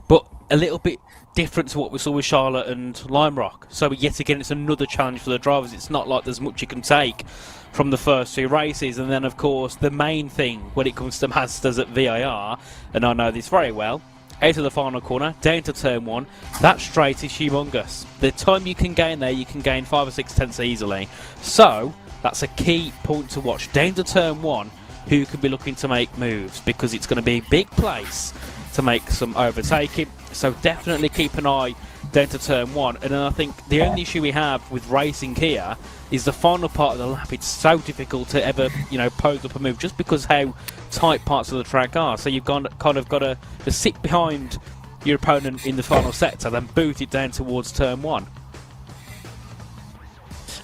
Speaker 3: But a little bit different to what we saw with Charlotte and Lime Rock. So yet again, it's another challenge for the drivers. It's not like there's much you can take from the first 2 races. And then, of course, the main thing when it comes to Masters at VIR, and I know this very well, out of the final corner, down to turn 1, that straight is humongous. The time you can gain there, you can gain 5 or 6 tenths easily. So that's a key point to watch. Down to turn 1, who could be looking to make moves, because it's going to be a big place to make some overtaking. So definitely keep an eye down to turn 1. And then I think the only issue we have with racing here is the final part of the lap. It's so difficult to ever, you know, pose up a move, just because how tight parts of the track are. So you've kind of got to sit behind your opponent in the final sector, then boot it down towards turn 1.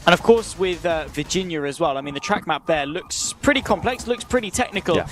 Speaker 2: And of course with Virginia as well, I mean, the track map there looks pretty complex, looks pretty technical. Yeah.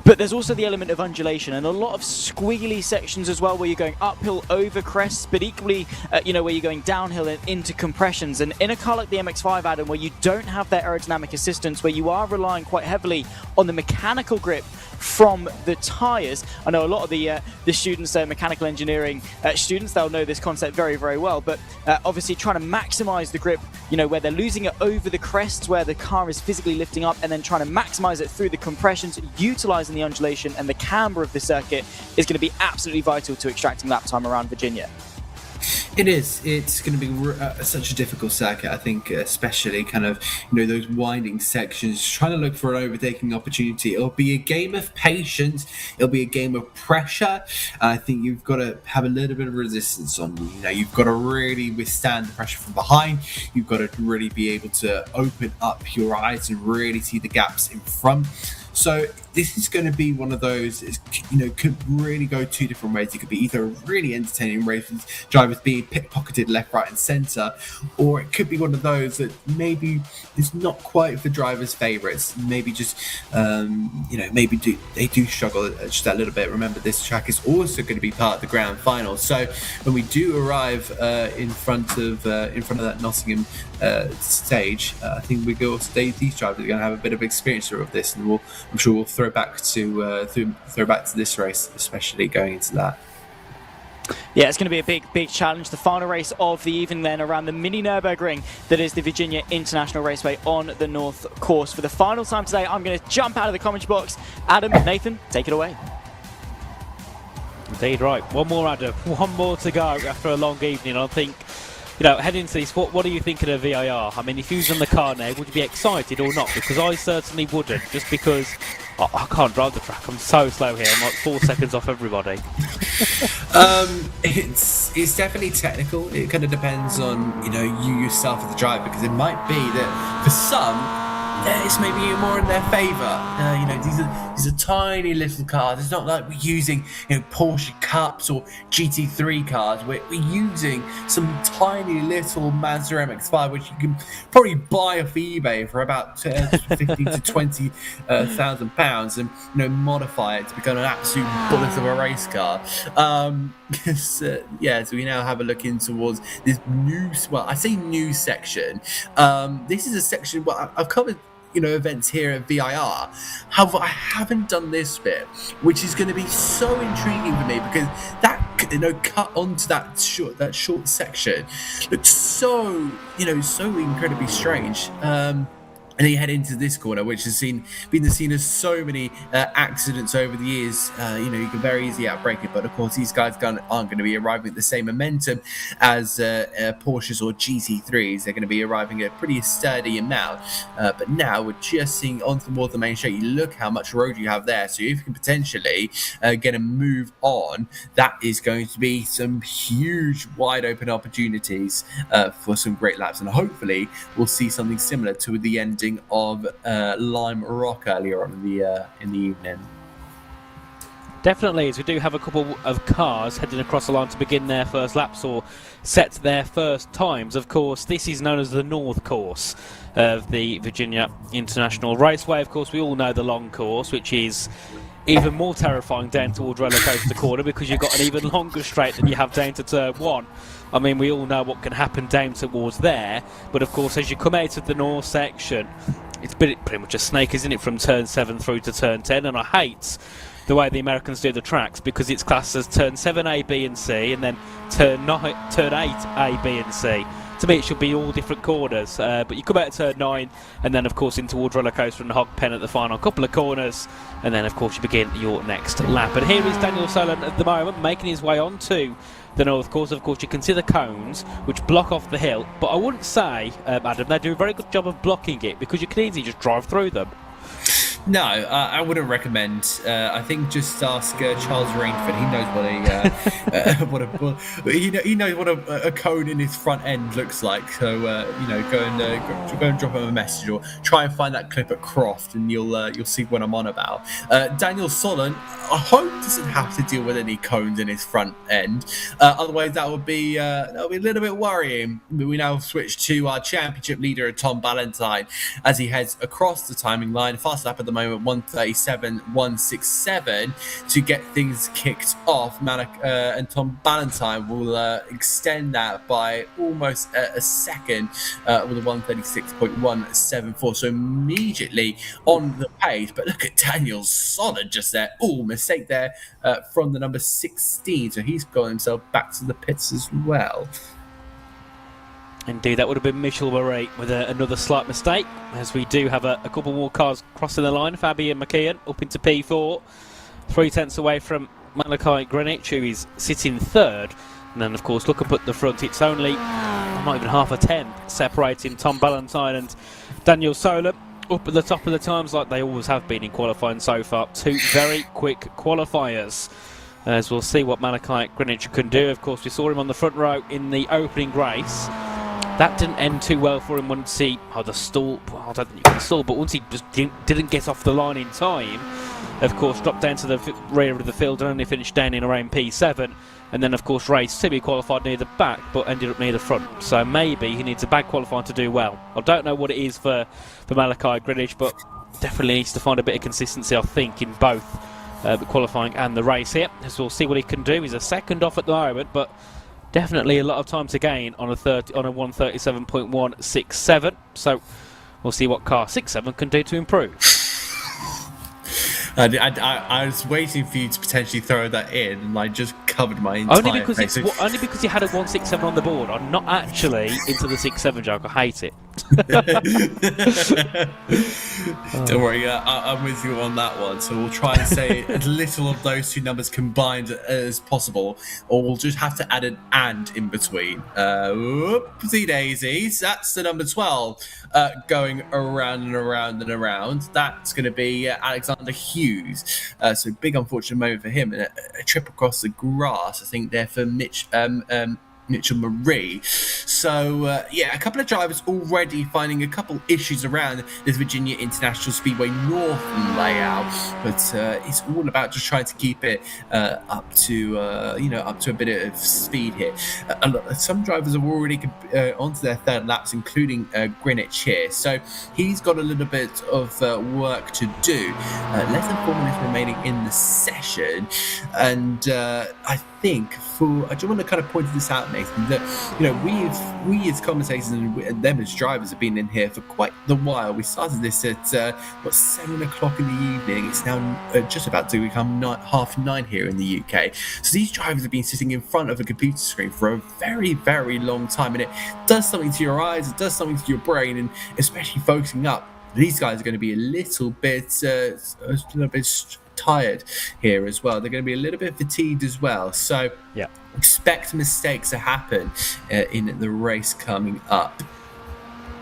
Speaker 2: But there's also the element of undulation and a lot of squiggly sections as well, where you're going uphill over crests, but equally, you know, where you're going downhill and into compressions. And in a car like the MX-5, Adam, where you don't have that aerodynamic assistance, where you are relying quite heavily on the mechanical grip from the tyres. I know a lot of the students, mechanical engineering students, they'll know this concept very, very well. But obviously trying to maximise the grip, you know, where they're losing it over the crests, where the car is physically lifting up, and then trying to maximise it through the compressions, utilising the undulation and the camber of the circuit is going to be absolutely vital to extracting lap time around Virginia.
Speaker 4: It is. It's going to be such a difficult circuit, I think, especially kind of, those winding sections, trying to look for an overtaking opportunity. It'll be a game of patience. It'll be a game of pressure. I think you've got to have a little bit of resistance on you. You've got to really withstand the pressure from behind. You've got to really be able to open up your eyes and really see the gaps in front. So this is going to be one of those, could really go two different ways. It could be either a really entertaining race with drivers being pickpocketed left, right and centre, or it could be one of those that maybe is not quite for drivers' favourites. Maybe just, they do struggle just that little bit. Remember, this track is also going to be part of the grand final. So when we do arrive in front of that Nottingham stage, I think these drivers are going to have a bit of experience of this, and I'm sure we'll throw back to this race, especially going into that.
Speaker 2: Yeah, it's going to be a big challenge. The final race of the evening then around the mini Nürburgring that is the Virginia International Raceway on the North Course. For the final time today, I'm going to jump out of the commentary box. Adam, Nathan, take it away.
Speaker 3: Indeed, right. One more, Adam. One more to go after a long evening. I think, heading into this, what are you thinking of VIR? I mean, if you was on the car now, would you be excited or not? Because I certainly wouldn't, just because I can't drive the track. I'm so slow here. I'm like 4 seconds off everybody.
Speaker 4: It's definitely technical. It kind of depends on, you yourself as the driver, because it might be that for some, it's maybe more in their favour. These are tiny little cars. It's not like we're using Porsche Cups or GT3 cars. We're using some tiny little Mazda MX-5, which you can probably buy off eBay for about 15 to 20,000 pounds, and modify it to become an absolute bullet of a race car. So we now have a look in towards this new section. This is a section. Well, I've covered events here at VIR. However, I haven't done this bit, which is going to be so intriguing for me, because that cut onto that short section looks so incredibly strange. And then you head into this corner, which has been the scene of so many accidents over the years. You can very easily outbrake it, but of course these guys aren't going to be arriving at the same momentum as Porsches or GT3s. They're going to be arriving at a pretty sturdy amount. But now we're just seeing onto more of the main straight. You look how much road you have there. So if you can potentially get a move on, that is going to be some huge wide open opportunities for some great laps. And hopefully we'll see something similar to the ending of Lime Rock earlier on in the evening.
Speaker 3: Definitely, as we do have a couple of cars heading across the line to begin their first laps or set their first times. Of course, this is known as the North Course of the Virginia International Raceway. Of course, we all know the long course, which is even more terrifying down towards roller coaster corner, because you've got an even longer straight than you have down to turn 1. I mean, we all know what can happen down towards there, but of course, as you come out of the north section, it's pretty much a snake, isn't it, from turn 7 through to turn 10, and I hate the way the Americans do the tracks, because it's classed as turn 7 A, B and C, and then turn 8 A, B and C. To me, it should be all different corners, but you come out at turn 9, and then of course in towards roller coaster and hog pen at the final couple of corners, and then of course you begin your next lap. And here is Daniel Solon at the moment making his way onto the North Course. Of course, you can see the cones which block off the hill, but I wouldn't say, Adam, they do a very good job of blocking it, because you can easily just drive through them.
Speaker 4: No, I wouldn't recommend. I think just ask Charles Rainford. He knows he knows what a cone in his front end looks like. So go and drop him a message, or try and find that clip at Croft, and you'll see what I'm on about. Daniel Solon, I hope doesn't have to deal with any cones in his front end. Otherwise, that would be a little bit worrying. We now switch to our championship leader, Tom Ballantyne, as he heads across the timing line. Fast lap at the moment, 1:37.167 to get things kicked off. And Tom Ballantyne will extend that by almost a second with a 1:36.174. So immediately on the pace. But look at Daniel Solid just there. Oh, mistake there from the number 16. So he's got himself back to the pits as well.
Speaker 3: Indeed, that would have been Mitchell Murray with another slight mistake, as we do have a couple more cars crossing the line. Fabian McKeon up into P4, 3 tenths away from Malachi Greenwich, who is sitting third. And then, of course, look up at the front. It's only not even half a tenth separating Tom Ballantyne and Daniel Sola up at the top of the times, like they always have been in qualifying so far. Two very quick qualifiers. As we'll see what Malachi Greenwich can do. Of course, we saw him on the front row in the opening race. That didn't end too well for him once he had a stall. Well, I don't think you can stall, but once he just didn't get off the line in time, of course, dropped down to the rear of the field and only finished down in around P7. And then, of course, raced to be qualified near the back, but ended up near the front. So maybe he needs a bad qualifying to do well. I don't know what it is for Malachi Greenwich, but definitely needs to find a bit of consistency, I think, in both the qualifying and the race here. So we'll see what he can do. He's a second off at the moment, but definitely a lot of time to gain on a 1:37.167. So we'll see what car 6.7 can do to improve.
Speaker 4: I was waiting for you to potentially throw that in, and I just covered my entire
Speaker 3: only because
Speaker 4: face.
Speaker 3: only because you had a 1.67 on the board. I'm not actually into the 6.7 joke. I hate it.
Speaker 4: Don't worry, I'm with you on that one. So we'll try and say as little of those two numbers combined as possible, or we'll just have to add an "and" in between. Whoopsie daisies! That's the number 12 going around and around and around. That's going to be Alexander Hughes. So big unfortunate moment for him, and a trip across the grass, I think, there for Mitchell Marie. So yeah, a couple of drivers already finding a couple issues around this Virginia International Speedway North layout, but it's all about just trying to keep it up to a bit of speed here. Some drivers are already onto their third laps, including Greenwich here, so he's got a little bit of work to do. Less than 4 minutes remaining in the session, and I think I just want to kind of point this out, Nathan, that we as commentators and them as drivers have been in here for quite the while. We started this at 7 o'clock in the evening. It's now just about to become 9:30 here in the UK. So these drivers have been sitting in front of a computer screen for a very, very long time, and it does something to your eyes, it does something to your brain, and especially focusing up. These guys are going to be a little bit tired here as well. They're going to be a little bit fatigued as well. So
Speaker 3: yeah,
Speaker 4: expect mistakes to happen in the race coming up.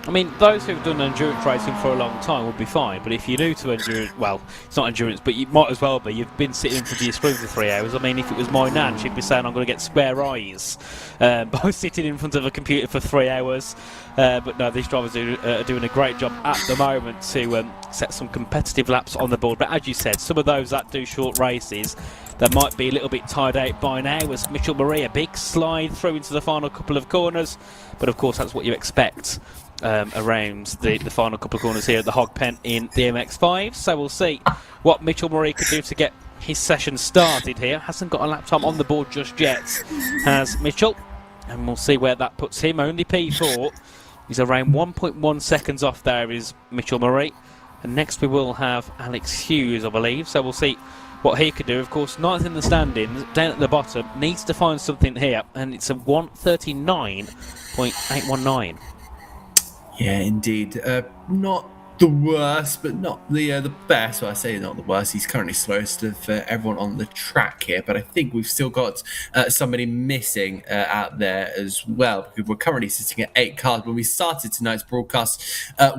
Speaker 3: I mean, those who've done endurance racing for a long time would be fine, but if you're new to endurance, well, it's not endurance, but you might as well be. You've been sitting in front of your screen for 3 hours. I mean, if it was my nan, she'd be saying I'm going to get square eyes by sitting in front of a computer for 3 hours. But no, these drivers are doing a great job at the moment to set some competitive laps on the board. But as you said, some of those that do short races, they might be a little bit tired out by now, as Mitchell Marie, a big slide through into the final couple of corners. But of course, that's what you expect around the final couple of corners here at the Hog Pen in the MX-5. So we'll see what Mitchell Marie can do to get his session started here. Hasn't got a lap time on the board just yet, has Mitchell. And we'll see where that puts him. Only P4. He's around 1.1 seconds off there is Mitchell Marie. And next we will have Alex Hughes, I believe. So we'll see what he could do. Of course, ninth in the standings, down at the bottom, needs to find something here. And it's a 1:39.819.
Speaker 4: Yeah, indeed. Not the worst, but not the best. Well, I say not the worst. He's currently slowest of everyone on the track here, but I think we've still got somebody missing out there as well, because we're currently sitting at 8 cars when we started tonight's broadcast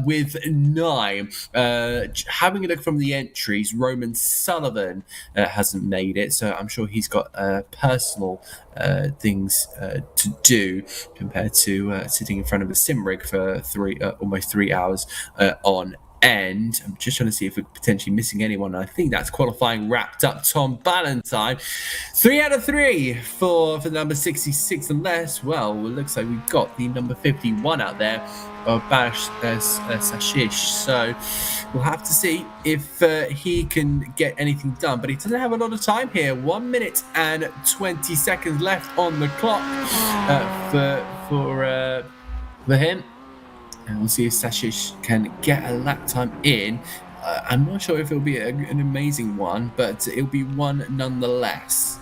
Speaker 4: with 9. Having a look from the entries, Roman Sullivan hasn't made it, so I'm sure he's got personal things to do compared to sitting in front of a sim rig for almost 3 hours on end. I'm just trying to see if we're potentially missing anyone. I think that's qualifying wrapped up. Tom Ballantyne, 3 out of 3 for the number 66, unless, well, it looks like we've got the number 51 out there, Bash Sashish. So we'll have to see if he can get anything done, but he doesn't have a lot of time here. 1 minute and 20 seconds left on the clock for him. And we'll see if Sashish can get a lap time in. I'm not sure if it'll be an amazing one, but it'll be one nonetheless.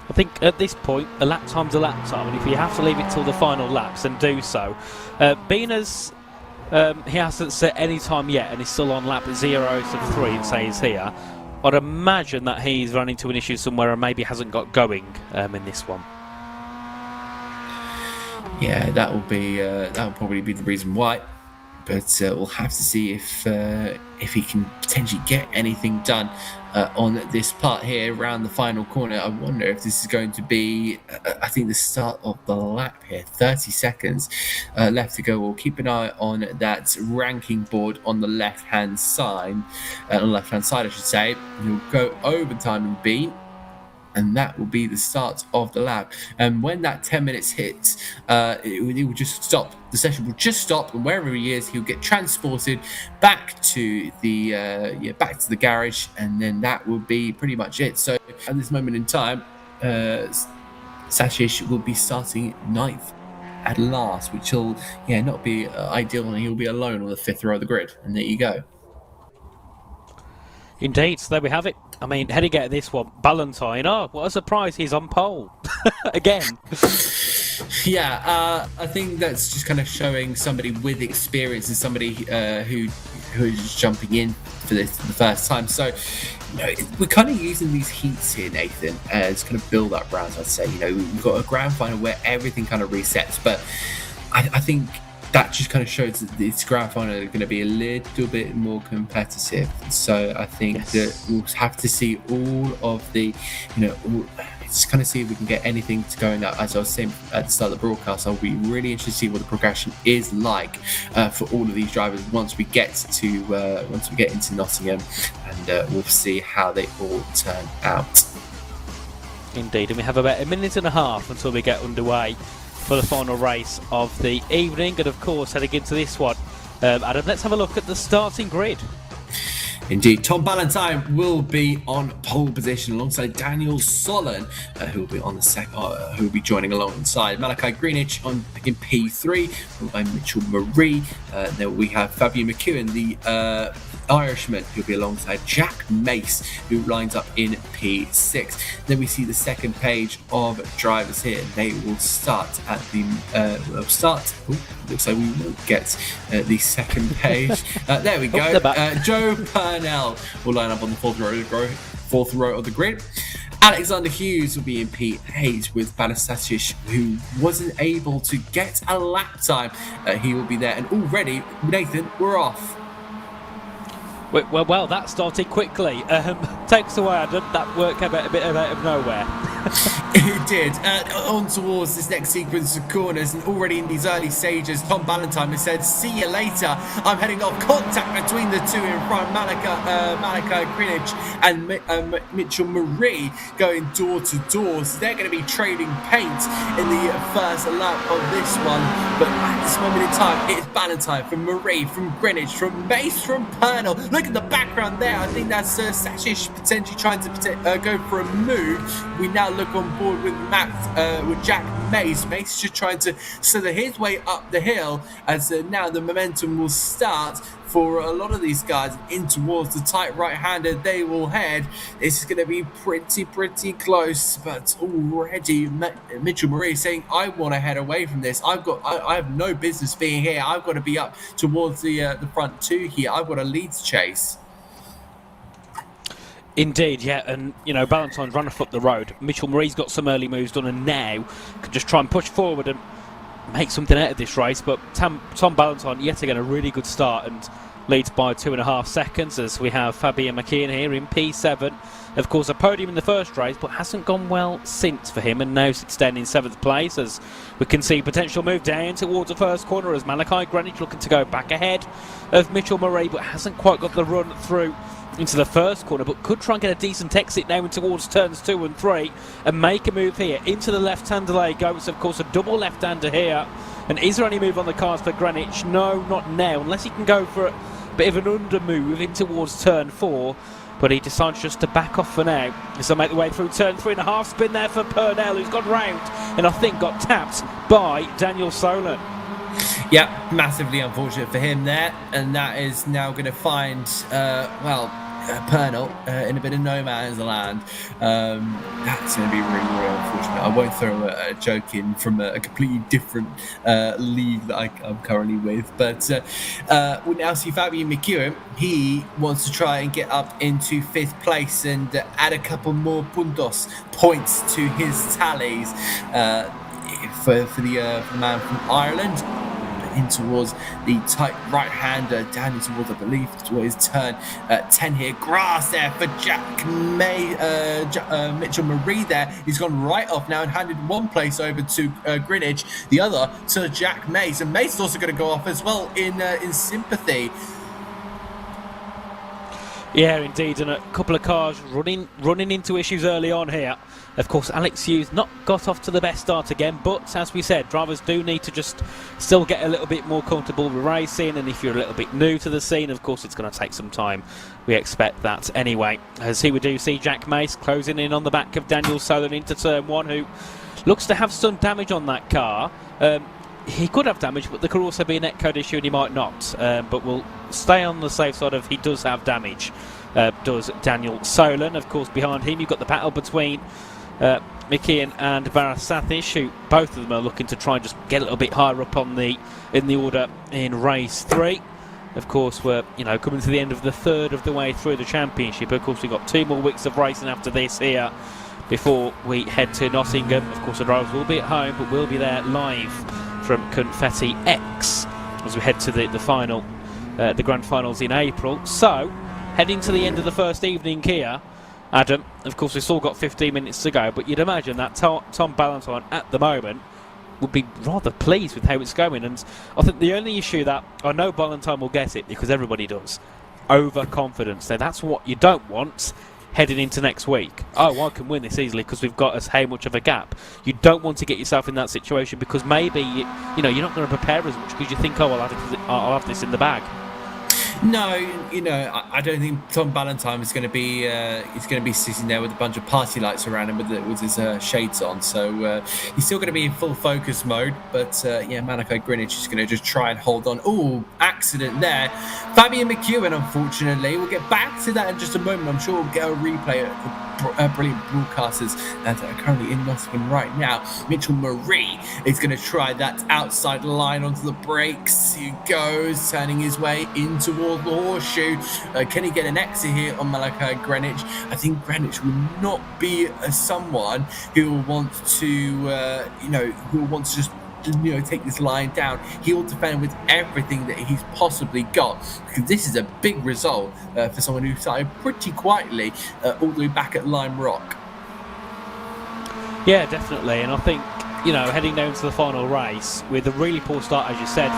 Speaker 3: I think at this point, a lap time's a lap time, and if you have to leave it till the final laps, then do so. Being as he hasn't set any time yet, and he's still on lap 0.3 and says here, I'd imagine that he's run into an issue somewhere and maybe hasn't got going in this one.
Speaker 4: Yeah, that will probably be the reason why. But we'll have to see if he can potentially get anything done on this part here around the final corner. I wonder if this is going to be, I think, the start of the lap here. 30 seconds left to go. We'll keep an eye on that ranking board on the left-hand side. On the left-hand side, I should say. He'll go overtime and beat. And that will be the start of the lap. And when that 10 minutes hits, it will just stop. The session will just stop, and wherever he is, he'll get transported back to the garage, and then that will be pretty much it. So at this moment in time, Sashish will be starting 9th at last, which will not be ideal, and he'll be alone on the 5th row of the grid. And there you go.
Speaker 3: Indeed, so there we have it. I mean, heading out of this one, Ballantyne, what a surprise, he's on pole. Again.
Speaker 4: Yeah, I think that's just kind of showing somebody with experience and somebody who's jumping in for this for the first time. So, we're kind of using these heats here, Nathan, as kind of build-up rounds, I'd say. We've got a grand final where everything kind of resets, but I think that just kind of shows that this grand final are going to be a little bit more competitive. So I think that we'll have to see all of the, just kind of see if we can get anything to going up. As I was saying at the start of the broadcast, I'll be really interested to see what the progression is like for all of these drivers once we get into Nottingham, and we'll see how they all turn out.
Speaker 3: Indeed, and we have about a minute and a half until we get underway for the final race of the evening, and of course heading into this one, Adam, let's have a look at the starting grid.
Speaker 4: Indeed, Tom Ballantyne will be on pole position alongside Daniel Solon, who will be on the who will be joining alongside Malachi Greenwich in P3, followed by Mitchell Marie. Then we have Fabian McEwen, the Irishman, who'll be alongside Jack Mace, who lines up in P6. Then we see the second page of drivers here. They will start at the looks like we won't get the second page. There we go. Joe Purnell will line up on the fourth row of the grid. Alexander Hughes will be in P8 with Banasatish, who wasn't able to get a lap time. He will be there, and already, Nathan, we're off.
Speaker 3: Well, that started quickly. Takes away, Adam. That work came out a bit out of nowhere.
Speaker 4: It did. On towards this next sequence of corners, and already in these early stages, Tom Ballantyne has said, "See you later. I'm heading off." Contact between the two in front, Malachi Greenwich and Mitchell Marie going door to door. So they're going to be trading paint in the first lap of this one. But at this moment in time, it's Ballantyne from Marie, from Greenwich, from Mace, from Purnell. Look at the background there. I think that's Sashish potentially trying to go for a move. We now look on board with with Jack Mace. Mace is just trying to slither his way up the hill, as now the momentum will start for a lot of these guys in towards the tight right-hander. They will head. This is going to be pretty close, but already Mitchell Marie saying, "I want to head away from this. I have no business being here. I've got to be up towards the front two here. I've got a lead to chase."
Speaker 3: Indeed, yeah, and Ballantyne's run up the road. Mitchell Marie's got some early moves done, and now can just try and push forward and make something out of this race. But Tom Ballantyne, yet again, a really good start and leads by 2.5 seconds, as we have Fabian McKeon here in P7. Of course, a podium in the first race, but hasn't gone well since for him, and now sits down in 7th place, as we can see potential move down towards the first corner, as Malachi Greenwich looking to go back ahead of Mitchell Marie, but hasn't quite got the run through into the first corner, but could try and get a decent exit now towards turns 2 and 3 and make a move here into the left-hander lane. Goes, of course, a double left-hander here. And is there any move on the cards for Greenwich? No, not now, unless he can go for a bit of an under move in towards turn 4. But he decides just to back off for now. So make the way through turn 3.5. Spin there for Purnell, who's gone round and I think got tapped by Daniel Solon.
Speaker 4: Yeah, massively unfortunate for him there, and that is now going to find Purnell in a bit of no man's land. That's going to be really unfortunate. I won't throw a joke in from a completely different league that I'm currently with, but we now see Fabian McEwen. He wants to try and get up into 5th place and add a couple more points to his tallies. for the man from Ireland. In towards the tight right-hander, down in towards, I believe, towards his turn 10 here. Grass there for Mitchell Marie there. He's gone right off now and handed one place over to Greenwich, the other to Jack Mace. And Mace is also going to go off as well in sympathy.
Speaker 3: Yeah, indeed, and a couple of cars running into issues early on here. Of course, Alex Hughes not got off to the best start again, but as we said, drivers do need to just still get a little bit more comfortable with racing, and if you're a little bit new to the scene, of course, it's going to take some time. We expect that anyway. As here we do see Jack Mace closing in on the back of Daniel Solon into turn 1, who looks to have some damage on that car. He could have damage, but there could also be a netcode issue and he might not. But we'll stay on the safe side of he does have damage, does Daniel Solon. Of course, behind him you've got the battle between Mikian and Baras Sathish, who both of them are looking to try and just get a little bit higher up on in the order in race 3. Of course, we're coming to the end of the third of the way through the championship. Of course, we've got 2 more weeks of racing after this here before we head to Nottingham. Of course, the drivers will be at home, but we'll be there live from Confetti X as we head to the final, the grand finals in April. So, heading to the end of the first evening here, Adam, of course we've still got 15 minutes to go, but you'd imagine that Tom Ballantyne at the moment would be rather pleased with how it's going. And I think the only issue that I know Ballantyne will get it, because everybody does, overconfidence. Now that's what you don't want heading into next week. Oh, I can win this easily because we've got us how much of a gap. You don't want to get yourself in that situation, because maybe you're not going to prepare as much because you think, oh, I'll have this in the bag.
Speaker 4: No, I don't think Tom Ballantyne is going to be sitting there with a bunch of party lights around him with his shades on. So he's still going to be in full focus mode. But Malachi Greenwich is going to just try and hold on. Oh, accident there. Fabian McEwen, unfortunately. We'll get back to that in just a moment. I'm sure we'll get a replay of the brilliant broadcasters that are currently in Nottingham right now. Mitchell Marie is going to try that outside line onto the brakes. He goes, turning his way in towards the horseshoe. Can he get an exit here on Malachi Greenwich? I think Greenwich will not be someone who will want to, just take this line down. He'll defend with everything that he's possibly got, because this is a big result for someone who started pretty quietly all the way back at Lime Rock.
Speaker 3: Yeah, definitely, and I think heading down to the final race with a really poor start, as you said,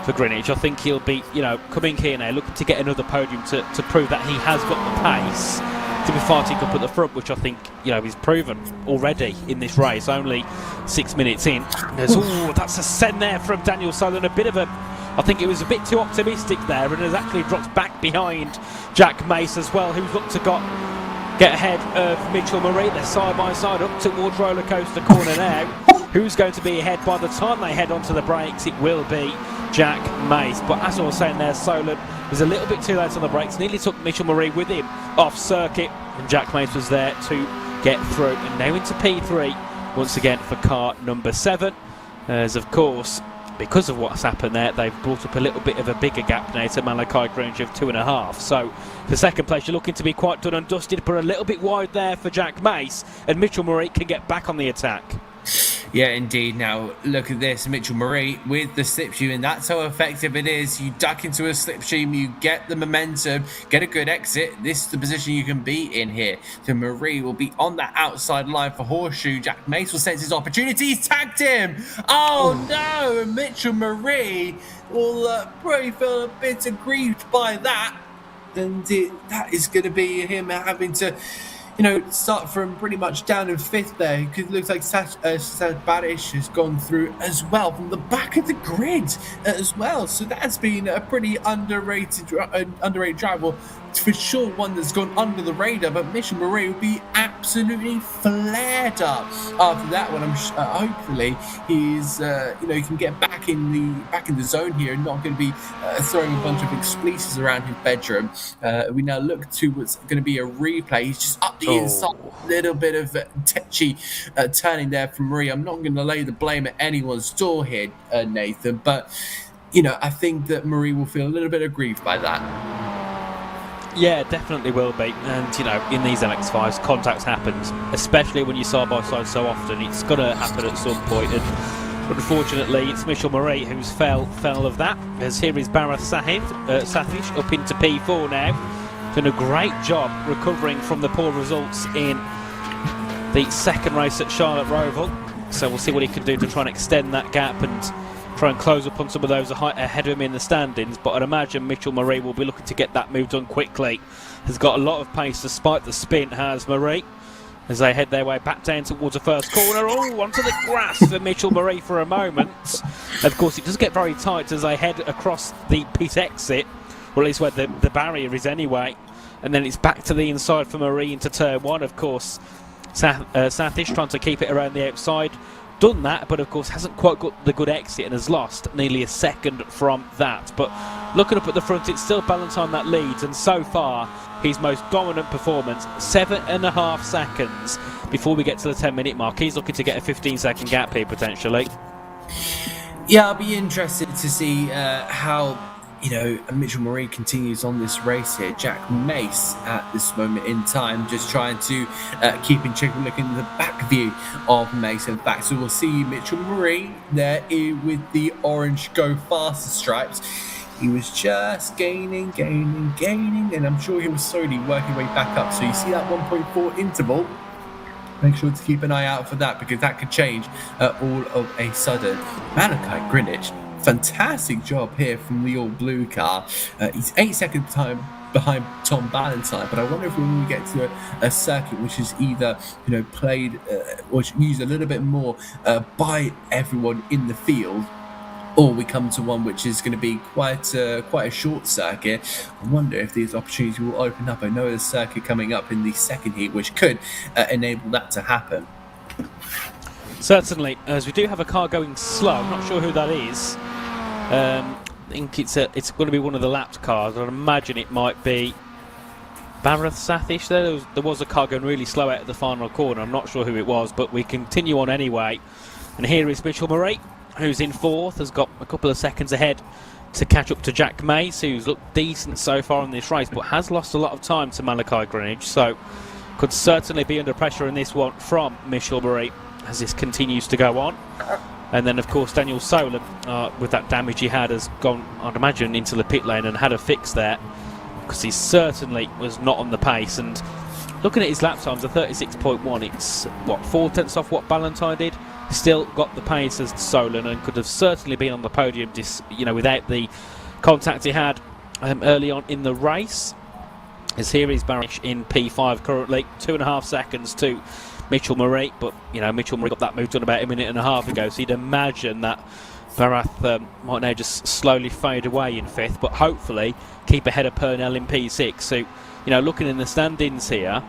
Speaker 3: for Greenwich, I think he'll be coming here now looking to get another podium to prove that he has got the pace to be fighting up at the front, which I think he's proven already in this race. Only 6 minutes in. That's a send there from Daniel Solon. I think it was a bit too optimistic there, and has actually dropped back behind Jack Mace as well, who's looked to get ahead of Mitchell Marie. They're side by side up towards roller coaster corner now. Who's going to be ahead by the time they head onto the brakes? It will be Jack Mace. But as I was saying there, Solon was a little bit too late on the brakes, nearly took Mitchell Marie with him off circuit, and Jack Mace was there to get through. And now into P3 once again for car number 7, as of course, because of what's happened there, they've brought up a little bit of a bigger gap now to Malachi Greenwich of 2.5. So for second place, you're looking to be quite done and dusted, but a little bit wide there for Jack Mace, and Mitchell Marie can get back on the attack.
Speaker 4: Yeah, indeed. Now, look at this. Mitchell Marie with the slipstream, and that's how effective it is. You duck into a slipstream, you get the momentum, get a good exit. This is the position you can be in here. So Marie will be on that outside line for Horseshoe. Jack Mace will sense his opportunity. He's tagged him. Oh, no. And Mitchell Marie will probably feel a bit aggrieved by that. And that is going to be him having to start from pretty much down in 5th there, because it looks like Barish has gone through as well from the back of the grid as well. So that's been a pretty underrated drive. Well, for sure one that's gone under the radar, but Mitchell Marie will be absolutely flared up after that one. Hopefully he's he can get back in the zone here and not going to be throwing a bunch of explosives around his bedroom. We now look to what's going to be a replay. He's just up the inside, a little bit of tetchy turning there from Marie. I'm not going to lay the blame at anyone's door here, Nathan, but I think that Marie will feel a little bit aggrieved by that.
Speaker 3: Yeah, definitely will be. And, in these MX-5s, contact happens, especially when you're side by side so often. It's got to happen at some point. And unfortunately, it's Mitchell Murray who's fell of that. As here is Barath Sathish up into P4 now. Doing a great job recovering from the poor results in the second race at Charlotte Roval. So we'll see what he can do to try and extend that gap and try and close up on some of those ahead of him in the standings. But I'd imagine Mitchell Murray will be looking to get that move done quickly. Has got a lot of pace despite the spin, has Murray, as they head their way back down towards the first corner. Oh, onto the grass for Mitchell Murray for a moment. Of course, it does get very tight as they head across the pit exit, or at least where the barrier is anyway. And then it's back to the inside for Murray into turn one. Of course, Sathish trying to keep it around the outside. Done that, but of course hasn't quite got the good exit and has lost nearly a second from that. But looking up at the front, it's still Ballantyne that leads, and so far his most dominant performance, 7.5 seconds before we get to the 10-minute mark. He's looking to get a 15-second gap here potentially.
Speaker 4: Yeah, I'll be interested to see how Mitchell Murray continues on this race here. Jack Mace at this moment in time just trying to keep in check. We're looking at the back view of Mace, in fact. So we'll see Mitchell Murray there with the orange go faster stripes. He was just gaining, and I'm sure he was slowly working way back up. So you see that 1.4 interval. Make sure to keep an eye out for that, because that could change all of a sudden. Malachi Greenwich, fantastic job here from the all-blue car. He's 8 seconds behind Tom Ballantyne, but I wonder if when we get to a circuit which is either played or used a little bit more by everyone in the field, or we come to one which is going to be quite a short circuit. I wonder if these opportunities will open up. I know there's a circuit coming up in the second heat which could enable that to happen.
Speaker 3: Certainly, as we do have a car going slow. I'm not sure who that is. I think it's going to be one of the lapped cars. I'd imagine it might be Barath Sathish. There was a car going really slow out of the final corner. I'm not sure who it was, but we continue on anyway. And here is Mitchell Murray, who's in fourth, has got a couple of seconds ahead to catch up to Jack Mace, who's looked decent so far in this race, but has lost a lot of time to Malachi Greenwich, so could certainly be under pressure in this one from Mitchell Murray as this continues to go on. And then, of course, Daniel Solon, with that damage he had, has gone, I'd imagine, into the pit lane and had a fix there, because he certainly was not on the pace. And looking at his lap times, a 36.1, it's, 4/10 off what Ballantyne did. Still got the pace as Solon and could have certainly been on the podium, without the contact he had early on in the race. As here is Barish in P5 currently, 2.5 seconds to Mitchell Murray, but Mitchell Murray got that move done about a minute and a half ago, so you'd imagine that Barath might now just slowly fade away in fifth, but hopefully keep ahead of Purnell in P6. So looking in the standings here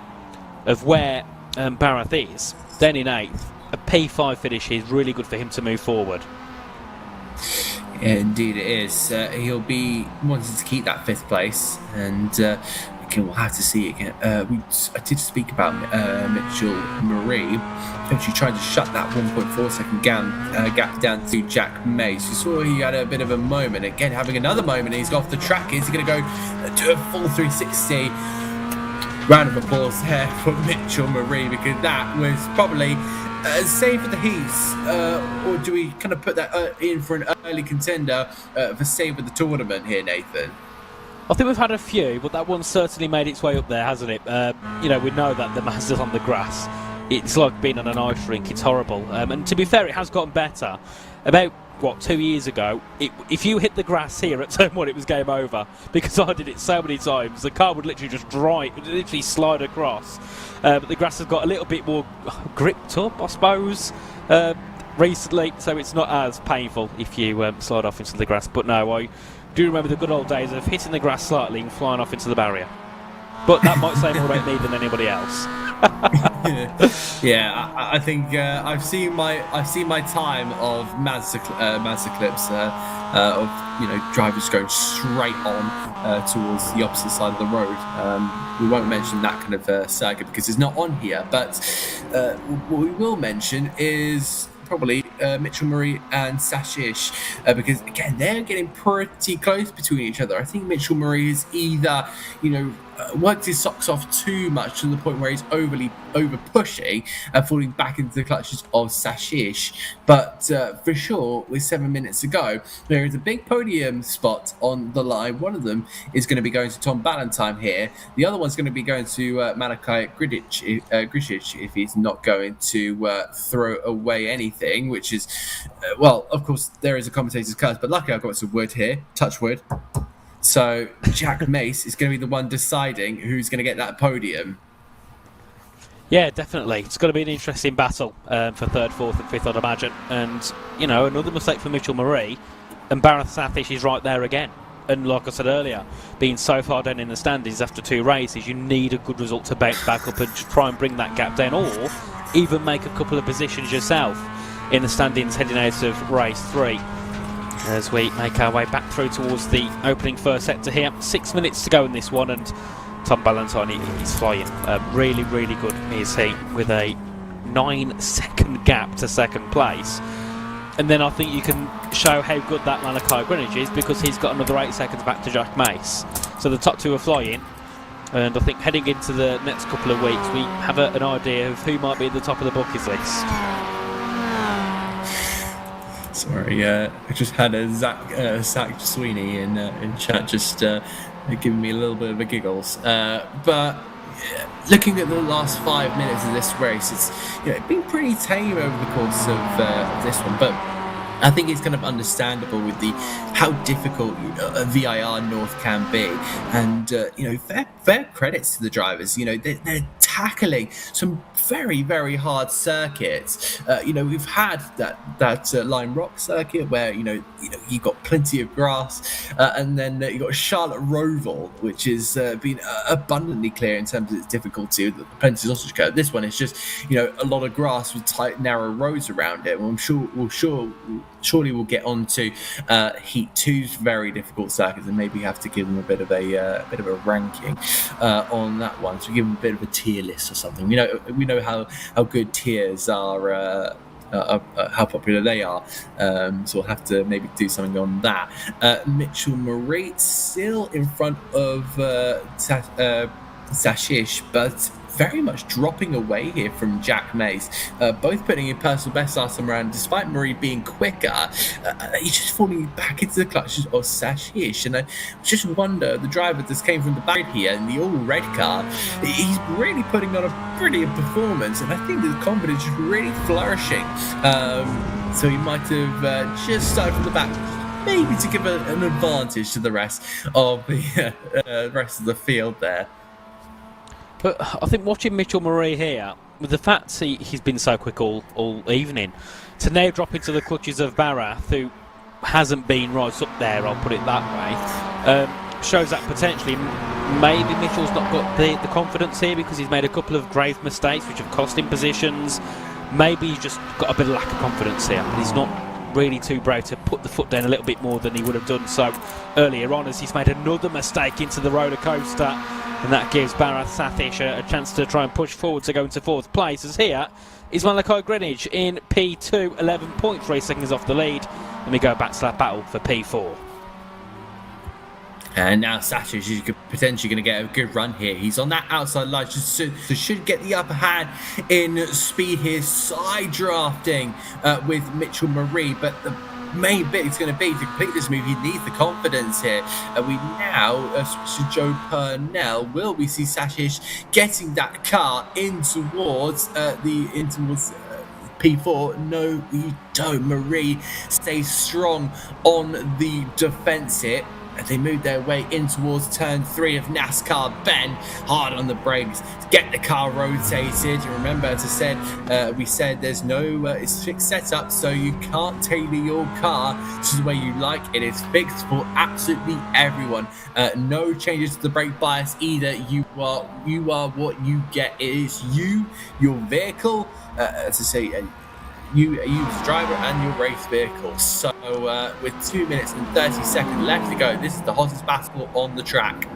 Speaker 3: of where Barath is, then in 8th, a P5 finish is really good for him to move forward.
Speaker 4: Yeah, indeed it is. He'll be wanting to keep that 5th place, and again, we'll have to see again. I did speak about Mitchell Murray actually trying to shut that 1.4 second gap down to Jack Mace. You saw he had a bit of a moment. Again, having another moment, he's off the track. Is he going to go to a full 360? Round of applause there for Mitchell Murray, because that was probably save for the heats, or do we kind of put that in for an early contender for save of the tournament here, Nathan?
Speaker 3: I think we've had a few, but that one certainly made its way up there, hasn't it? We know that the Mazda's on the grass. It's like being on an ice rink. It's horrible. And to be fair, it has gotten better. About 2 years ago, if you hit the grass here at turn 1, it was game over, because I did it so many times. The car would literally just literally slide across. But the grass has got a little bit more gripped up, I suppose, recently, so it's not as painful if you slide off into the grass. But no, I do remember the good old days of hitting the grass slightly and flying off into the barrier. But that might say more about me than anybody else.
Speaker 4: Yeah, I think I've seen my time of Mazda clips of drivers going straight on towards the opposite side of the road. We won't mention that kind of circuit because it's not on here, but what we will mention is probably Mitchell Murray and Sathish, because again they're getting pretty close between each other. I think Mitchell Murray is either worked his socks off too much to the point where he's over pushing and falling back into the clutches of Sashish. But for sure, with 7 minutes to go, there is a big podium spot on the line. One of them is going to be going to Tom Ballantyne here. The other one's going to be going to Malachi Gricic if he's not going to throw away anything, which is, well, of course, there is a commentator's curse, but luckily I've got some wood here. Touch wood. So Jack Mace is going to be the one deciding who's going to get that podium.
Speaker 3: Yeah, definitely. It's going to be an interesting battle for third, fourth and fifth, I'd imagine. And, you know, another mistake for Mitchell Murray, and Barath Sathish is right there again. And like I said earlier, being so far down in the standings after 2 races, you need a good result to bounce back up and try and bring that gap down, or even make a couple of positions yourself in the standings heading out of race 3. As we make our way back through towards the opening first sector here. 6 minutes to go in this one, and Tom Ballantyne is flying. Really, really good is he, with a 9-second gap to second place. And then I think you can show how good that Malachi Greenwich is, because he's got another 8 seconds back to Jack Mace. So the top 2 are flying, and I think heading into the next couple of weeks we have an idea of who might be at the top of the bookies list.
Speaker 4: Sorry, I just had a Zach Sweeney in chat, just giving me a little bit of a giggles. But looking at the last 5 minutes of this race, it's been pretty tame over the course of this one. But I think it's kind of understandable with how difficult a VIR North can be, and fair credits to the drivers. They're tackling some very, very hard circuits. We've had that Lime Rock circuit where you got plenty of grass, and then you got Charlotte Roval, which has been abundantly clear in terms of its difficulty, with plenty of sausage curve. This one is just a lot of grass with tight, narrow roads around it. Well, I'm sure surely we'll get on to Heat 2's very difficult circuits, and maybe have to give them a bit of a ranking on that one. So give them a bit of a tier list or something. We know how good tiers are. How popular they are, so we'll have to maybe do something on that. Mitchell Murray still in front of Sashish, but very much dropping away here from Jack Mace. Both putting in personal best last time around, despite Murray being quicker. He's just falling back into the clutches of Sashish, and I just wonder, the driver that came from the back here in the all red car, he's really putting on a brilliant performance, and I think the confidence is really flourishing. So he might have just started from the back, maybe to give an advantage to the rest of the field there.
Speaker 3: But I think watching Mitchell Murray here, with the fact he's been so quick all evening, to now drop into the clutches of Barath, who hasn't been right up there, I'll put it that way, shows that potentially maybe Mitchell's not got the confidence here, because he's made a couple of grave mistakes which have cost him positions. Maybe he's just got a bit of lack of confidence here, and he's not really too brave to put the foot down a little bit more than he would have done so earlier on, as he's made another mistake into the roller coaster. And that gives Barath Sathish a chance to try and push forward to go into 4th place, as here is Malachi Greenwich in P2, 11.3 seconds off the lead. And we go back to that battle for P4.
Speaker 4: And now Sathish is potentially going to get a good run here. He's on that outside line, should get the upper hand in speed here, side drafting with Mitchell Murray. But the main bit is going to be to complete this move, he needs the confidence here. We now switch to Joe Purnell. Will we see Sashish getting that car in towards P4? No, we don't. Marie stays strong on the defence here. They move their way in towards turn 3 of NASCAR. Ben hard on the brakes to get the car rotated. You remember, as I said, we said there's no it's fixed setup, so you can't tailor your car to the way you like. It is fixed for absolutely everyone. No changes to the brake bias either. You are what you get. It is you, your vehicle, as I say, you as a driver and your race vehicle. So with 2 minutes and 30 seconds left to go, this is the hottest battle on the track.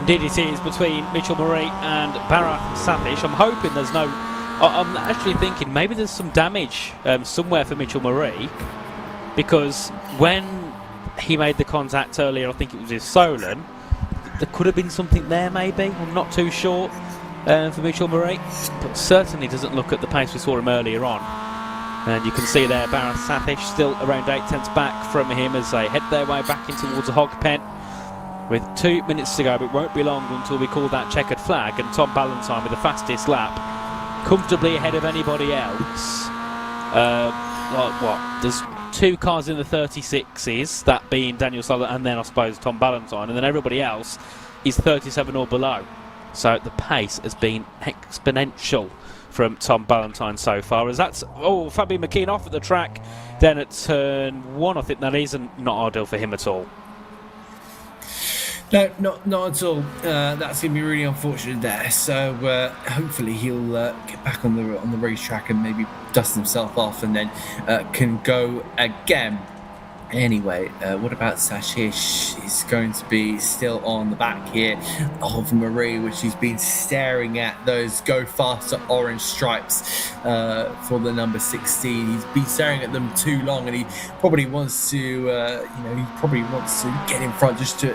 Speaker 3: Indeed it is, between Mitchell Murray and Barath Sathish. I'm hoping there's no... I'm actually thinking maybe there's some damage somewhere for Mitchell Murray, because when he made the contact earlier, I think it was his Solon, there could have been something there maybe. I'm not too sure for Mitchell Murray, but certainly doesn't look at the pace we saw him earlier on. And you can see there Bareth Sathish still around 8 tenths back from him as they head their way back in towards the hog pen. With 2 minutes to go, but it won't be long until we call that checkered flag, and Tom Ballantyne with the fastest lap, comfortably ahead of anybody else. There's 2 cars in the 36s, that being Daniel Sutherland and then I suppose Tom Ballantyne, and then everybody else is 37 or below. So the pace has been exponential from Tom Ballantyne so far, as that's Fabian McKeon off at the track then at turn 1. I think that isn't not ideal for him at all.
Speaker 4: No, not at all. That's going to be really unfortunate there. So hopefully he'll get back on the racetrack and maybe dust himself off, and then can go again. Anyway, what about Sashish? He's going to be still on the back here of Marie, which he's been staring at those go faster orange stripes for the number 16. He's been staring at them too long, and he probably wants to, get in front just to,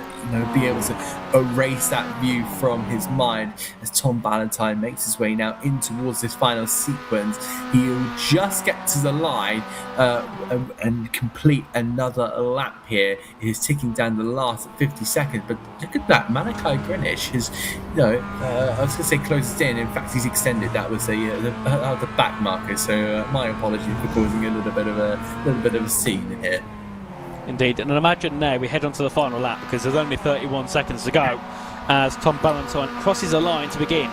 Speaker 4: be able to erase that view from his mind. As Tom Ballantyne makes his way now in towards this final sequence, he'll just get to the line and complete another lap here. It is ticking down the last 50 seconds, but look at that. Malachi Greenwich has, I was going to say closest in. In fact, he's extended. That was the back marker. So my apologies for causing a little bit of a scene here.
Speaker 3: Indeed, and imagine now we head on to the final lap because there's only 31 seconds to go as Tom Ballantyne crosses the line to begin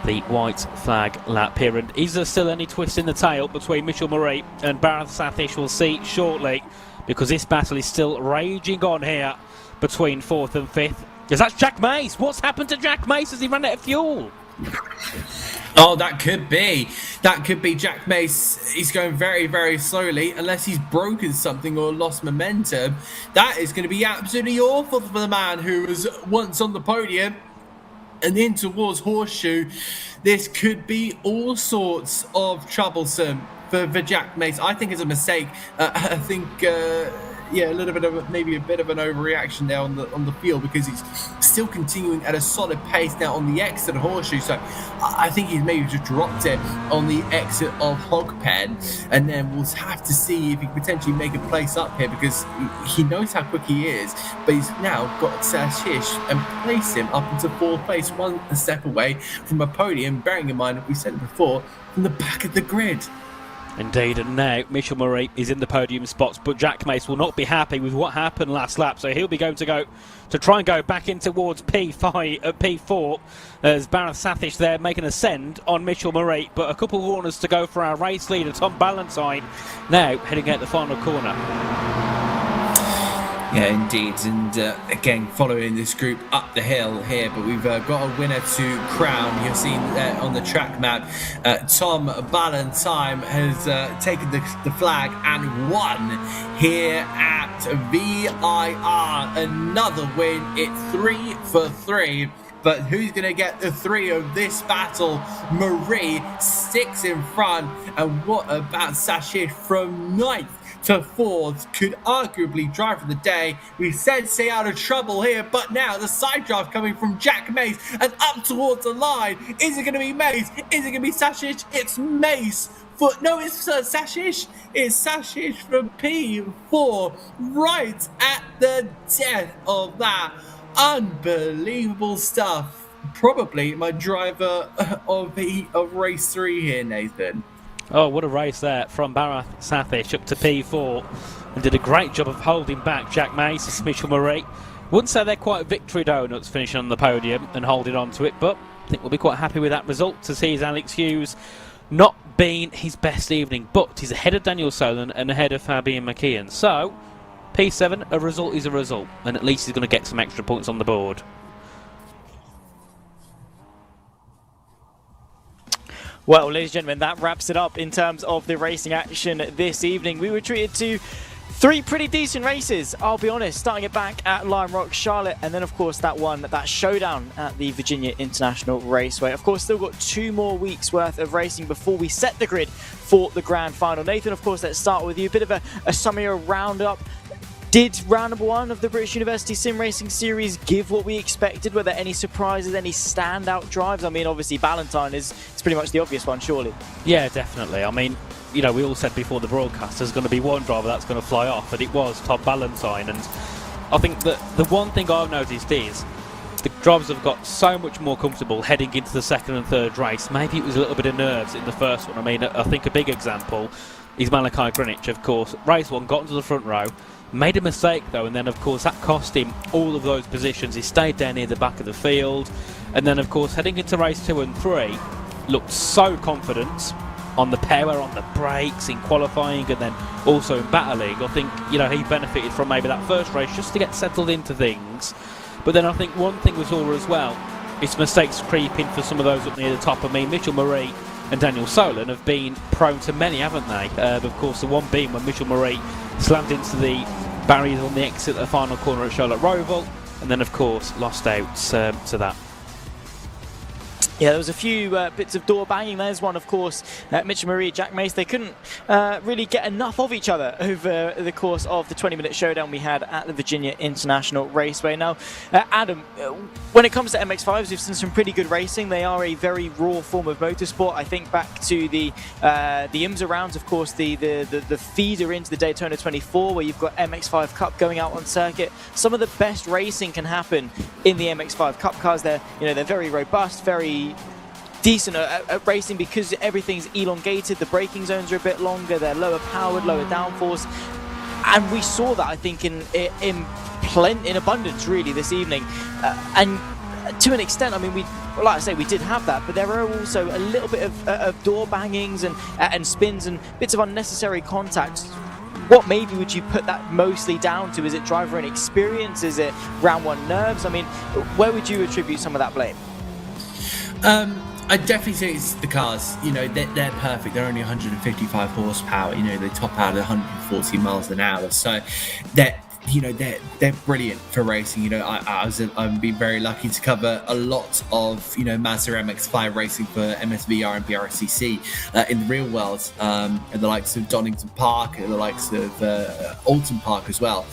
Speaker 3: the white flag lap here. And is there still any twist in the tail between Mitchell Murray and Bareth Sathish? We'll see shortly, because this battle is still raging on here between 4th and 5th. Because that's Jack Mace. What's happened to Jack Mace? Has he run out of fuel?
Speaker 4: Oh, that could be. Jack Mace. He's going very, very slowly, unless he's broken something or lost momentum. That is going to be absolutely awful for the man who was once on the podium and in towards Horseshoe. This could be all sorts of troublesome for Jack Mace. I think it's a mistake. I think a little bit of maybe a bit of an overreaction there on the field, because he's still continuing at a solid pace now on the exit of Horseshoe. So I think he's maybe just dropped it on the exit of Hogpen, and then we'll have to see if he can potentially make a place up here, because he knows how quick he is. But he's now got Sashish and place him up into 4th place, one step away from a podium, bearing in mind, we said it before, from the back of the grid.
Speaker 3: Indeed, and now Mitchell Murray is in the podium spots, but Jack Mace will not be happy with what happened last lap, so he'll be going to try and go back in towards P4 as Bareth Sathish there making a send on Mitchell Murray, but a couple of corners to go for our race leader Tom Ballantyne now heading out the final corner.
Speaker 4: Yeah, indeed, and again following this group up the hill here, but we've got a winner to crown. You've seen on the track map, Tom Ballantyne has taken the flag and won here at VIR. Another win. It's 3 for 3. But who's going to get the 3 of this battle? Marie sticks in front, and what about Sashish from 9th to 4th? Could arguably drive for the day. We said stay out of trouble here, but now the side draft coming from Jack Mace and up towards the line. Is it going to be Mace? Is it going to be Sashish? It's Mace. No, it's Sashish. It's Sashish from P4 right at the death of that. Unbelievable stuff. Probably my driver of race 3 here, Nathan.
Speaker 3: Oh, what a race there from Bareth Sathish up to P4, and did a great job of holding back Jack Mace, Mitchell Murray. Wouldn't say they're quite victory donuts finishing on the podium and holding on to it, but I think we'll be quite happy with that result, to see Alex Hughes not being his best evening, but he's ahead of Daniel Solon and ahead of Fabian McKeon. So P7, a result is a result, and at least he's going to get some extra points on the board.
Speaker 2: Well, ladies and gentlemen, that wraps it up in terms of the racing action this evening. We were treated to 3 pretty decent races, I'll be honest, starting it back at Lime Rock, Charlotte, and then of course that showdown at the Virginia International Raceway. Of course, still got 2 more weeks worth of racing before we set the grid for the grand final. Nathan, of course, let's start with you. A bit of a summary, a roundup. Did round number 1 of the British University Sim Racing Series give what we expected? Were there any surprises, any standout drives? I mean, obviously, Ballantyne is pretty much the obvious one, surely.
Speaker 3: Yeah, definitely. I mean, you know, we all said before the broadcast there's going to be one driver that's going to fly off, and it was Tom Ballantyne. And I think that the one thing I've noticed is the drivers have got so much more comfortable heading into the second and third race. Maybe it was a little bit of nerves in the first one. I mean, I think a big example is Malachi Greenwich, of course. Race 1, got into the front row, made a mistake though, and then of course that cost him all of those positions. He stayed down near the back of the field, and then of course heading into race 2 and 3 looked so confident on the power, on the brakes, in qualifying, and then also in battling. I think, you know, he benefited from maybe that first race just to get settled into things. But then I think one thing we saw as well is mistakes creeping for some of those up near the top. I mean, Mitchell Murray and Daniel Solon have been prone to many, haven't they? Of course, the one being when Mitchell Murray slammed into the barriers on the exit at the final corner at Charlotte Roval, and then of course lost out to that.
Speaker 2: Yeah, there was a few bits of door banging. There's one, of course, Mitchell Murray, Jack Mace. They couldn't really get enough of each other over the course of the 20-minute showdown we had at the Virginia International Raceway. Now, Adam, when it comes to MX-5s, we've seen some pretty good racing. They are a very raw form of motorsport. I think back to the IMSA rounds, of course, the feeder into the Daytona 24, where you've got MX-5 Cup going out on circuit. Some of the best racing can happen in the MX-5 Cup cars. They're very robust, very decent at racing because everything's elongated. The braking zones are a bit longer. They're lower powered, lower downforce, and we saw that, I think, in abundance really this evening. And to an extent, I mean, like I say, we did have that, but there are also a little bit of door bangings and spins and bits of unnecessary contact. What maybe would you put that mostly down to? Is it driver inexperience? Is it round 1 nerves? I mean, where would you attribute some of that blame?
Speaker 4: I definitely say it's the cars. You know, they're perfect. They're only 155 horsepower. You know, they top out at 140 miles an hour. So they're brilliant for racing. You know, I've been very lucky to cover a lot of, you know, Mazda MX-5 racing for MSVR and BRCC in the real world, and the likes of Donington Park and the likes of Alton Park as well.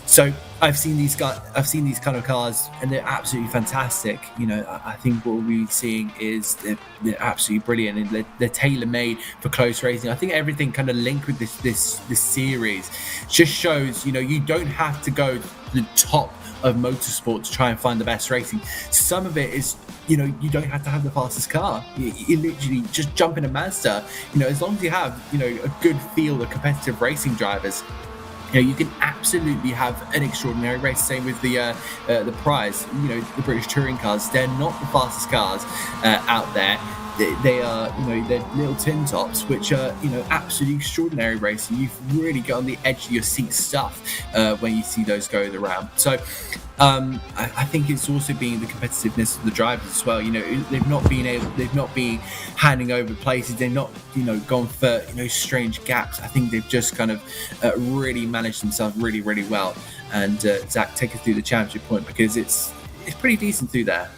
Speaker 4: So I've seen these kind of cars, and they're absolutely fantastic. You know, I think what we'll be seeing is they're absolutely brilliant, and they're tailor-made for close racing. I think everything kind of linked with this series just shows, you know, you don't have to go to the top of motorsport to try and find the best racing. Some of it is, you know, you don't have to have the fastest car. You literally just jump in a Mazda. You know, as long as you have, you know, a good field of competitive racing drivers, you know, you can absolutely have an extraordinary race. Same with the prize. You know, the British touring cars, they're not the fastest cars out there. They are, you know, they're little tin tops, which are, you know, absolutely extraordinary racing. You've really got on the edge of your seat stuff when you see those go around. So I think it's also been the competitiveness of the drivers as well. You know, they've not been handing over places. They've not, you know, gone for, you know, strange gaps. I think they've just kind of really managed themselves really, really well. And Zach, take us through the championship point, because it's pretty decent through there.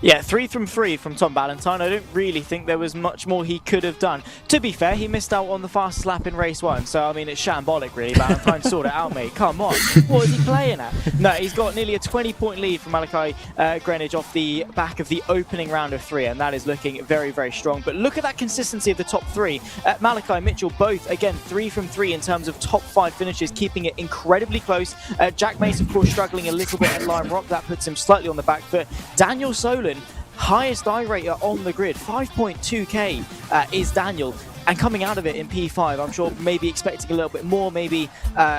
Speaker 2: Yeah, 3 from 3 from Tom Ballantyne. I don't really think there was much more he could have done. To be fair, he missed out on the fastest lap in race 1, so I mean, it's shambolic really. Ballantyne sorted it out, mate. Come on. What is he playing at? No, he's got nearly a 20-point lead from Malachi Greenwich off the back of the opening round of 3, and that is looking very, very strong. But look at that consistency of the top 3. Malachi, Mitchell, both, again, 3 from 3 in terms of top 5 finishes, keeping it incredibly close. Jack Mace, of course, struggling a little bit at Lime Rock. That puts him slightly on the back foot. Daniel Solon, highest I-rater on the grid, 5.2k is Daniel, and coming out of it in P5, I'm sure maybe expecting a little bit more, maybe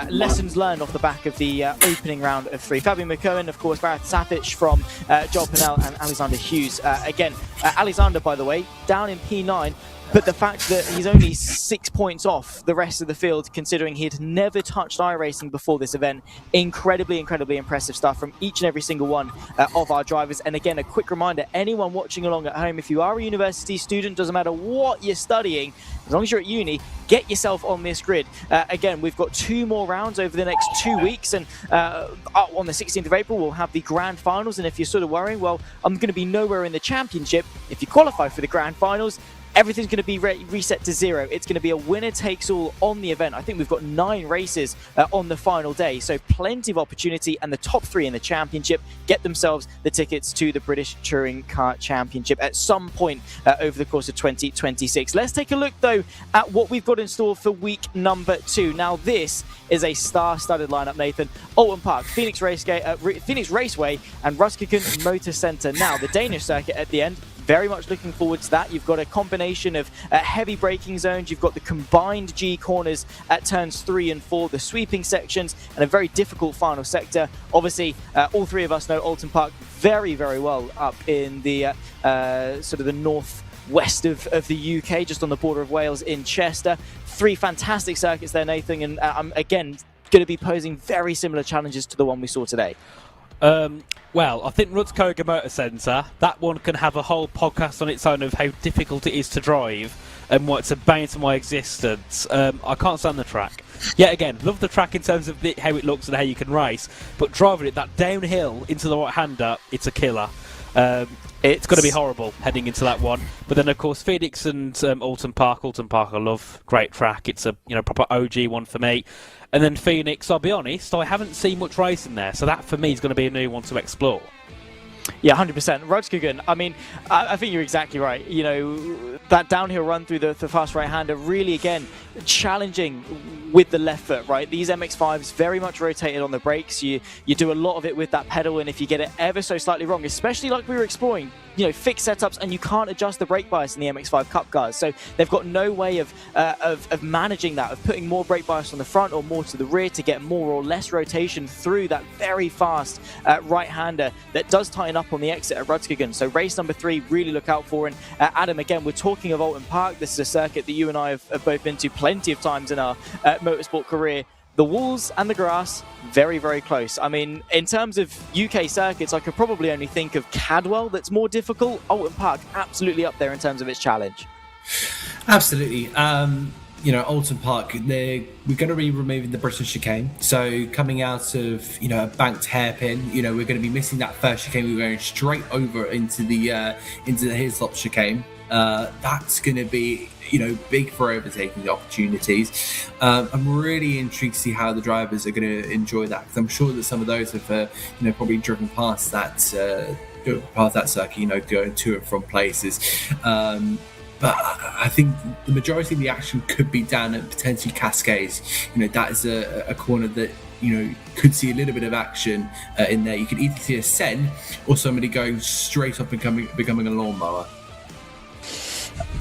Speaker 2: lessons learned off the back of the opening round of 3. Fabian McCohen, of course, Bareth Safic from Joel Pinnell and Alexander Hughes. Again, Alexander, by the way, down in P9, but the fact that he's only 6 points off the rest of the field, considering he'd never touched iRacing before this event, incredibly, incredibly impressive stuff from each and every single one of our drivers. And again, a quick reminder, anyone watching along at home, if you are a university student, doesn't matter what you're studying, as long as you're at uni, get yourself on this grid. Again, we've got 2 more rounds over the next 2 weeks, and on the 16th of April, we'll have the grand finals. And if you're sort of worrying, well, I'm going to be nowhere in the championship. If you qualify for the grand finals, everything's going to be reset to zero. It's going to be a winner takes all on the event. I think we've got 9 races on the final day, so plenty of opportunity, and the top 3 in the championship get themselves the tickets to the British Touring Car Championship at some point over the course of 2026. Let's take a look though at what we've got in store for week number 2. Now this is a star-studded lineup, Nathan. Alton Park, Phoenix Raceway, and Ruskirchen Motor Centre. Now the Danish circuit at the end, very much looking forward to that. You've got a combination of heavy braking zones, you've got the combined G corners at turns 3 and 4, the sweeping sections, and a very difficult final sector. Obviously, all 3 of us know Alton Park very, very well up in the sort of the northwest of the UK, just on the border of Wales in Chester. 3 fantastic circuits there, Nathan, and I'm again going to be posing very similar challenges to the one we saw today.
Speaker 3: Well, I think Rudskoga Motor Centre, that one can have a whole podcast on its own of how difficult it is to drive and what's a bane to my existence. I can't stand the track. Yet again, love the track in terms of how it looks and how you can race, but driving it that downhill into the right-hander, it's a killer. It's going to be horrible heading into that one. But then, of course, Phoenix and Alton Park. Alton Park, I love. Great track. It's a proper OG one for me. And then Phoenix, I'll be honest, I haven't seen much racing there, so that for me is going to be a new one to explore.
Speaker 2: Yeah, 100%. Rudskogen, I mean, I think you're exactly right. That downhill run through the fast right-hander, really, again, challenging with the left foot, right? These MX-5s very much rotated on the brakes. You do a lot of it with that pedal, and if you get it ever so slightly wrong, especially like we were exploring, fixed setups, and you can't adjust the brake bias in the MX-5 Cup cars. So they've got no way of managing that, of putting more brake bias on the front or more to the rear to get more or less rotation through that very fast right-hander that does tighten up on the exit at Rudskogen. So race number 3, really look out for. And Adam, again, we're talking of Alton Park. This is a circuit that you and I have both been to plenty of times in our motorsport career. The walls and the grass, very, very close. I mean, in terms of UK circuits, I could probably only think of Cadwell that's more difficult. Alton Park, absolutely up there in terms of its challenge.
Speaker 4: Absolutely. Alton Park, we're going to be removing the British chicane. So coming out of, a banked hairpin, we're going to be missing that first chicane. We're going straight over into the Hislop chicane. That's going to be, big for overtaking opportunities. I'm really intrigued to see how the drivers are going to enjoy that, because I'm sure that some of those have, probably driven past that circuit, going to and from places. But I think the majority of the action could be down at potentially Cascades. That is a corner that, could see a little bit of action in there. You could either see a Sen or somebody going straight up and becoming a lawnmower.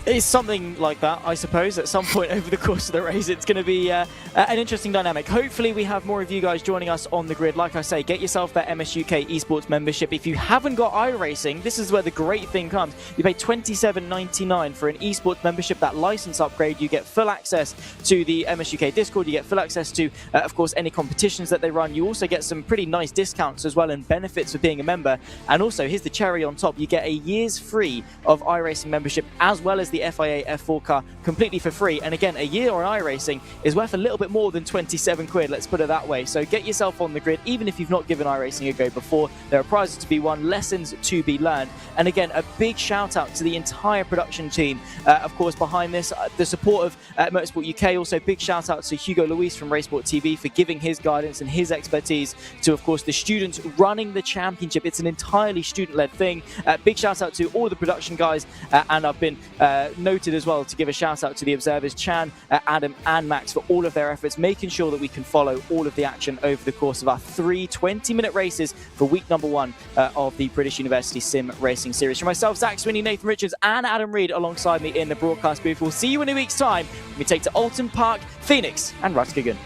Speaker 2: It's something like that, I suppose. At some point over the course of the race, it's going to be an interesting dynamic. Hopefully, we have more of you guys joining us on the grid. Like I say, get yourself that MSUK Esports membership. If you haven't got iRacing, this is where the great thing comes. You pay $27.99 for an Esports membership, that license upgrade. You get full access to the MSUK Discord. You get full access to, of course, any competitions that they run. You also get some pretty nice discounts as well and benefits of being a member. And also, here's the cherry on top. You get a year's free of iRacing membership, as well as the FIA F4 car completely for free. And again, a year on iRacing is worth a little bit more than 27 quid, let's put it that way. So get yourself on the grid, even if you've not given iRacing a go before. There are prizes to be won, lessons to be learned. And again, a big shout out to the entire production team, of course, behind this, the support of Motorsport UK. Also, big shout out to Hugo Luis from RaceSpotTV for giving his guidance and his expertise to, of course, the students running the championship. It's an entirely student-led thing. Big shout out to all the production guys, and I've been noted as well to give a shout out to the observers, Chan, Adam and Max, for all of their efforts, making sure that we can follow all of the action over the course of our 3 20-minute races for week number 1 of the British University Sim Racing Series. For myself, Zach Sweeney, Nathan Richards and Adam Reed alongside me in the broadcast booth. We'll see you in a week's time when we take to Alton Park, Phoenix and Rudskogen.